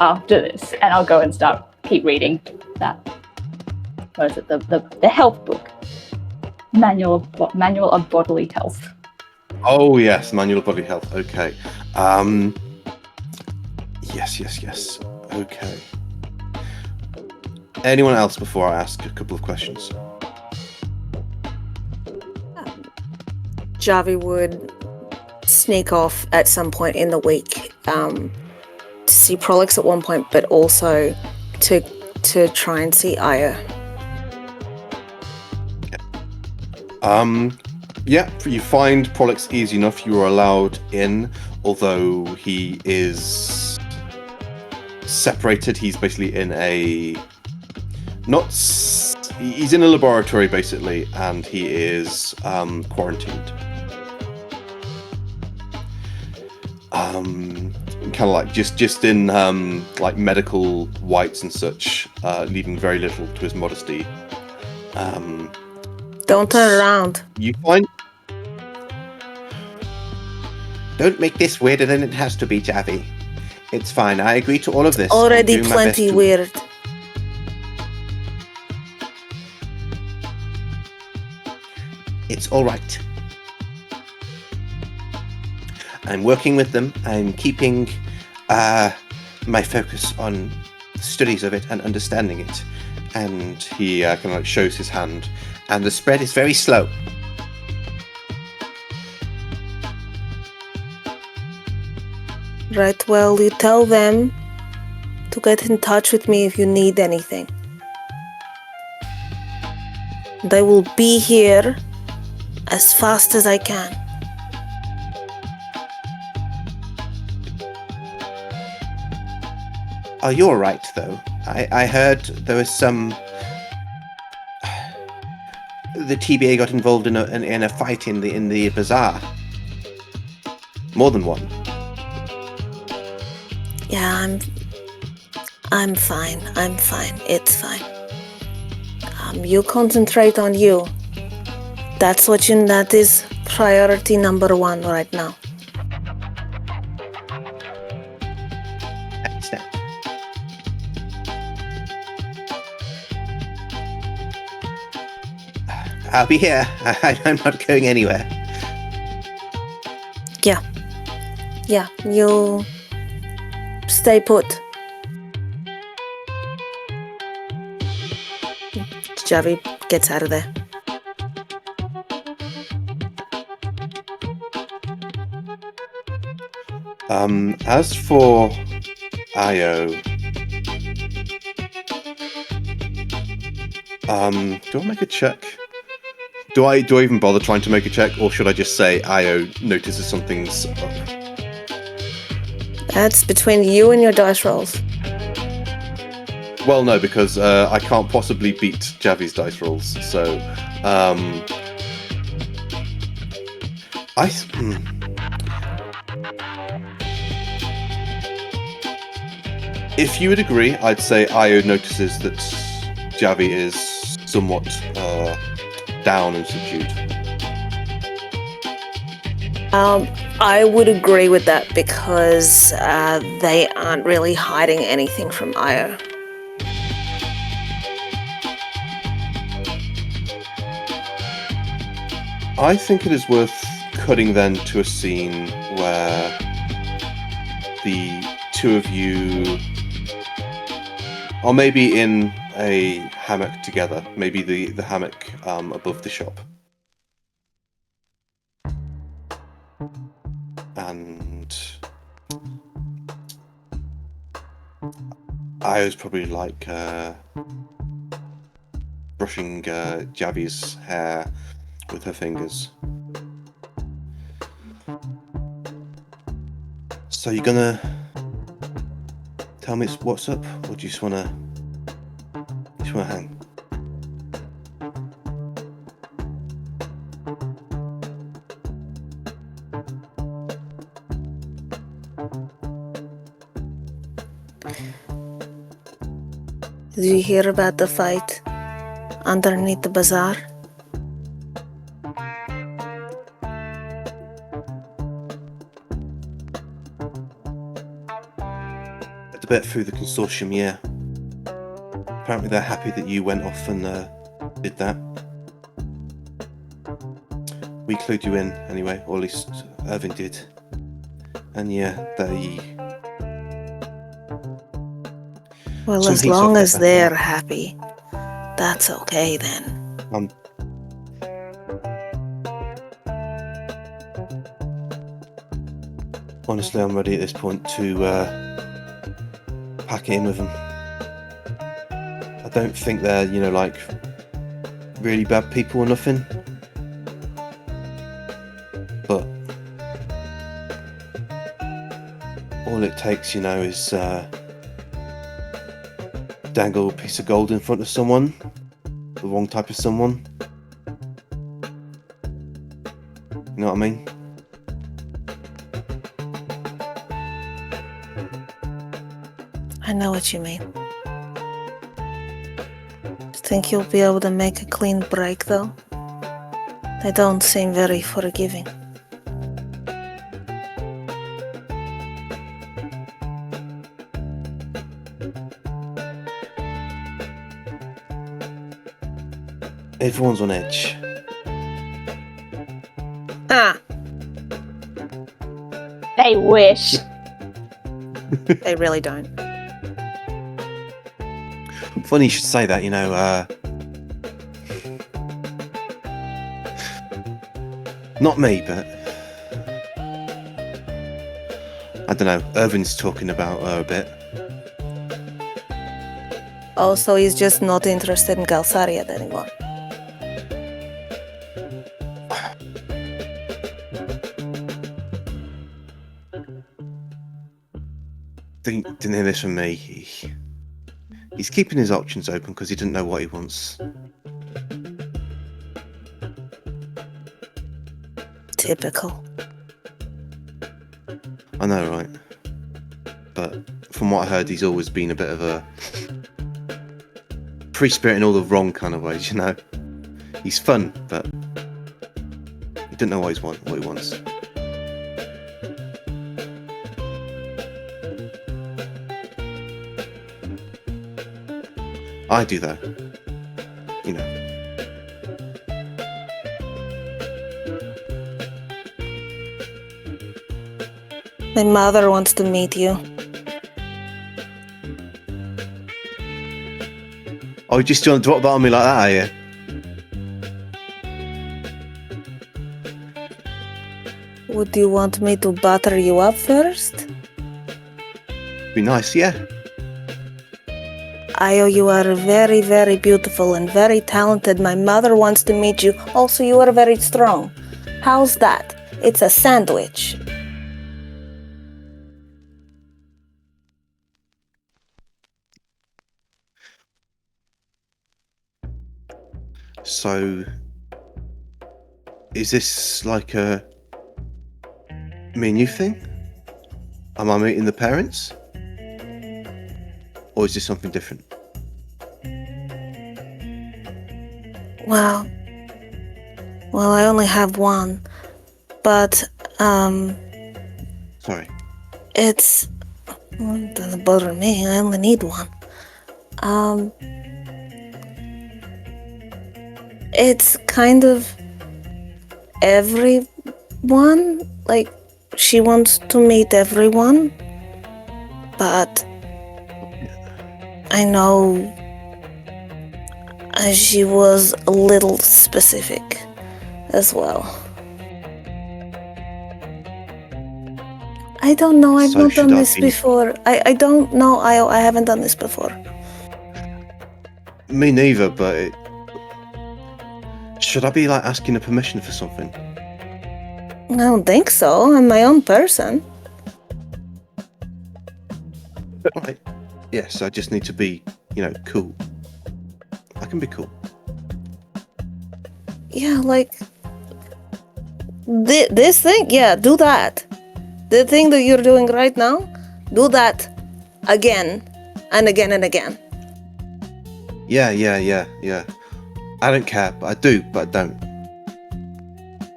after this, and I'll go and keep reading that. What is it? The health book. Manual of Bodily Health. Oh yes, Manual of Bodily Health. Okay. Yes. Okay. Anyone else before I ask a couple of questions? Javi would sneak off at some point in the week to see Prolix at one point, but also to try and see Aya. Yeah, you find Prolix easy enough. You are allowed in, although he is separated. He's basically in he's in a laboratory basically, and he is quarantined. Kind of like just in like medical whites and such, leaving very little to his modesty. Don't turn around. You find. Don't make this weirder than it has to be, Javi. It's fine. I agree to all of this. Already I'm doing my best plenty to- weird. It's all right. I'm working with them. I'm keeping my focus on studies of it and understanding it. And he kind of like shows his hand. And the spread is very slow. Right, well, you tell them to get in touch with me if you need anything. They will be here as fast as I can. Oh, you're right, though. I heard there was some... The TBA got involved in a fight in the bazaar. More than one. Yeah, I'm fine. I'm fine. It's fine. You concentrate on you. That is priority number 1 right now. Understand. I'll be here. I'm not going anywhere. Yeah, you stay put. Javi gets out of there. As for Io, do I make a check? Do I even bother trying to make a check, or should I just say Io notices something's up? That's between you and your dice rolls. Well, no, because I can't possibly beat Javi's dice rolls. So, if you would agree, I'd say Io notices that Javi is somewhat down and subdued. I would agree with that because they aren't really hiding anything from Io. I think it is worth cutting then to a scene where the two of you are maybe in a hammock together, maybe the hammock above the shop. And I was probably like brushing Javi's hair with her fingers. So you're gonna tell me what's up, or do you just wanna hang? Did you hear about the fight underneath the bazaar? A bit through the consortium, yeah. Apparently they're happy that you went off and did that. We clued you in anyway, or at least Irvin did. And yeah, they... Well, Some as heat's long off as their they're happy, that's okay then. Honestly, I'm ready at this point to pack it in with them. I don't think they're, like, really bad people or nothing. But all it takes, is dangle a piece of gold in front of someone, the wrong type of someone. You know what I mean? I know what you mean. Think you'll be able to make a clean break, though? They don't seem very forgiving. Everyone's on edge. Ah, They wish. they really don't. Funny you should say that, not me, but I don't know, Irvin's talking about her a bit. Also, he's just not interested in Galsariad anymore. didn't hear this from me. He's keeping his options open because he didn't know what he wants. Typical. I know, right? But from what I heard, he's always been a bit of a free spirit in all the wrong kind of ways, you know? He's fun, but he didn't know what he wants. I do, though. You know. My mother wants to meet you. Oh, you just want to drop that on me like that, are you? Would you want me to butter you up first? Be nice, yeah. Io, you are very, very beautiful and very talented. My mother wants to meet you. Also, you are very strong. How's that? It's a sandwich. So, is this like a me and you thing? Am I meeting the parents? Or is this something different? Well, I only have one, but, Sorry. it doesn't bother me. I only need one. It's kind of everyone. Like, she wants to meet everyone, but I know she was a little specific as well. I don't know, I've So not done should I this be- before. I don't know, I haven't done this before. Me neither, but should I be like asking her permission for something? I don't think so. I'm my own person. Right. Yes, I just need to be, cool. I can be cool. Yeah, like this thing. Yeah, do that. The thing that you're doing right now, do that again and again and again. Yeah. I don't care, but I do, but I don't.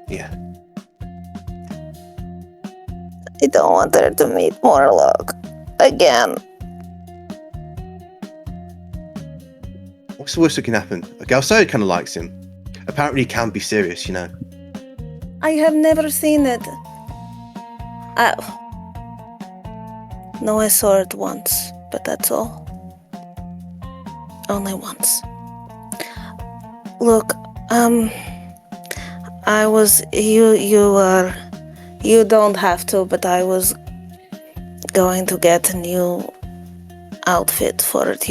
Yeah. I don't want her to meet Morlock again. What's the worst that can happen? Galso kind of likes him. Apparently, he can be serious, you know. I have never seen it. No, I saw it once, but that's all. Only once. Look, you don't have to, but I was going to get a new outfit for it.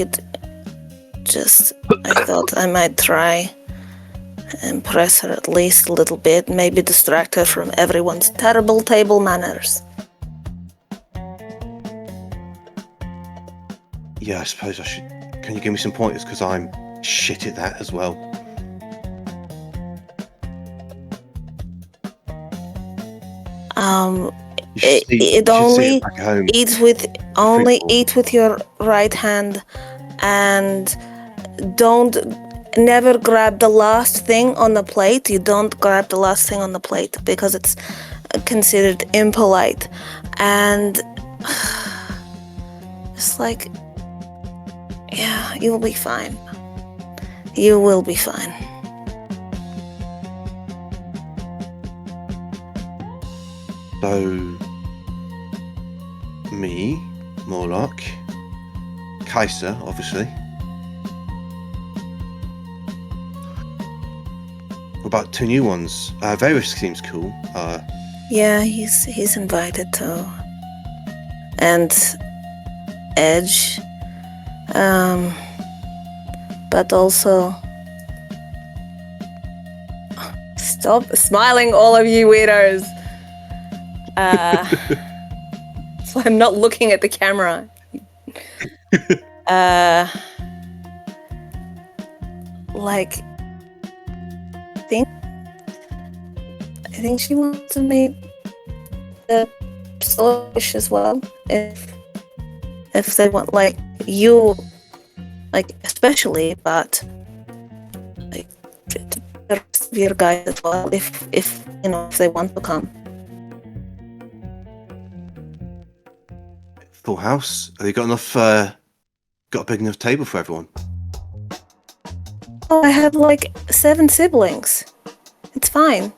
I thought I might try impress her at least a little bit, maybe distract her from everyone's terrible table manners. Yeah, I suppose I should. Can you give me some pointers? Because I'm shit at that as well. You should see- you It should see only it back home. eat with your right hand, and never grab the last thing on the plate. You don't grab the last thing on the plate because it's considered impolite, and it's like, yeah, you'll be fine. You will be fine. So, me, Morlock, Kaiser, obviously. What about two new ones? Varys seems cool. Yeah, he's invited too. And Edge. But also... Stop smiling, all of you weirdos! So I'm not looking at the camera, you Like, I think she wants to meet the Swordfish as well. If they want, like, you, like, especially, but like the rest of your guys as well. If you know, if they want to come. Full house. Have you got enough? Got a big enough table for everyone? Oh, I have like 7 siblings. It's fine.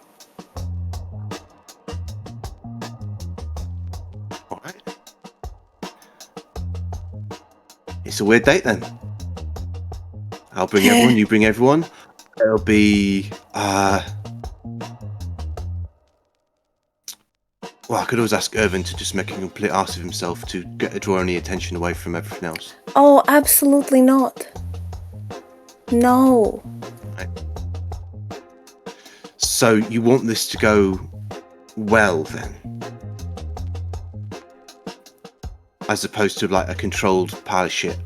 All right. It's a weird date then. I'll bring everyone. You bring everyone. It'll be. Well, I could always ask Irvin to just make a complete ass of himself to draw any attention away from everything else. Oh, absolutely not. No. Right. So you want this to go well then? As opposed to like a controlled pile of shit?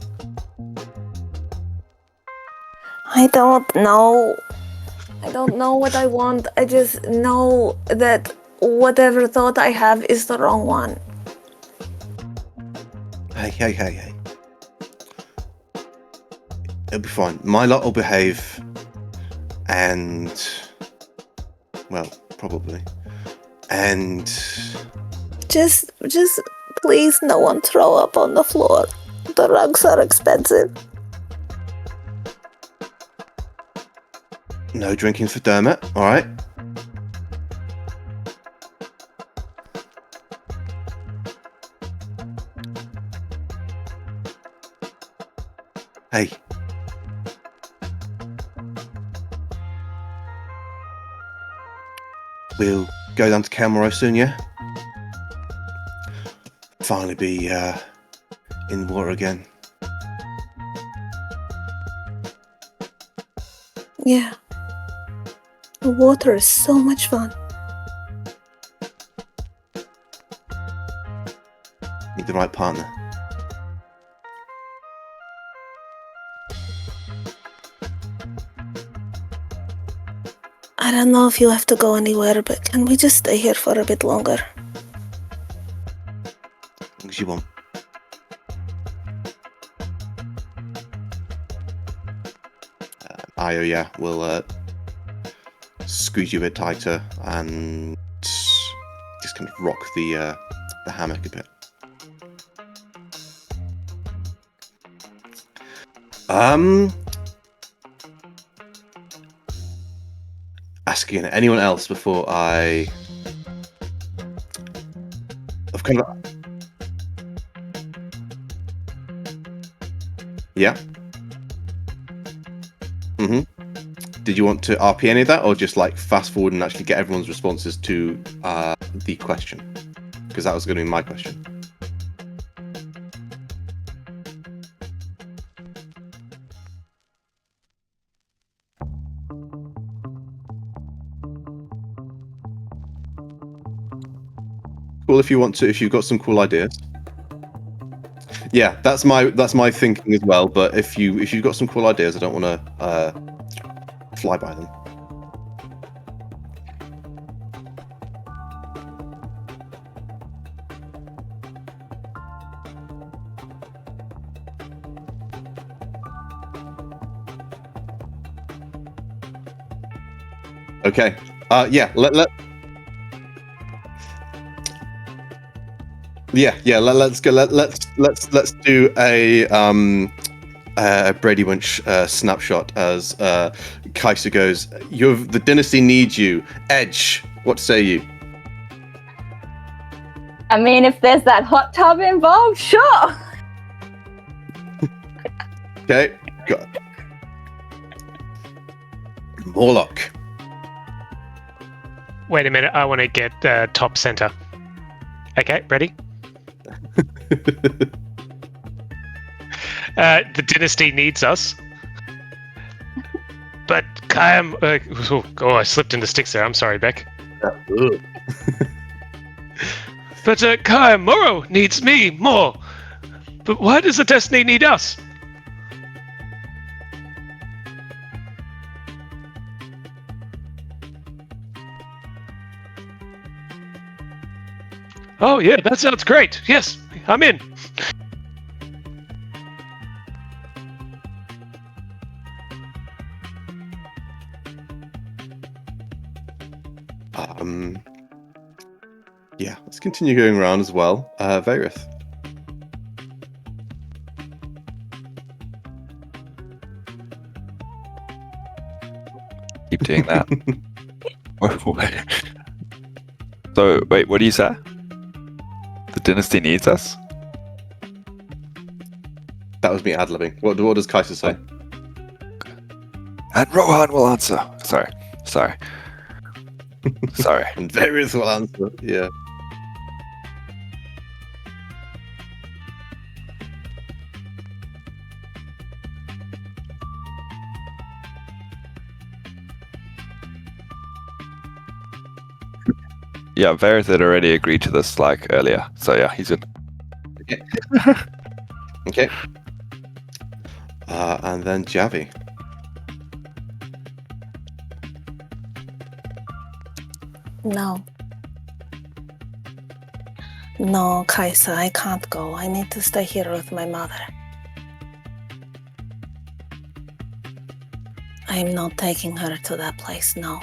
I don't know. I don't know what I want. I just know that whatever thought I have is the wrong one. Hey. It'll be fine. My lot will behave. And... well, probably. And... Just please no one throw up on the floor. The rugs are expensive. No drinking for Dermot, alright? Hey. We'll go down to Kelmoro soon, yeah? Finally be in the water again. Yeah. The water is so much fun. Need the right partner. I don't know if you have to go anywhere, but can we just stay here for a bit longer? As long as you want. Io, yeah, will squeeze you a bit tighter and just kind of rock the hammock a bit. Asking anyone else before I've kind of... Yeah. Did you want to RP any of that, or just like fast forward and actually get everyone's responses to the question? Because that was going to be my question. Cool if you want to, if you've got some cool ideas. Yeah, that's my thinking as well. But if you've got some cool ideas, I don't want to fly by them. Okay. Yeah. Let's go. Let's do a Brady Bunch snapshot as Kaisa goes. The dynasty needs you. Edge, what say you? I mean, if there's that hot tub involved, sure. Okay. Got Morlock. Wait a minute, I want to get top center. Okay, ready? The dynasty needs us. But Kayam... I slipped into sticks there. I'm sorry, Beck. But Kayam Moro needs me more. But why does the Destiny need us? Oh, yeah, that sounds great. Yes, I'm in. Yeah, let's continue going around as well. Varith. Keep doing that. So, wait, what do you say? The dynasty needs us? That was me ad-libbing. What does Kaisa say? And Rohan will answer. Sorry. Sorry. And Varith will answer. Yeah. Yeah, Varith had already agreed to this like earlier. So yeah, he's in. Okay. Okay. And then Javi. No. No, Kaisa, I can't go. I need to stay here with my mother. I'm not taking her to that place, no.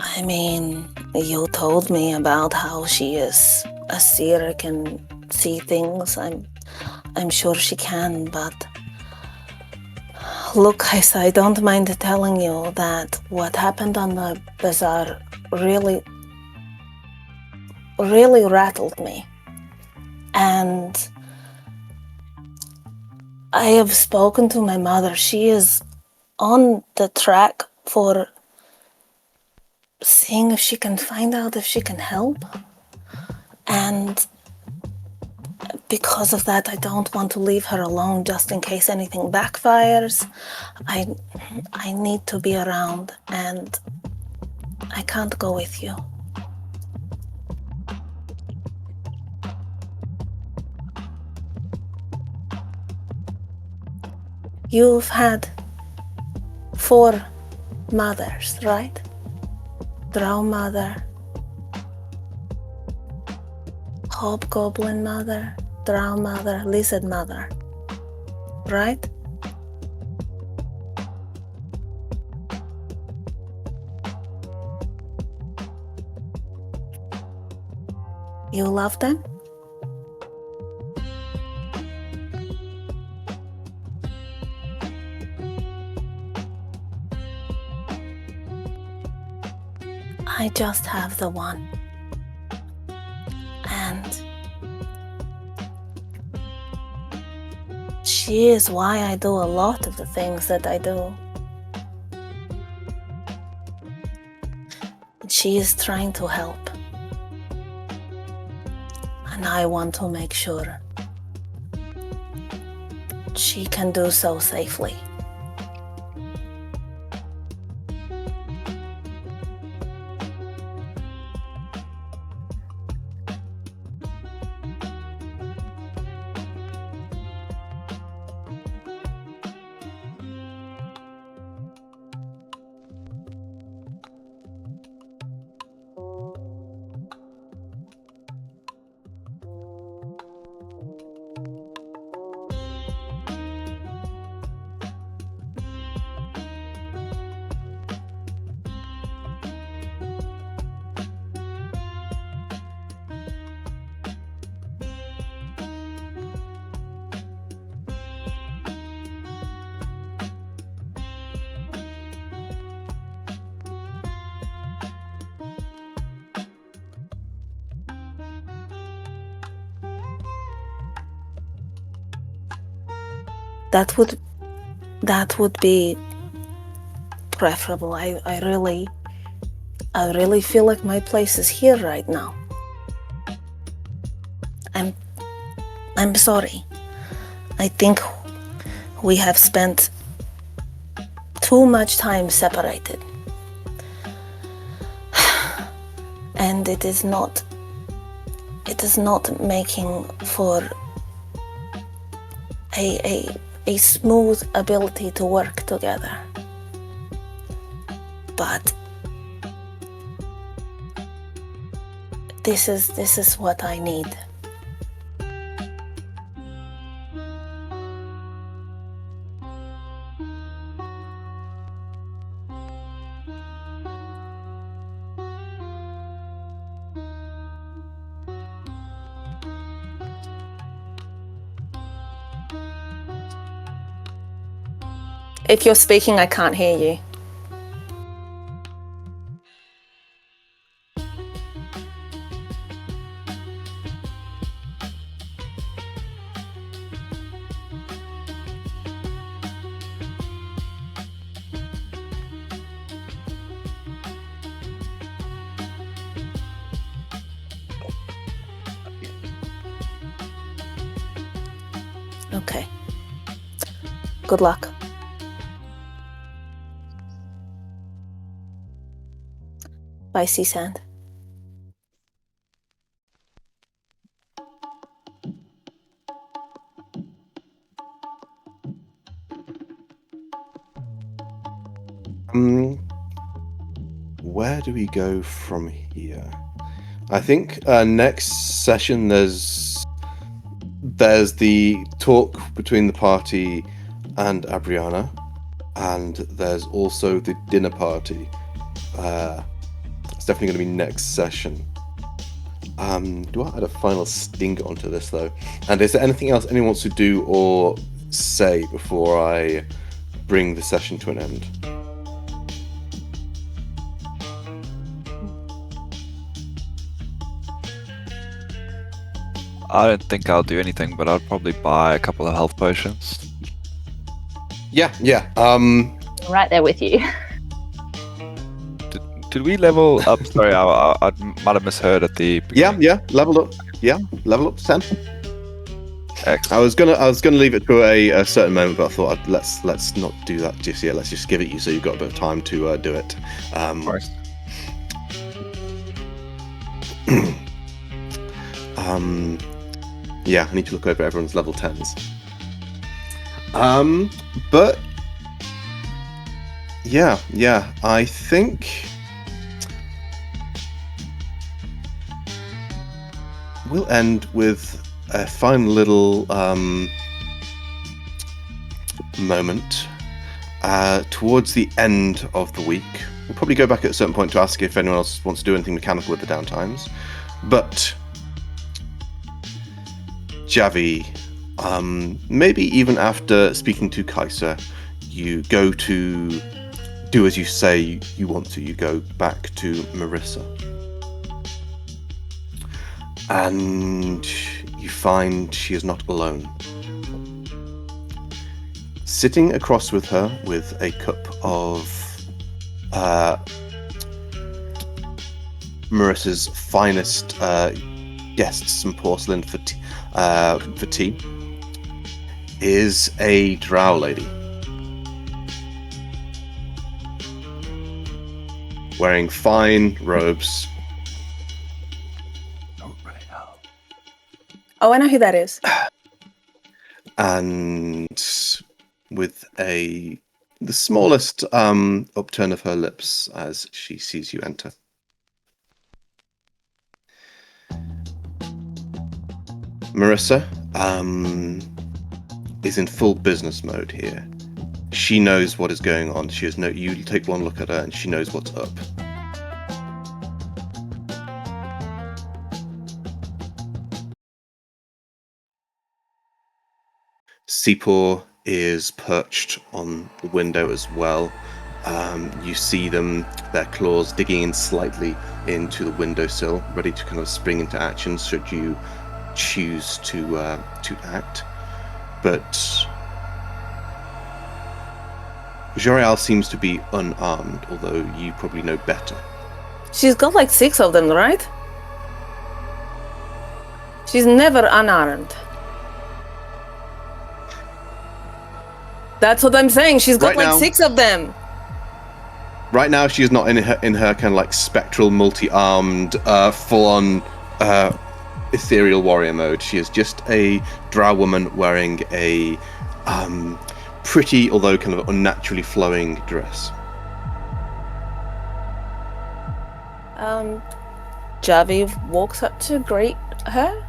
I mean, you told me about how she is a seer, can see things. I'm sure she can, but look, Kaisa, I don't mind telling you that what happened on the bazaar really rattled me. And I have spoken to my mother. She is on the track for seeing if she can find out if she can help. And because of that, I don't want to leave her alone just in case anything backfires. I need to be around, and I can't go with you. You've had 4 mothers, right? Drow mother, hobgoblin mother, drow mother, lizard mother, right? You love them? I just have the one. And she is why I do a lot of the things that I do. She is trying to help. And I want to make sure she can do so safely. That would be preferable. I really feel like my place is here right now. I'm sorry. I think we have spent too much time separated. And it is not making for a smooth ability to work together. But this is what I need. If you're speaking, I can't hear you. Okay. Good luck. Bye, Sea Sand. Where do we go from here? I think next session there's the talk between the party and Abriana, and there's also the dinner party. It's definitely going to be next session. Do I add a final sting onto this though? And is there anything else anyone wants to do or say before I bring the session to an end? I don't think I'll do anything, but I'll probably buy a couple of health potions. Yeah. I'm right there with you. Did we level up? Sorry, I might have misheard at the beginning. Yeah, leveled up. Yeah, level up to 10. Excellent. I was gonna leave it to a certain moment, but I thought let's not do that just yet. Let's just give it you so you've got a bit of time to do it. Nice. Yeah, I need to look over everyone's level 10s. But yeah, I think we'll end with a fine little moment towards the end of the week. We'll probably go back at a certain point to ask if anyone else wants to do anything mechanical with the downtimes. But Javi, maybe even after speaking to Kaiser, you go to do as you say you want to. You go back to Marissa. And you find she is not alone. Sitting across with her with a cup of Marissa's finest guests, some porcelain for tea, is a drow lady. Wearing fine robes. Oh, I know who that is. And with the smallest upturn of her lips as she sees you enter. Marissa is in full business mode here. She knows what is going on. You take one look at her and she knows what's up. Seapor is perched on the window as well. You see their claws digging in slightly into the windowsill, ready to kind of spring into action should you choose to act. But Joriel seems to be unarmed, although you probably know better. She's got like 6 of them, right? She's never unarmed. That's what I'm saying. She's got Right like now- 6 of them. Right now, she is not in her kind of like spectral, multi-armed, full-on ethereal warrior mode. She is just a drow woman wearing a pretty, although kind of unnaturally flowing dress. Javi walks up to greet her.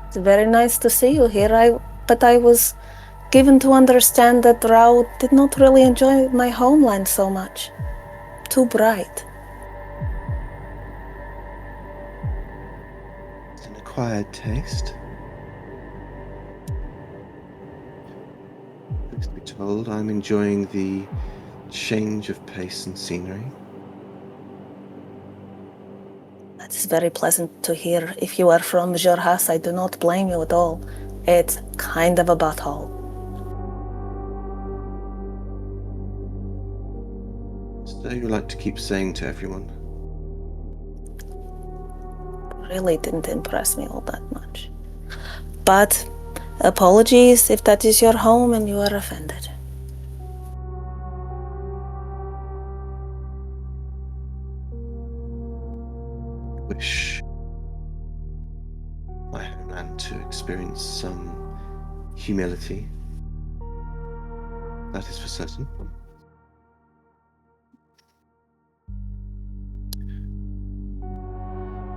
It's very nice to see you here. But I was given to understand that Drow did not really enjoy my homeland so much. Too bright. It's an acquired taste. Truth be told, I'm enjoying the change of pace and scenery. That is very pleasant to hear. If you are from Jorhas, I do not blame you at all. It's kind of a butthole. So you like to keep saying to everyone. Really didn't impress me all that much. But apologies if that is your home and you are offended. Wish my homeland to experience some humility. That is for certain.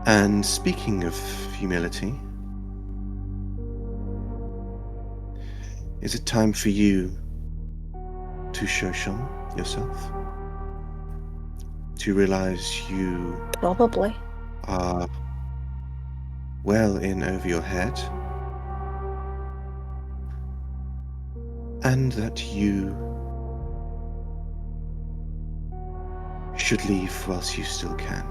And speaking of humility, is it time for you to Shosham yourself? To realize you Probably. are well in over your head, and that you should leave whilst you still can.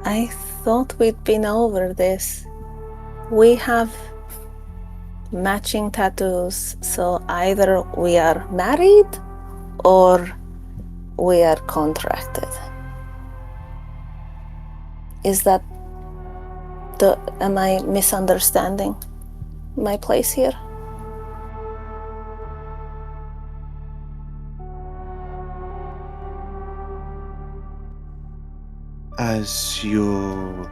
I thought we'd been over this. We have matching tattoos, so either we are married or we are contracted. Am I misunderstanding my place here? As your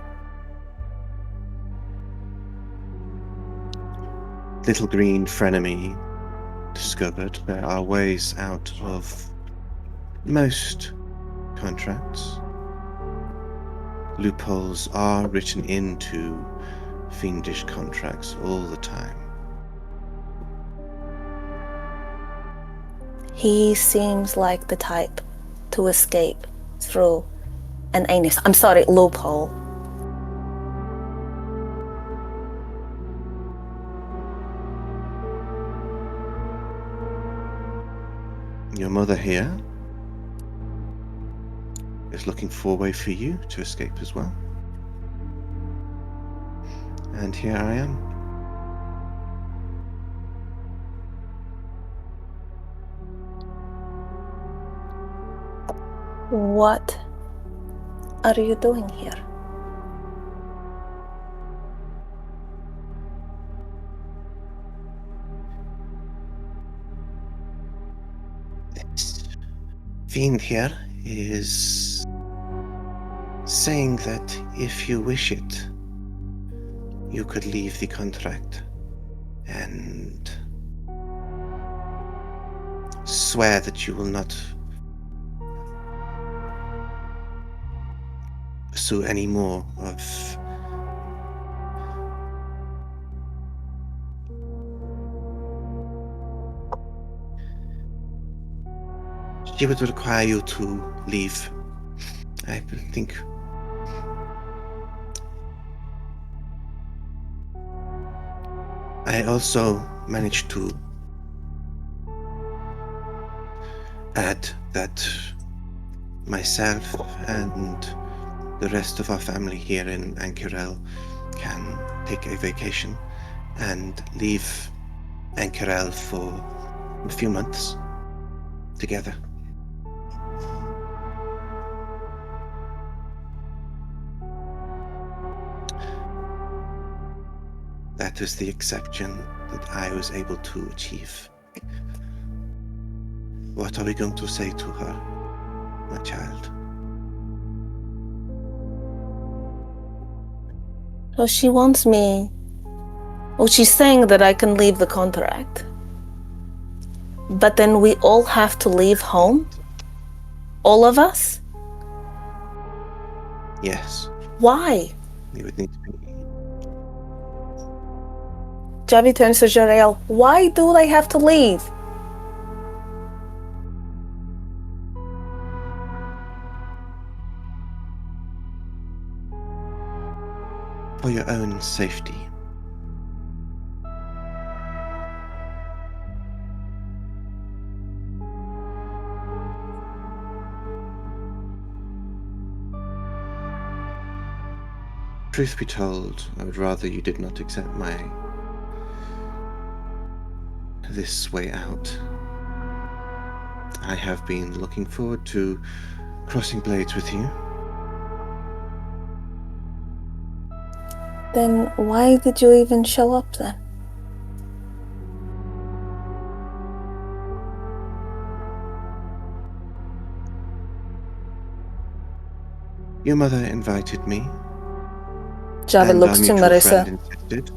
little green frenemy discovered, there are ways out of most contracts. Loopholes are written into fiendish contracts all the time. He seems like the type to escape through an loophole. Your mother here is looking for a way for you to escape as well. And here I am. What are you doing here? This fiend here is saying that if you wish it, you could leave the contract and swear that you will not pursue any more of she would require you to leave. I think I also managed to add that myself and the rest of our family here in Anchorel can take a vacation and leave Ankarel for a few months together. That is the exception that I was able to achieve. What are we going to say to her, my child? So she wants me. Well, she's saying that I can leave the contract. But then we all have to leave home? All of us? Yes, Why? you would need to be. Javi turns to Jareel. Why do they have to leave? For your own safety. Truth be told, I would rather you did not accept this way out. I have been looking forward to crossing blades with you. Then why did you even show up then? Your mother invited me, Javi and looks our to mutual Marissa. friend insisted.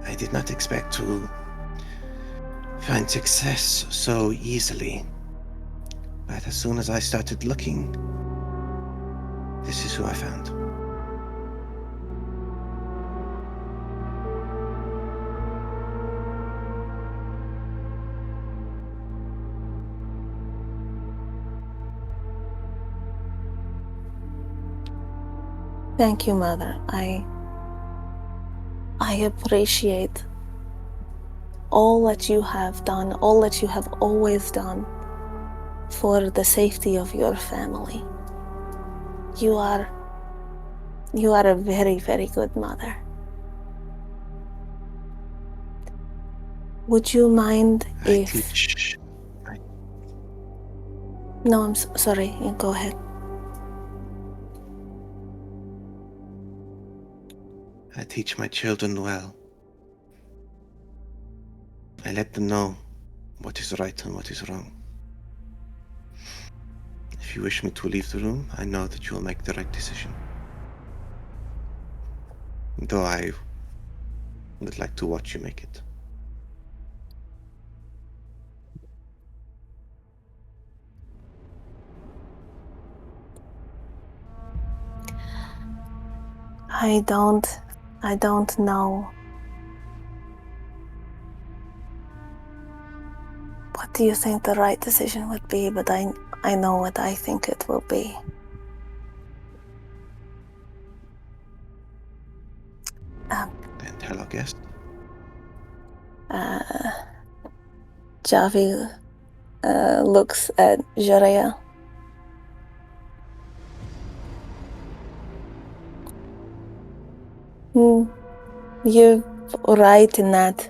I did not expect to find success so easily, but as soon as I started looking, this is who I found. Thank you, Mother. I appreciate all that you have done, all that you have always done for the safety of your family. You are a very, very good mother. Would you mind if... No, I'm sorry. Go ahead. I teach my children well. I let them know what is right and what is wrong. If you wish me to leave the room, I know that you will make the right decision. Though I would like to watch you make it. I don't know. What do you think the right decision would be? But I know what I think it will be. Then tell our guest. Javi looks at Jareel. You're right in that.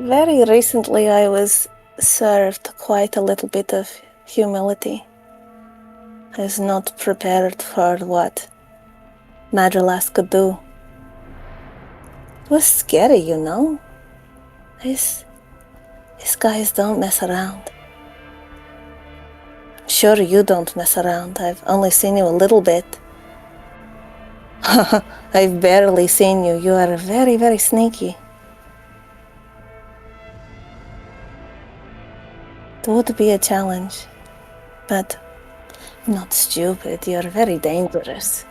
Very recently I was served quite a little bit of humility. I was not prepared for what Madrilas could do. It was scary, you know? These guys don't mess around. Sure, you don't mess around. I've only seen you a little bit. I've barely seen you. You are very, very sneaky. It would be a challenge, but not stupid. You're very dangerous.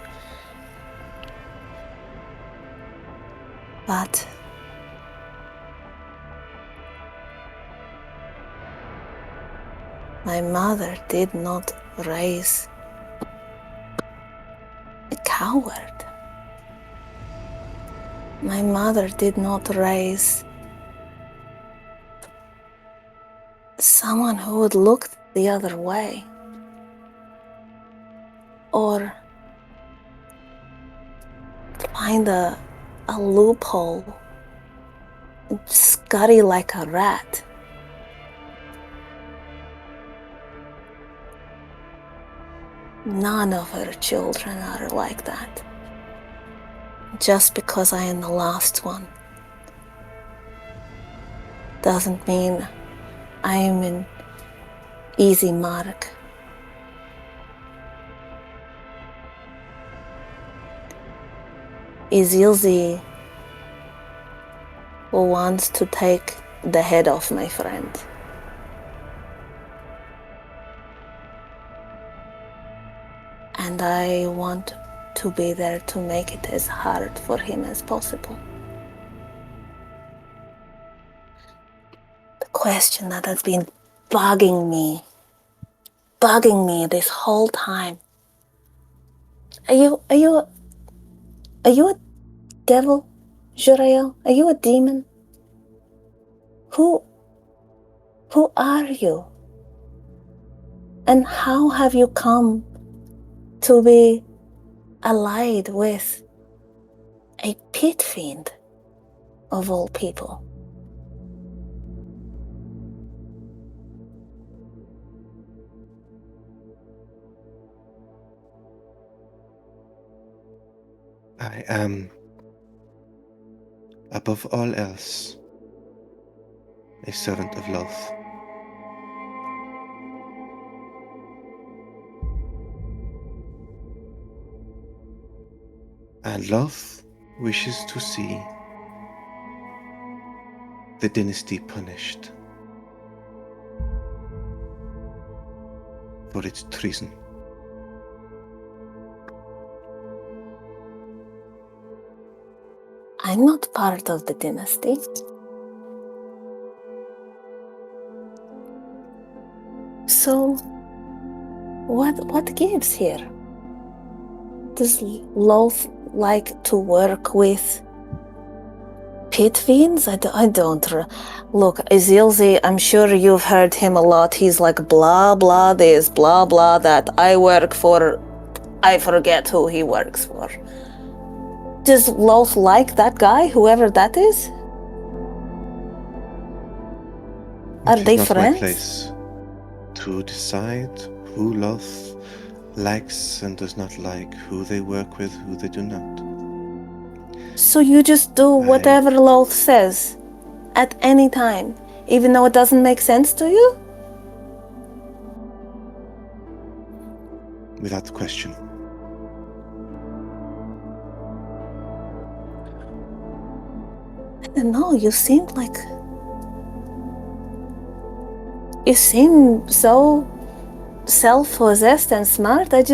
But my mother did not raise a coward. My mother did not raise someone who would look the other way. Or find a loophole and scurry like a rat. None of her children are like that. Just because I am the last one doesn't mean I am an easy mark. Izilzi wants to take the head off my friend. And I want to be there to make it as hard for him as possible. The question that has been bugging me this whole time. Are you a devil, Jurael? Are you a demon? Who are you? And how have you come to be allied with a pit fiend of all people? I am, above all else, a servant of Loth. And Loth wishes to see the dynasty punished for its treason. I'm not part of the dynasty. So, what gives here? Does Loth like to work with pit fiends? I don't. Look, Izilzi, I'm sure you've heard him a lot. He's like blah blah this, blah blah that. I work for, I forget who he works for. Does Loth like that guy, whoever that is? Are they It is not friends? my place to decide who Loth likes and does not like, who they work with, who they do not. So you just do whatever Loth says at any time, even though it doesn't make sense to you? Without question. I don't know, you seem so self-possessed and smart. I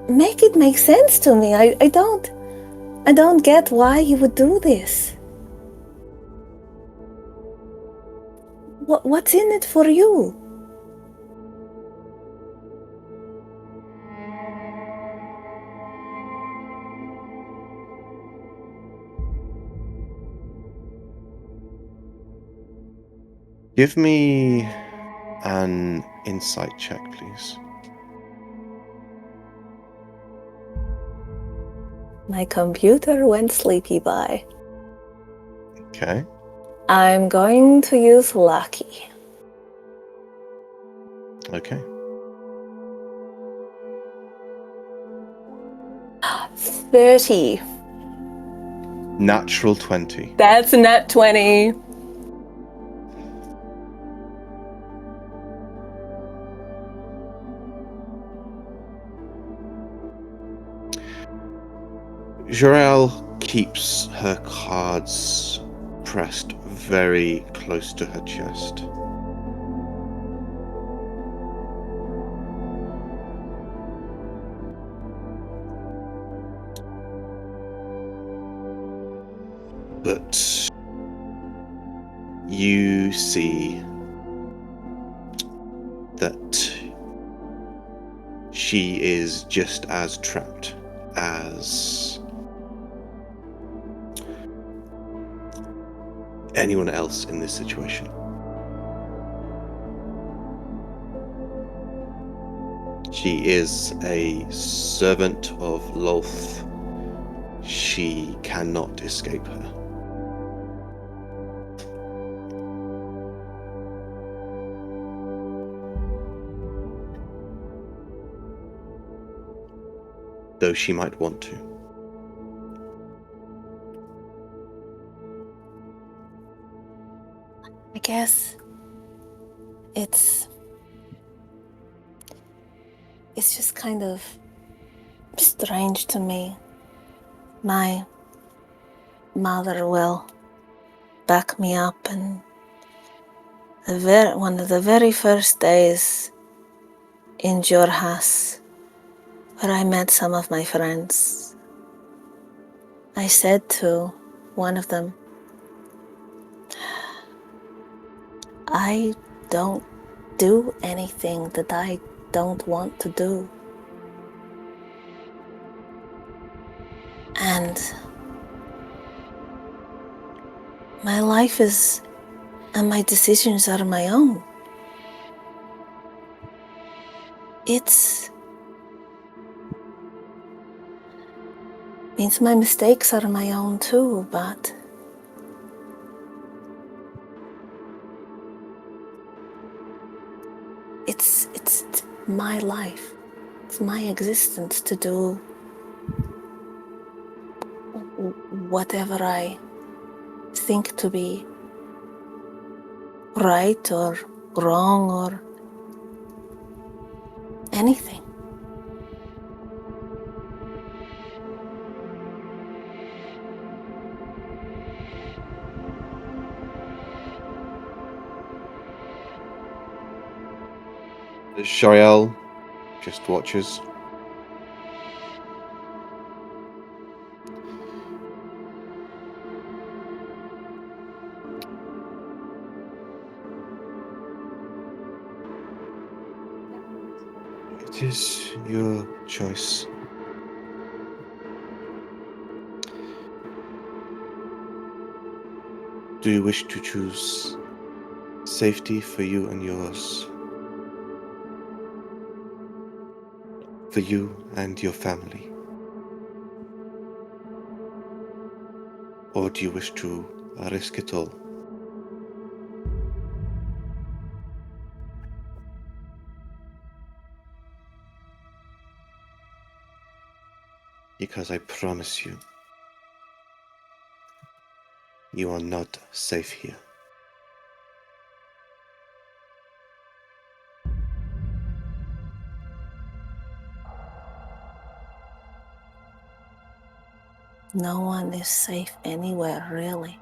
make it make sense to me. I don't get why you would do this. What's in it for you? Give me an insight check, please. My computer went sleepy by. Okay. I'm going to use lucky. Okay. 30. Natural 20. That's net 20. Jorel keeps her cards pressed very close to her chest. But you see that she is just as trapped as anyone else in this situation. She is a servant of Lolth. She cannot escape her. Though she might want to. I guess it's just kind of strange to me. My mother will back me up, and one of the very first days in Jorhas, where I met some of my friends, I said to one of them, I don't do anything that I don't want to do. And my life is, and my decisions are my own. Means my mistakes are my own too, but it's my life. It's my existence to do whatever I think to be right or wrong or anything. Shariel just watches. It is your choice. Do you wish to choose safety for you and yours? For you and your family? Or do you wish to risk it all? Because I promise you, you are not safe here. No one is safe anywhere, really.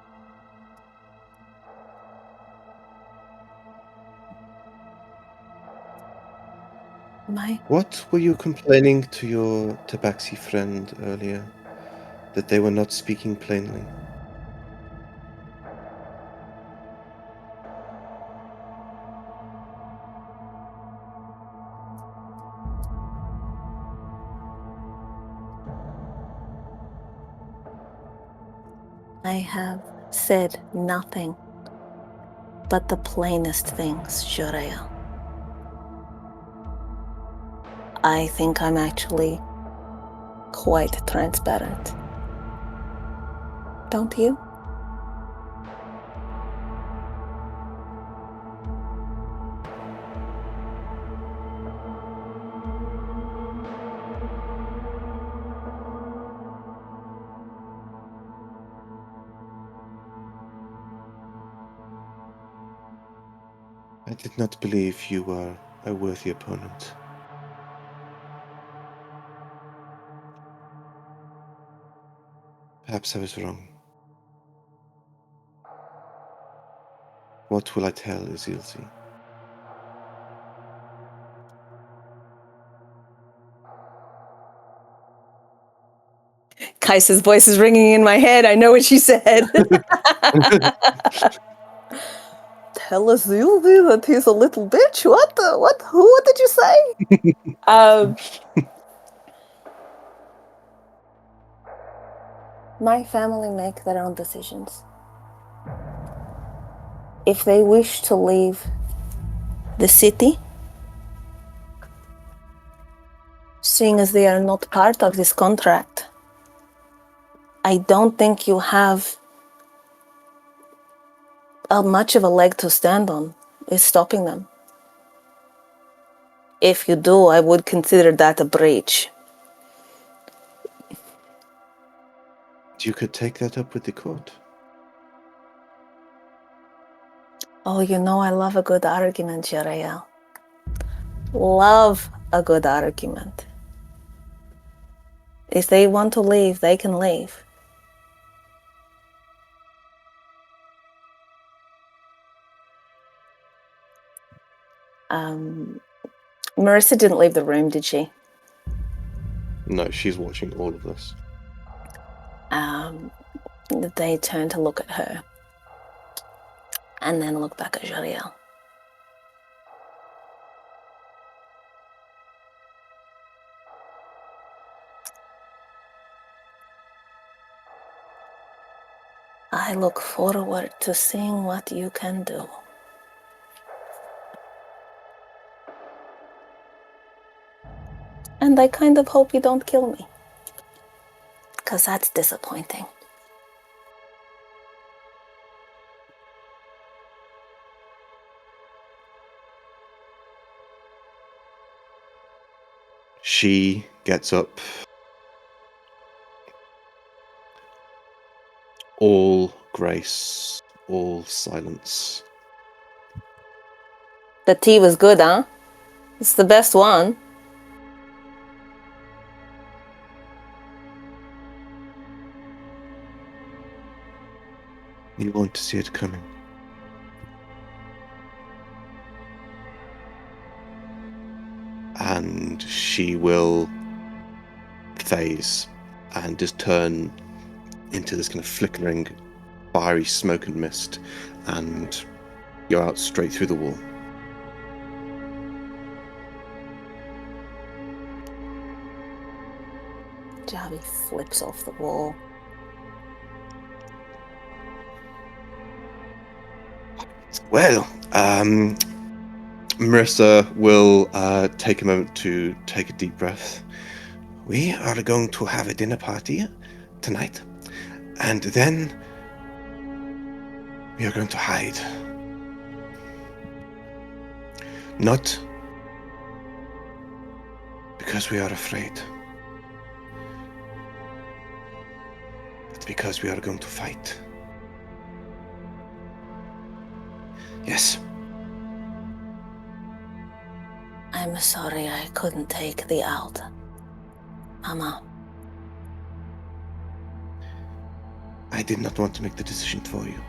What were you complaining to your Tabaxi friend earlier? That they were not speaking plainly? I have said nothing but the plainest things, Shariel. I think I'm actually quite transparent. Don't you? I did not believe you were a worthy opponent. Perhaps I was wrong. What will I tell Izilzi? Kaisa's voice is ringing in my head. I know what she said. Tell us, Zilzi, that he's a little bitch. What? What did you say? My family make their own decisions. If they wish to leave the city, seeing as they are not part of this contract, I don't think you have much of a leg to stand on. Is stopping them. If you do, I would consider that a breach. You could take that up with the court. Oh, you know I love a good argument, Jarael. Love a good argument. If they want to leave, they can leave. Marissa didn't leave the room, did she? No, she's watching all of this. They turn to look at her and then look back at Jariel. I look forward to seeing what you can do. And I kind of hope you don't kill me. Because that's disappointing. She gets up. All grace, all silence. The tea was good, huh? It's the best one. You want to see it coming. And she will phase and just turn into this kind of flickering, fiery smoke and mist and go out straight through the wall. Javi flips off the wall. Well, Marissa will take a moment to take a deep breath. We are going to have a dinner party tonight, and then we are going to hide. Not because we are afraid, but because we are going to fight. Yes. I'm sorry I couldn't take thee out, Mama. I did not want to make the decision for you.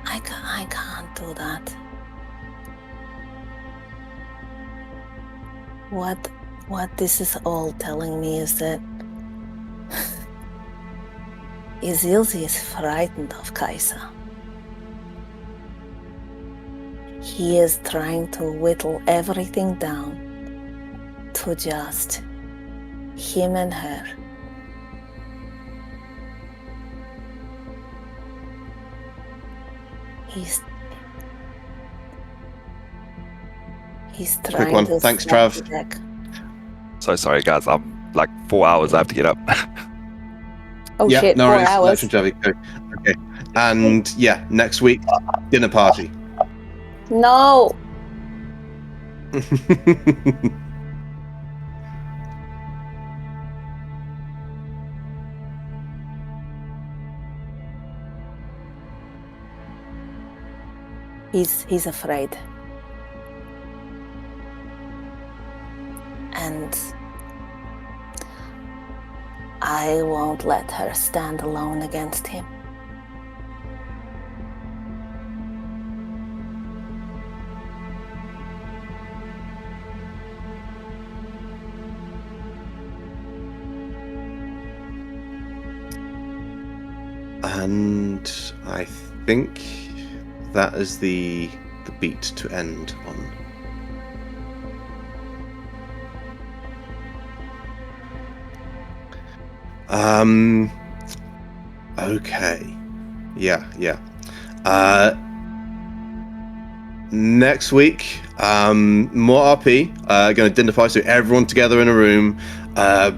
I can't do that. What this is all telling me is that Izilzi is frightened of Kaisa. He is trying to whittle everything down to just him and her. He's trying one. to Thanks, stack Trav. the deck. So sorry, guys. I'm like 4 hours. I have to get up. Oh Yeah, shit, no 4 worries. hours. Nice and Javi. Okay. And yeah, next week, dinner party. No! He's afraid. And I won't let her stand alone against him. And I think that is the beat to end on. Okay. Yeah. next week, more RP. Going to dinner party, so everyone together in a room.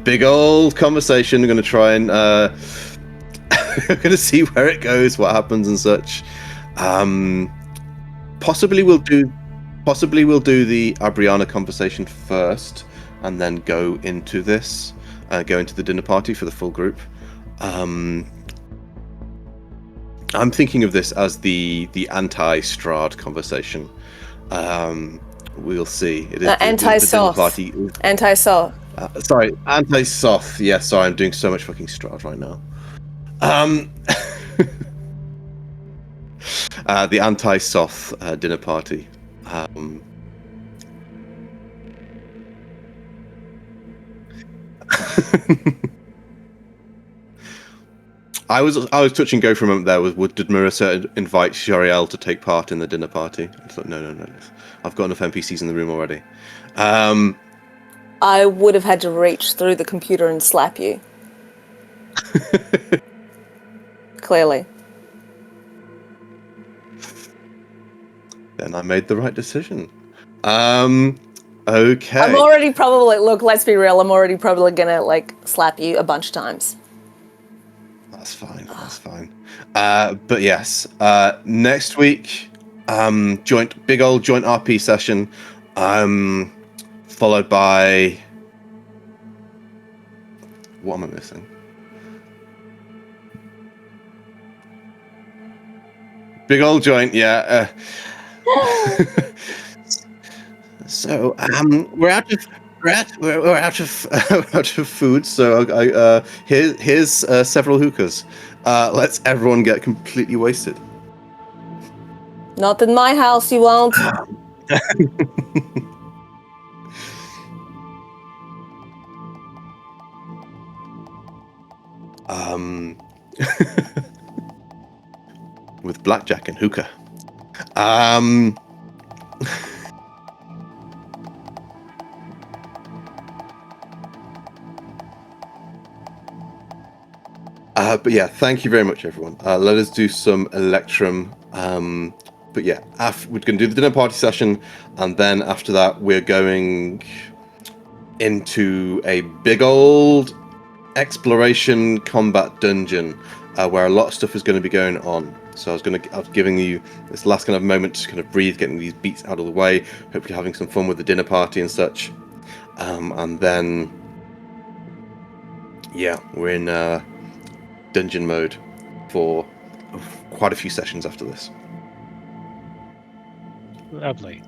Big old conversation. We're going to try and we're going to see where it goes, what happens, and such. Possibly we'll do the Abriana conversation first, and then go into this. Go into the dinner party for the full group. I'm thinking of this as the anti-Strahd conversation. We'll see. It is anti-Soth. Anti-Soth. Sorry, anti-Soth. Yeah, sorry, I'm doing so much fucking Strahd right now. The anti-Soth dinner party. I was touching go for a moment there. Did Marissa invite Shariel to take part in the dinner party? I thought, no. I've got enough NPCs in the room already. I would have had to reach through the computer and slap you. Clearly. Then I made the right decision. Okay. I'm already probably, look, let's be real, I'm already probably gonna, slap you a bunch of times. That's fine. But yes, next week, big old joint RP session, followed by... What am I missing? Big old joint, yeah. So we're out of food. So here's several hookahs. Let's everyone get completely wasted. Not in my house, you won't. With blackjack and hookah. But yeah, thank you very much, everyone. Let us do some Electrum. But yeah, we're going to do the dinner party session, and then after that, we're going into a big old exploration combat dungeon where a lot of stuff is going to be going on. So I was giving you this last kind of moment to kind of breathe, getting these beats out of the way, hopefully having some fun with the dinner party and such. And then, yeah, we're in dungeon mode for quite a few sessions after this. Lovely.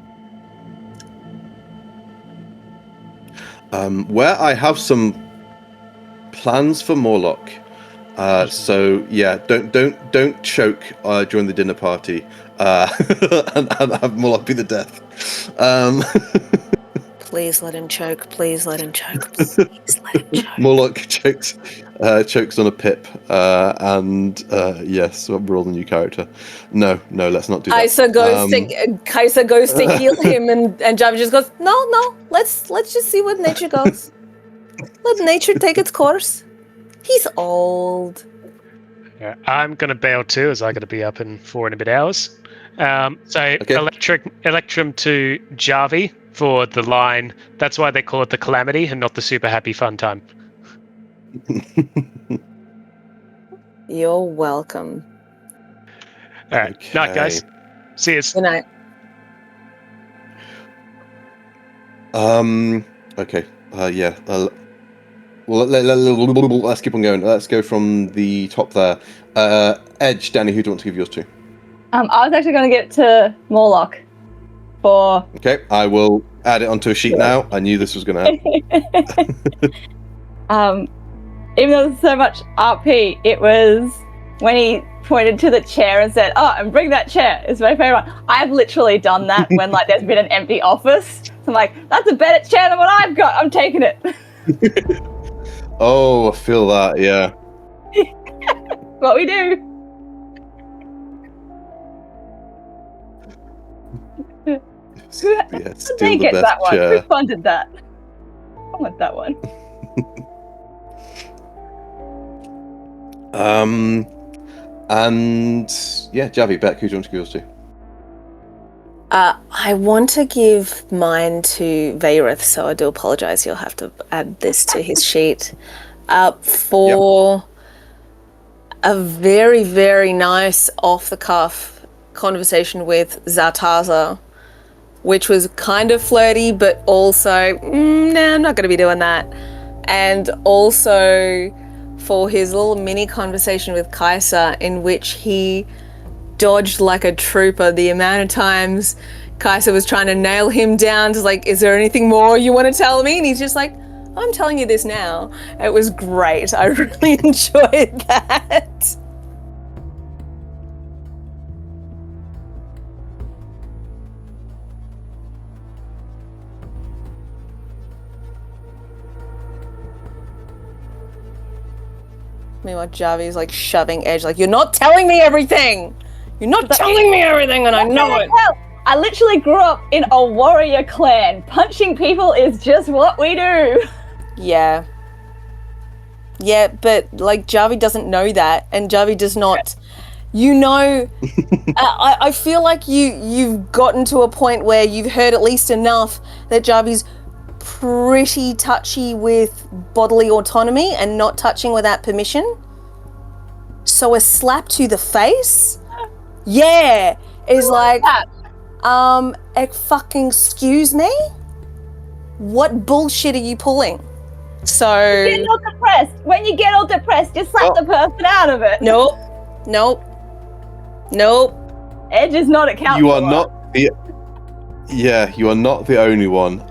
Where I have some plans for Morlock. So yeah, don't choke during the dinner party, and have Morlock be the death. Please let him choke. Please let him choke. Please let him choke. Morlock chokes on a pip, and yes, we're all the new character. No, let's not do that. Kaisa goes to heal him, and Javi just goes, no, let's just see what nature goes. Let nature take its course. He's old. Yeah, I'm going to bail too, as I'm going to be up in 4 and a bit hours. Okay. Electrum to Javi for the line. That's why they call it the Calamity and not the Super Happy Fun Time. You're welcome. All right. Okay. Night, guys. See you. Good night. Okay. Yeah. Well, let's keep on going. Let's go from the top there. Edge, Danny, who do you want to give yours to? I was actually going to get to Morlock for... Okay, I will add it onto a sheet now. I knew this was going to happen. Even though there's so much RP, it was when he pointed to the chair and said, "Oh, and bring that chair." It's my favorite one. I've literally done that when there's been an empty office. So I'm like, that's a better chair than what I've got. I'm taking it. Oh, I feel that, yeah. What we do. Yeah, They get that one. Who funded that? I want that one. And yeah, Javi, Beck, who do you want to give yours to? I want to give mine to Vayrith, so I do apologise. You'll have to add this to his sheet. For a very, very nice off-the-cuff conversation with Zartaza, which was kind of flirty, but also, nah, I'm not going to be doing that. And also for his little mini conversation with Kaiser, in which he dodged like a trooper the amount of times Kaiser was trying to nail him down to like, is there anything more you want to tell me? And he's just like, I'm telling you this now. It was great. I really enjoyed that. Meanwhile, Javi's like shoving Edge, like, you're not telling me everything! You're not telling me everything, and I know it! I literally grew up in a warrior clan. Punching people is just what we do. Yeah. Yeah, but like Javi doesn't know that, and Javi does not. You know, I feel like you've gotten to a point where you've heard at least enough that Javi's pretty touchy with bodily autonomy and not touching without permission. So a slap to the face, is like, fucking excuse me? What bullshit are you pulling? So when you get all depressed, just slap the person out of it. Nope. Edge is not accountable. You are not the. Yeah, you are not the only one.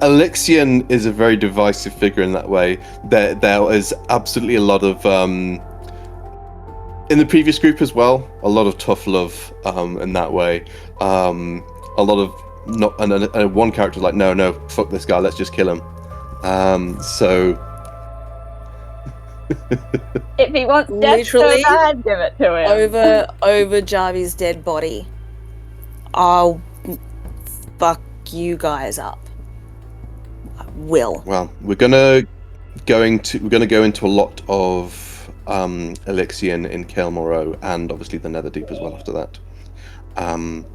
Alexian is a very divisive figure in that way. There is absolutely a lot of in the previous group as well. A lot of tough love in that way. A lot of not, and one character's like, no, fuck this guy, let's just kill him. So if he wants death so bad, give it to him. Over Javi's dead body, I'll fuck you guys up. I will. Well, we're gonna go into a lot of Alexian in Kael Morrow, and obviously the Netherdeep as well after that. I'm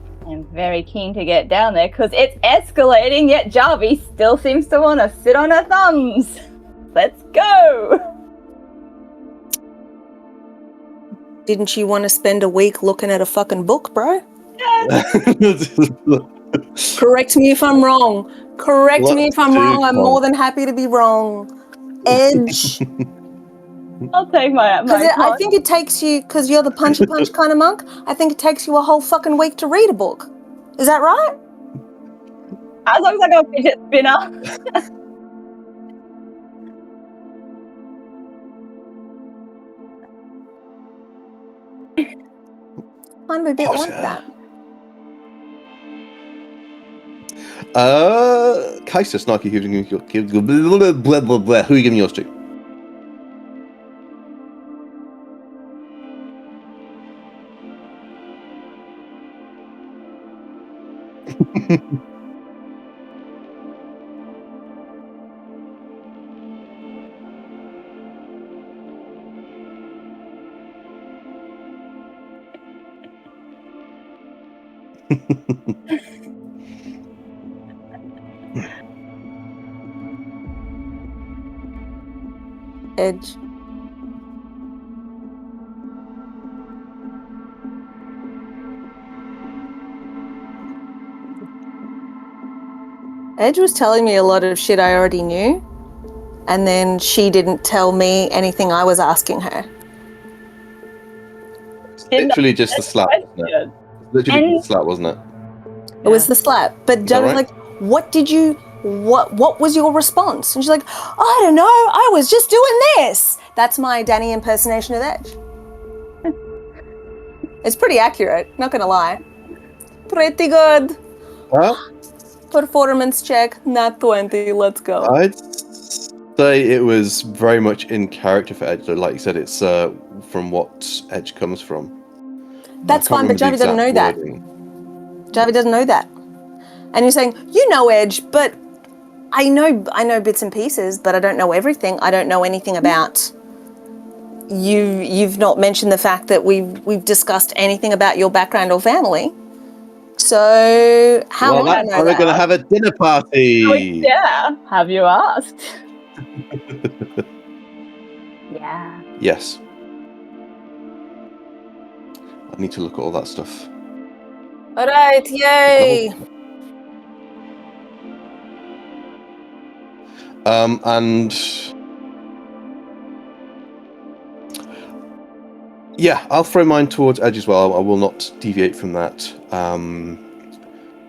very keen to get down there because it's escalating, yet Javi still seems to want to sit on her thumbs. Let's go! Didn't you want to spend a week looking at a fucking book, bro? Yes. Correct me if I'm wrong. Me if I'm wrong. I'm more than happy to be wrong. Edge. I'll take my I think it takes you, because you're the punchy punch kind of monk, I think it takes you a whole fucking week to read a book. Is that right? As long as I got a fidget spinner. Kind of a bit like that. Kaiser, Snarky, who are you giving yours to? Edge. Edge was telling me a lot of shit I already knew, and then she didn't tell me anything I was asking her. Literally just the slap, wasn't it? Literally the slap, wasn't it? It was the slap. But Joe was like, what was your response? And she's like, I don't know, I was just doing this. That's my Danny impersonation of Edge. It's pretty accurate, not gonna lie. Pretty good. Well, performance check, nat 20, let's go. I'd say it was very much in character for Edge. Like you said, it's from what Edge comes from. That's fine, but Javi doesn't know that. Javi doesn't know that. And you're saying, you know Edge, but I know bits and pieces, but I don't know everything. I don't know anything about you. You've not mentioned the fact that we've discussed anything about your background or family. So how Well, would I that's know why we're going to that? have a dinner party. Yeah. Have you asked? Yeah. Yes. I need to look at all that stuff. All right, yay! And yeah, I'll throw mine towards Edge as well. I will not deviate from that.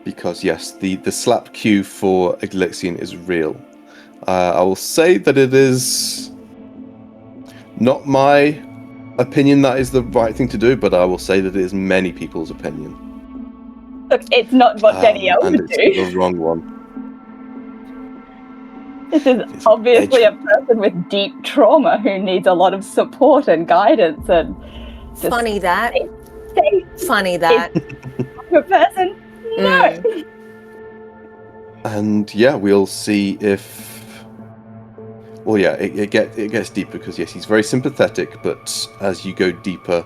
Because yes, the slap Q for Eglixian is real. I will say that it is not my opinion that is the right thing to do, but I will say that it is many people's opinion. Look, it's not what Denny else And would it's do. the wrong one. This is It's obviously Edge. a person with deep trauma who needs a lot of support and guidance and just Funny that. safe Funny that. a person. No. And yeah, we'll see if. Well, yeah, it gets deeper because yes, he's very sympathetic, but as you go deeper,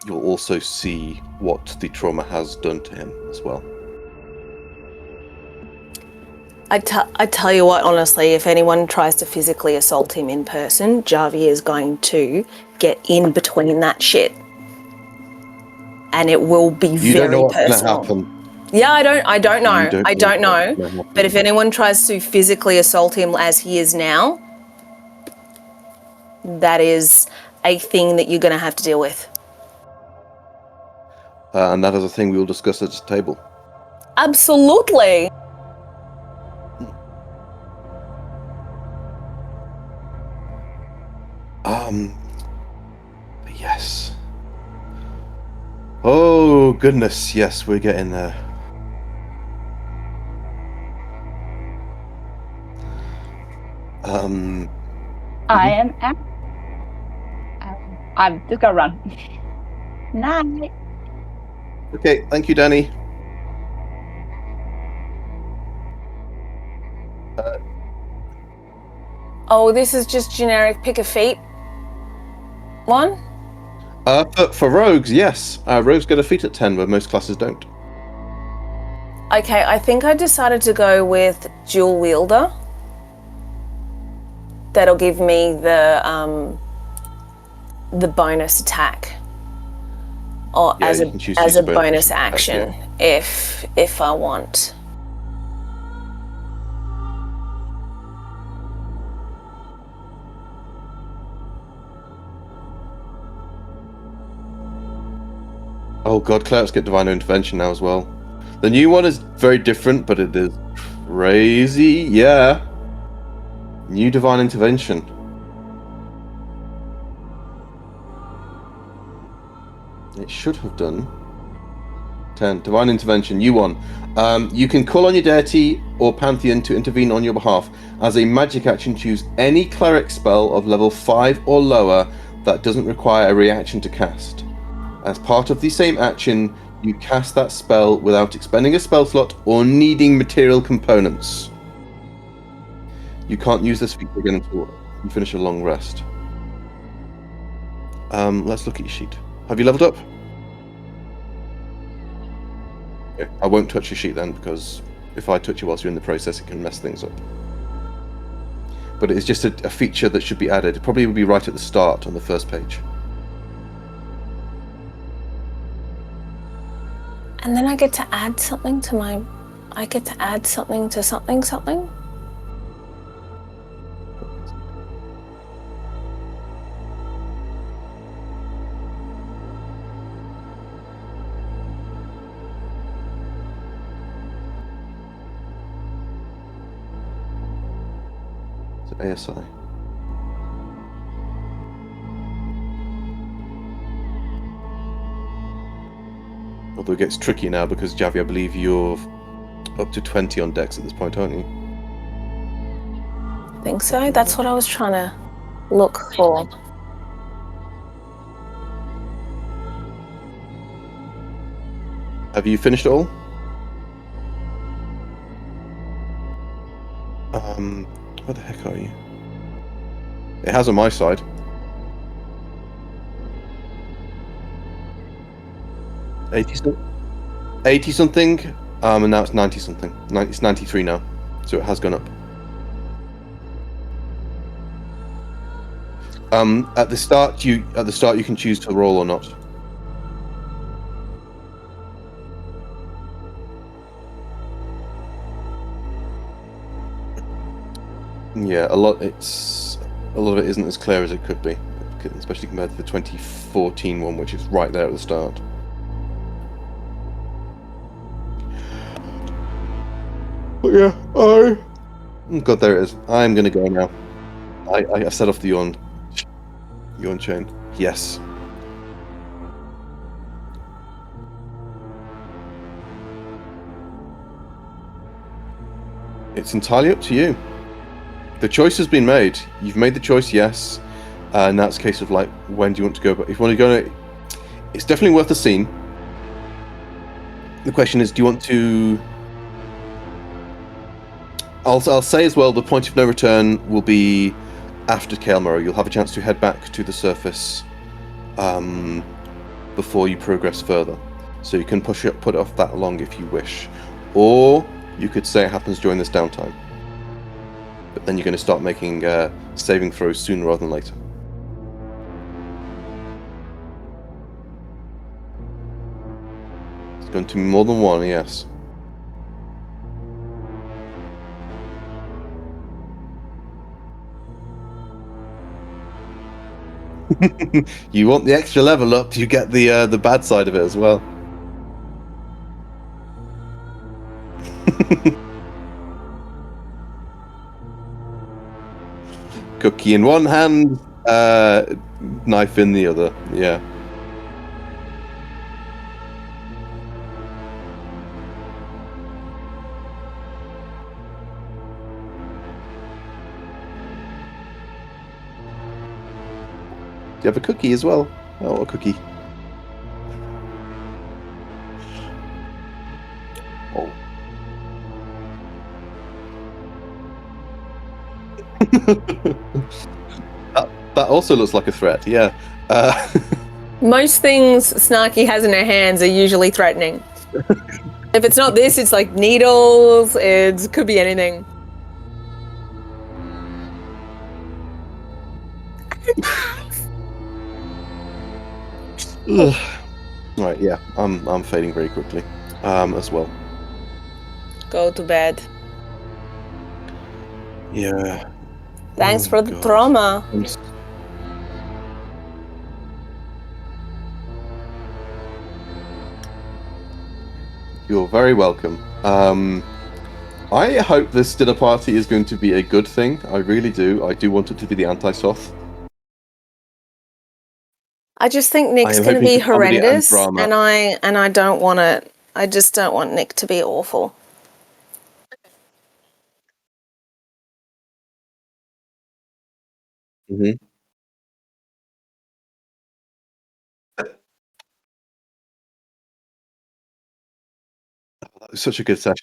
you'll also see what the trauma has done to him as well. I tell you what, honestly, if anyone tries to physically assault him in person, Javi is going to get in between that shit. And it will be You don't know very what's going to personal. happen. Yeah, I don't know. I don't know. what's gonna happen. But if anyone tries to physically assault him as he is now, that is a thing that you're going to have to deal with. And that is a thing we will discuss at the table. Absolutely. Yes. Oh goodness, yes, we're getting there. I am out. I'm just gonna run. Night. Okay, thank you, Danny. Oh, this is just generic pick a feet one? For rogues, yes. Rogues get a feat at 10, where most classes don't. Okay, I think I decided to go with dual wielder. That'll give me the bonus attack, or Yeah, as you can choose to a use a bonus bonus attack, action if I want. Oh god, clerics get divine intervention now as well. The new one is very different, but it is crazy. Yeah. New divine intervention. It should have done. 10. Divine intervention, new one. You can call on your deity or pantheon to intervene on your behalf. As a magic action, choose any cleric spell of level 5 or lower that doesn't require a reaction to cast. As part of the same action, you cast that spell without expending a spell slot or needing material components. You can't use this feature again until you finish a long rest. Let's look at your sheet. Have you leveled up? Okay, I won't touch your sheet then, because if I touch you whilst you're in the process, it can mess things up. But it is just a feature that should be added. It probably would be right at the start on the first page. And then I get to add something to my... I get to add something to something. ASI. Although it gets tricky now because Javi, I believe you're up to 20 on decks at this point, aren't you? I think so. That's what I was trying to look for. Have you finished it all? Where the heck are you? It has on my side. 80 something, and now it's 90 something. It's 93 now, so it has gone up. At the start, you can choose to roll or not. Yeah, a lot of it isn't as clear as it could be, especially compared to the 2014 one, which is right there at the start. But yeah, oh God, there it is. I'm gonna go now. I set off the yawn chain. Yes. It's entirely up to you. The choice has been made. You've made the choice, yes. And that's a case of like, when do you want to go? But if you want to go, it's definitely worth a scene. The question is, do you want to? I'll say as well, the point of no return will be after Kael'Mara. You'll have a chance to head back to the surface before you progress further. So you can put it off that long if you wish. Or you could say it happens during this downtime. But then you're going to start making saving throws sooner rather than later. It's going to be more than one, yes. You want the extra level up, you get the bad side of it as well. Cookie in one hand, knife in the other. Yeah. Do you have a cookie as well? Oh, a cookie. Oh. that also looks like a threat, yeah. Most things Snarky has in her hands are usually threatening. If it's not this, it's like needles, it could be anything. Right, yeah, I'm fading very quickly, as well. Go to bed. Yeah. Thanks Oh, for the God. trauma. You're very welcome. I hope this dinner party is going to be a good thing. I really do. I do want it to be the anti-Soth. I just think Nick's am going to hoping be for comedy and horrendous, drama. and I don't want it. I just don't want Nick to be awful. Mm-hmm. That was such a good session.